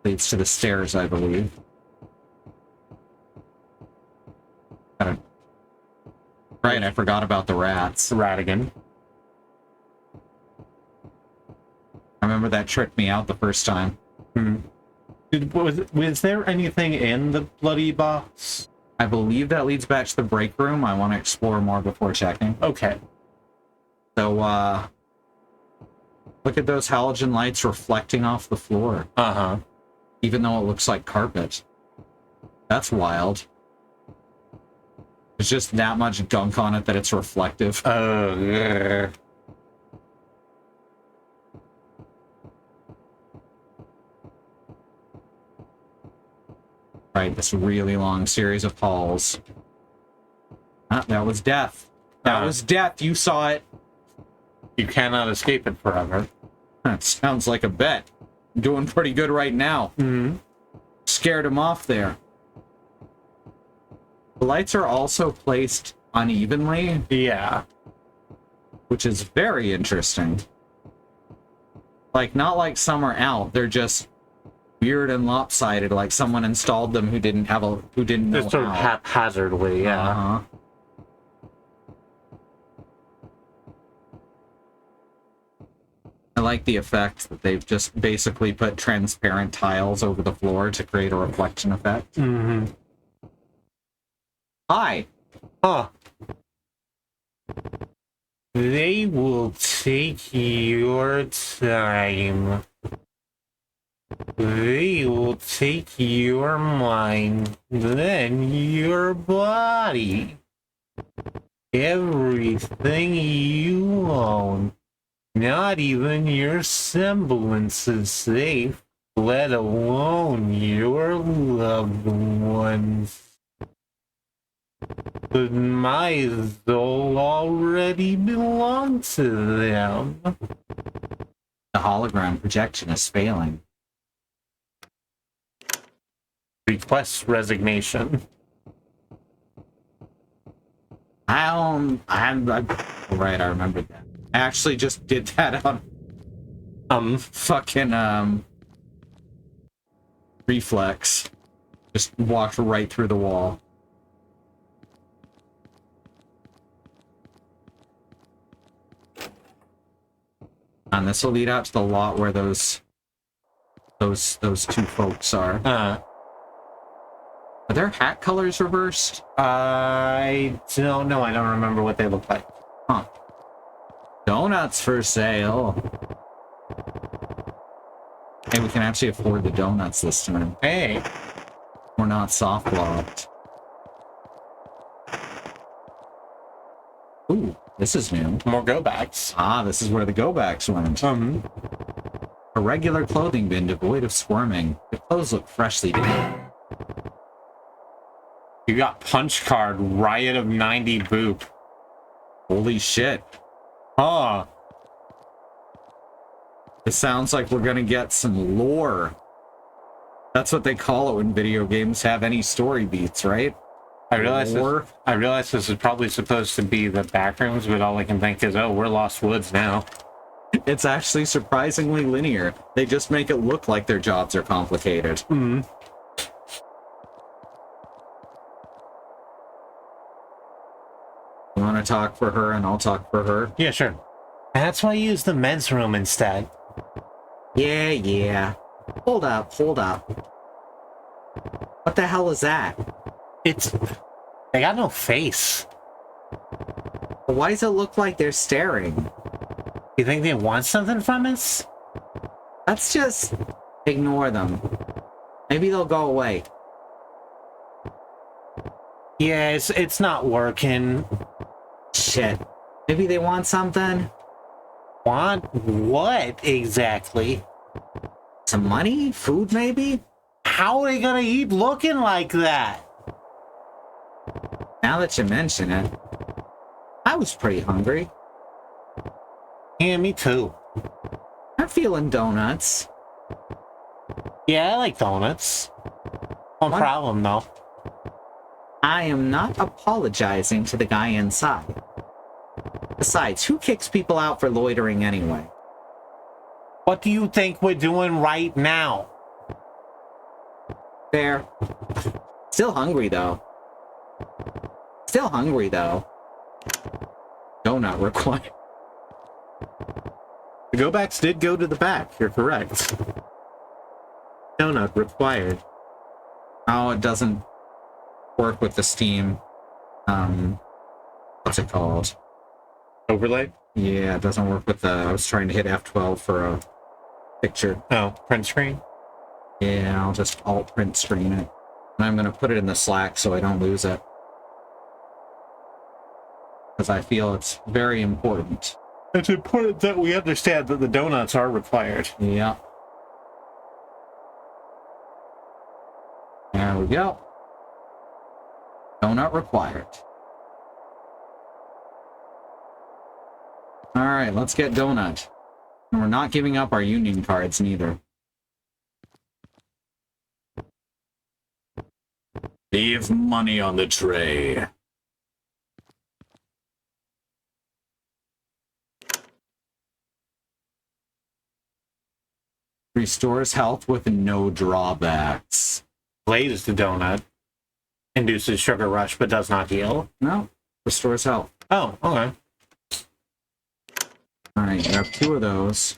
Leads to the stairs, I believe. Right, I forgot about the rats. Radigan. I remember that tricked me out the first time. Was there anything in the bloody box? I believe that leads back to the break room. I want to explore more before checking. Okay. So, look at those halogen lights reflecting off the floor, Uh-huh. even though it looks like carpet. That's wild. There's just that much gunk on it that it's reflective. Right, this really long series of halls. Ah, that was death. That was death. You saw it. You cannot escape it forever. That sounds like a bet. I'm doing pretty good right now. Mm-hmm. Scared him off there. The lights are also placed unevenly, Yeah. which is very interesting. Like, not like some are out. They're just weird and lopsided, like someone installed them who didn't know Just sort of how. haphazardly, yeah. Uh-huh. I like the effect that they've just basically put transparent tiles over the floor to create a reflection effect. Mm-hmm. Hi! Huh. They will take your time. They will take your mind, then your body. Everything you own. Not even your semblance is safe, let alone your loved ones. But my soul already belongs to them. The hologram projection is failing. Request resignation. I'm right, I remembered that. I actually just did that on fucking reflex. Just walked right through the wall. And this will lead out to the lot where those two folks are. Are their hat colors reversed? I don't know. I don't remember what they look like. Huh. Donuts for sale. Hey, we can actually afford the donuts this time. Hey. We're not soft locked. Ooh, this is new. More go-backs. Ah, this is where the go-backs went. A regular clothing bin devoid of squirming. The clothes look freshly dated. You got punch card, Riot of 90 boop. Holy shit. Huh. It sounds like we're gonna get some lore. That's what they call it when video games have any story beats, right? I realize this is probably supposed to be the back rooms, but all I can think is, oh, we're Lost Woods now. It's actually surprisingly linear. They just make it look like their jobs are complicated. You want to talk for her and I'll talk for her? Yeah, sure. That's why I use the men's room instead. Yeah. Hold up. What the hell is that? They got no face. But why does it look like they're staring? You think they want something from us? Let's just ignore them. Maybe they'll go away. Yeah, it's not working. Shit. Maybe they want something? Want what exactly? Some money? Food, maybe? How are they gonna eat looking like that? Now that you mention it, I was pretty hungry. Yeah, me too. I'm feeling donuts. Yeah, I like donuts. No problem, though. I am not apologizing to the guy inside. Besides, who kicks people out for loitering anyway? What do you think we're doing right now? Fair. Still hungry, though. Donut required. The go-backs did go to the back. You're correct. Donut required. Oh, it doesn't work with the Steam. What's it called? Overlay? Yeah, it doesn't work with the... I was trying to hit F12 for a picture. Oh, print screen? Yeah, I'll just alt print screen it. And I'm going to put it in the Slack so I don't lose it. Because I feel it's very important. It's important that we understand that the donuts are required. Yeah. There we go. Donut required. Alright, let's get donut. And we're not giving up our union cards neither. Leave money on the tray. Restores health with no drawbacks. Glazed donut induces sugar rush but does not heal. No, restores health. Oh, okay. Alright, grab two of those.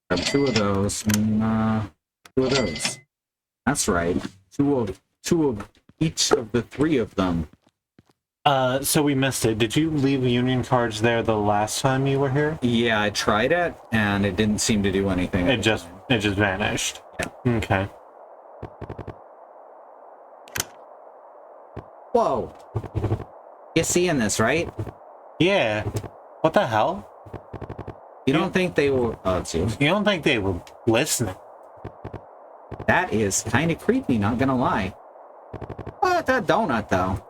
Grab two of those. And, two of those. That's right. Two of each of the three of them. So we missed it. Did you leave union cards there the last time you were here? Yeah, I tried it, and it didn't seem to do anything. It just vanished. Yeah. Okay. Whoa! You're seeing this, right? Yeah. What the hell? You don't think they were... Oh, it's you. You don't think they were listening? That is kind of creepy, not gonna lie. What a donut, though.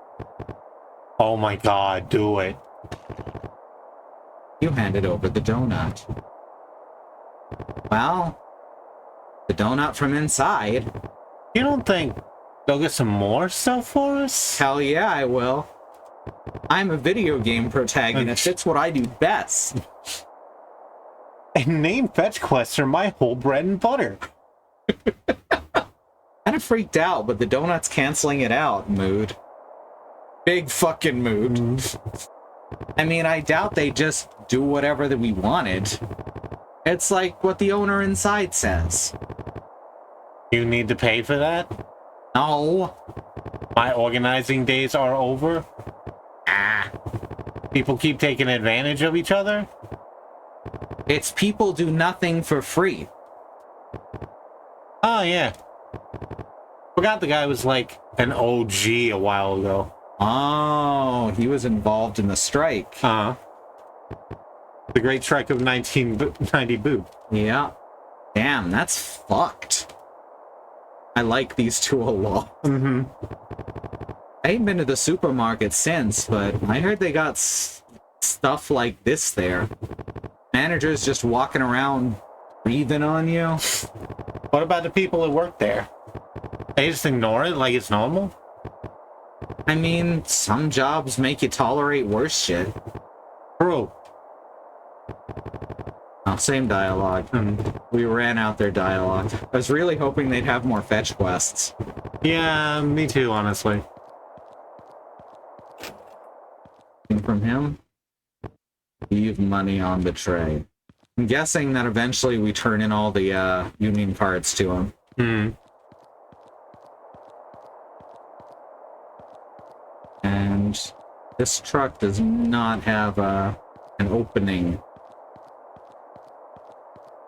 Oh my god, do it. You handed over the donut. Well, the donut from inside. You don't think Go get some more stuff for us? Hell yeah, I will. I'm a video game protagonist. It's what I do best. And name fetch quests are my whole bread and butter. Kind of freaked out, but the donut's canceling it out. Mood. Big fucking mood. I mean, I doubt they just do whatever that we wanted. It's like what the owner inside says. You need to pay for that? No. My organizing days are over? Ah. People keep taking advantage of each other? It's people do nothing for free. Oh, yeah. Forgot the guy was like an OG a while ago. Oh, he was involved in the strike. The Great Strike of 1990 Boo. Yeah. Damn, that's fucked. I like these two a lot. Mm-hmm. I ain't been to the supermarket since, but I heard they got stuff like this there. Managers just walking around breathing on you. What about the people that work there? They just ignore it like it's normal? I mean, some jobs make you tolerate worse shit. True. Oh, same dialogue. We ran out their dialogue. I was really hoping they'd have more fetch quests. Yeah, me too, honestly. From him, leave money on the tray. I'm guessing that eventually we turn in all the union cards to him. And this truck does not have an opening.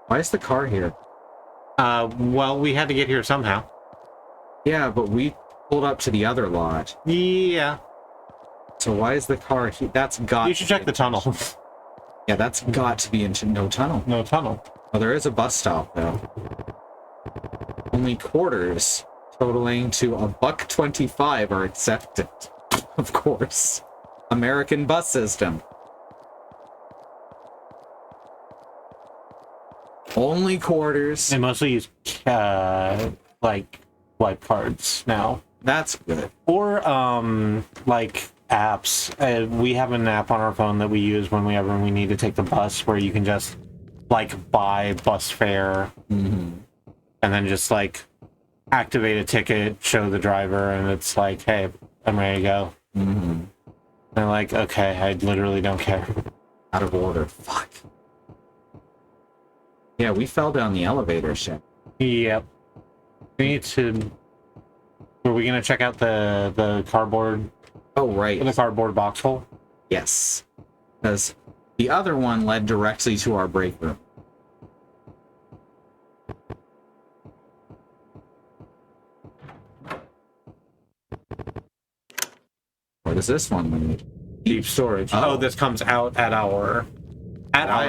Why is the car here? Well, we had to get here somehow. Yeah, but we pulled up to the other lot. Yeah. So why is the car here? That's got. You should check the tunnel. Yeah, that's got to be into no tunnel. No tunnel. Well, there is a bus stop though. Only quarters totaling to $1.25 are accepted. Of course. American bus system. Only quarters. They mostly use like swipe cards now. That's good. Or like apps. We have an app on our phone that we use whenever we need to take the bus, where you can just like buy bus fare and then just like activate a ticket, show the driver, and it's like, hey, I'm ready to go. And they're like, okay, I literally don't care. Out of order. Fuck. Yeah, we fell down the elevator shaft. Yep. We need to. Were we gonna check out the cardboard? Oh, right. The cardboard box hole? Yes. Because the other one led directly to our break room. What does this one need? Deep storage. Oh, this comes out at our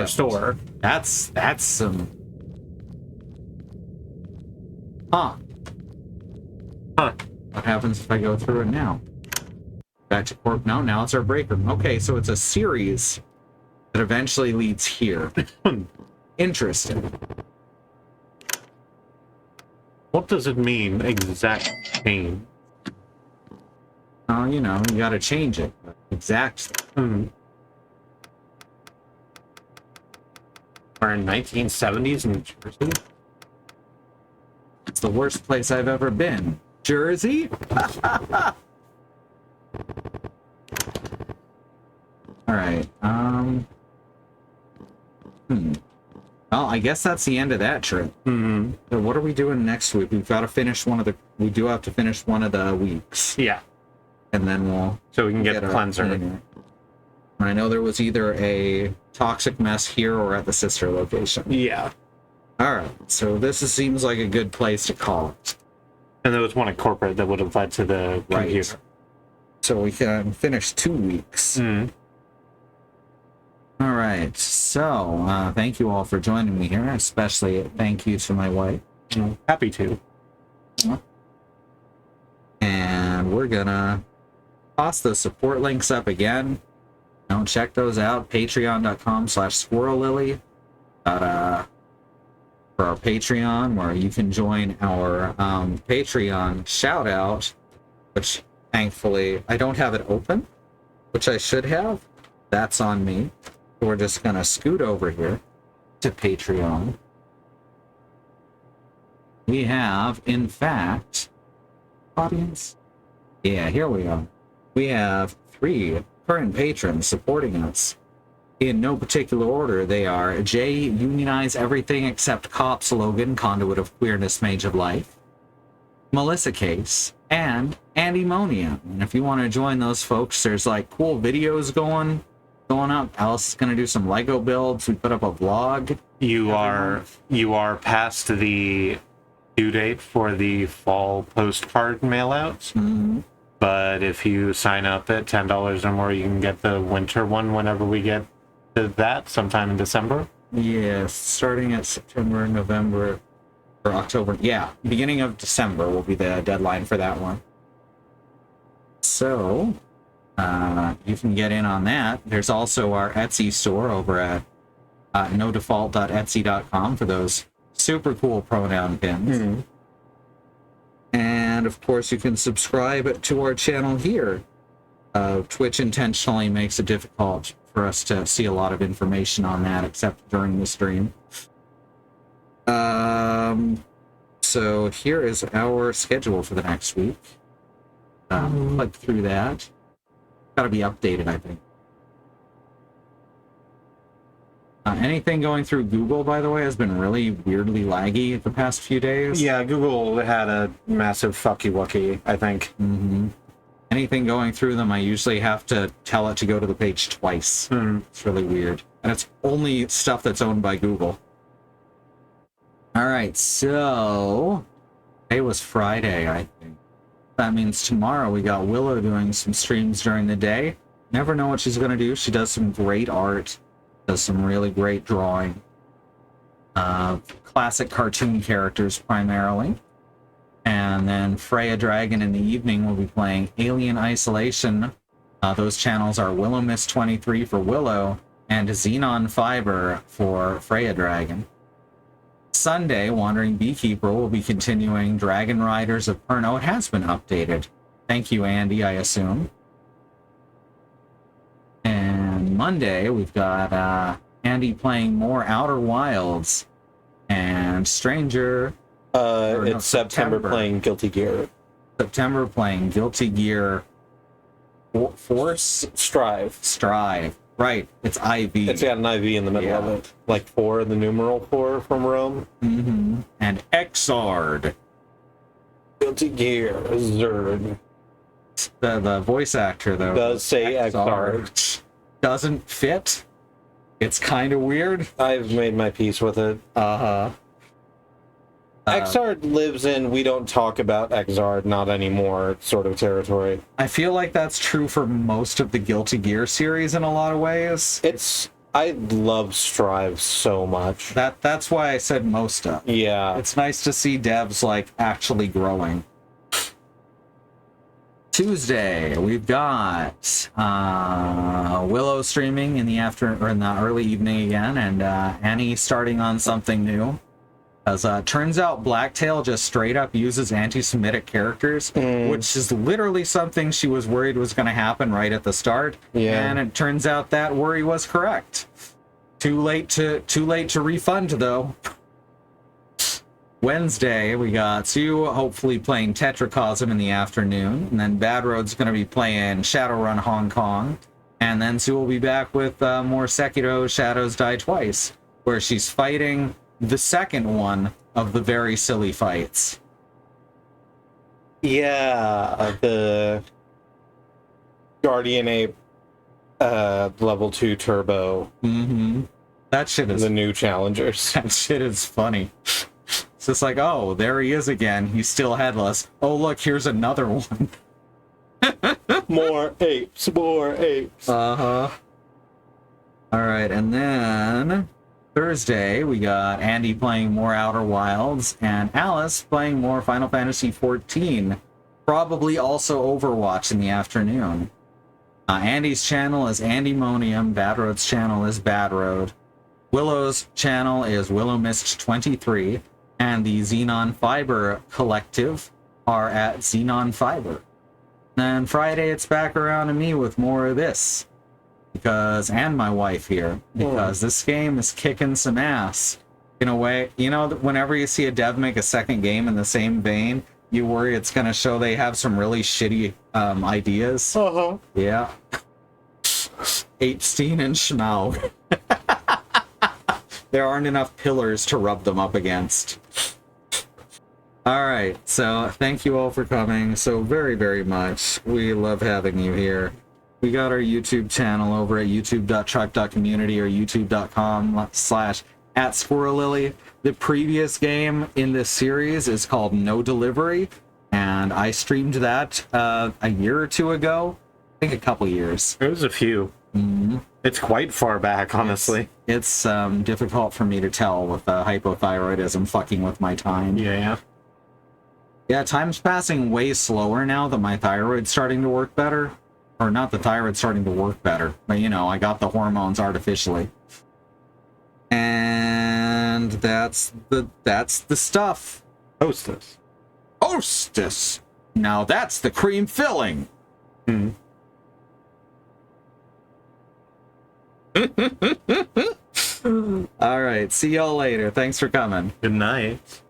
store. That's some. Huh. What happens if I go through it now? Back to corp. No, now it's our break room. Okay, so it's a series that eventually leads here. Interesting. What does it mean, exact name? Oh, you know, you gotta change it. Exact. We're in 1970s in Jersey? It's the worst place I've ever been. Jersey? Alright, Well, I guess that's the end of that trip. So what are we doing next week? We've got to finish we do have to finish one of the weeks. Yeah. And then we'll... So we can get the cleanser. And I know there was either a toxic mess here or at the sister location. Yeah. Alright, so seems like a good place to call it. And there was one at corporate that would have led to the computer. So we can finish 2 weeks. Alright, so thank you all for joining me here, especially thank you to my wife. Happy to. And we're gonna toss the support links up again. Don't check those out. Patreon.com/squirrellily. for our Patreon, where you can join our Patreon shout out, which thankfully I don't have it open, which I should have. That's on me. We're just gonna scoot over here to Patreon. We have, in fact, audience. Yeah, here we are. We have 3 current patrons supporting us. In no particular order, they are J, Unionize Everything Except Cops Logan, Conduit of Queerness, Mage of Life, Melissa Case, and Andymonium. And if you want to join those folks, there's like cool videos going up. Alice is going to do some Lego builds. We put up a vlog. You are past the due date for the fall postcard mailouts. Mm-hmm. But if you sign up at $10 or more, you can get the winter one whenever we get to that, sometime in December. Yeah, starting at September, November, or October. Yeah, beginning of December will be the deadline for that one. So, you can get in on that. There's also our Etsy store over at nodefault.etsy.com for those super cool pronoun pins. Mm-hmm. And of course, you can subscribe to our channel here. Twitch intentionally makes it difficult for us to see a lot of information on that, except during the stream. So here is our schedule for the next week. Click through that. Got to be updated, I think. Anything going through Google, by the way, has been really weirdly laggy the past few days. Yeah, Google had a massive fucky-wucky, I think. Mm-hmm. Anything going through them, I usually have to tell it to go to the page twice. It's really weird. And it's only stuff that's owned by Google. All right, so today was Friday, I think. That means tomorrow we got Willow doing some streams during the day. Never know what she's going to do. She does some great art, does some really great drawing. Classic cartoon characters primarily. And then Freya Dragon in the evening will be playing Alien Isolation. Those channels are Willow Miss 23 for Willow and Xenon Fiber for Freya Dragon. Sunday, Wandering Beekeeper will be continuing Dragon Riders of Perno. It has been updated. Thank you, Andy, I assume. And Monday, we've got Andy playing more Outer Wilds and Stranger. It's September playing Guilty Gear. September playing Guilty Gear Force? Strive. Right, it's IV. It's got an IV in the middle of it. Like 4, the numeral 4 from Rome. Mm-hmm. And Exard. Guilty Gear, Zerd. The voice actor, though, does say Exard. Doesn't fit. It's kind of weird. I've made my peace with it. Uh-huh. Exard lives in we don't talk about Exard, not anymore sort of territory. I feel like that's true for most of the Guilty Gear series in a lot of ways. I love Strive so much. That's why I said most of. Yeah. It's nice to see devs like actually growing. Tuesday, we've got Willow streaming in the early evening again, and Annie starting on something new. As turns out, Blacktail just straight up uses anti-Semitic characters, which is literally something she was worried was going to happen right at the start. Yeah. And it turns out that worry was correct. Too late to refund, though. Wednesday, we got Sue hopefully playing Tetracosm in the afternoon, and then Bad Road's going to be playing Shadowrun Hong Kong, and then Sue will be back with more Sekiro Shadows Die Twice, where she's fighting the second one of the very silly fights. Yeah, the Guardian Ape level 2 turbo. Mm-hmm. That shit is... The new challengers. That shit is funny. It's just like, oh, there he is again. He's still headless. Oh, look, here's another one. More apes, more apes. Uh-huh. Alright, and then... Thursday, we got Andy playing more Outer Wilds, and Alice playing more Final Fantasy XIV. Probably also Overwatch in the afternoon. Andy's channel is Andymonium, Bad Road's channel is Bad Road. Willow's channel is Willow Mist 23, and the Xenon Fiber Collective are at Xenon Fiber. Then Friday, it's back around to me with more of this. And my wife here, because this game is kicking some ass. In a way, you know, whenever you see a dev make a second game in the same vein, you worry it's going to show they have some really shitty ideas. Uh-huh. Yeah. Apestein and Schmaug. There aren't enough pillars to rub them up against. Alright, so thank you all for coming so very, very much. We love having you here. We got our YouTube channel over at youtube.tribe.community or youtube.com/@SquirrelLily. The previous game in this series is called No Delivery, and I streamed that a year or two ago. I think a couple years. It was a few. Mm-hmm. It's quite far back, honestly. It's difficult for me to tell with hypothyroidism fucking with my time. Yeah. Yeah, time's passing way slower now that my thyroid's starting to work better. Or not the thyroid's starting to work better, but you know, I got the hormones artificially. And that's the stuff. Hostess. Hostess! Now that's the cream filling! Hmm. Alright, see y'all later. Thanks for coming. Good night.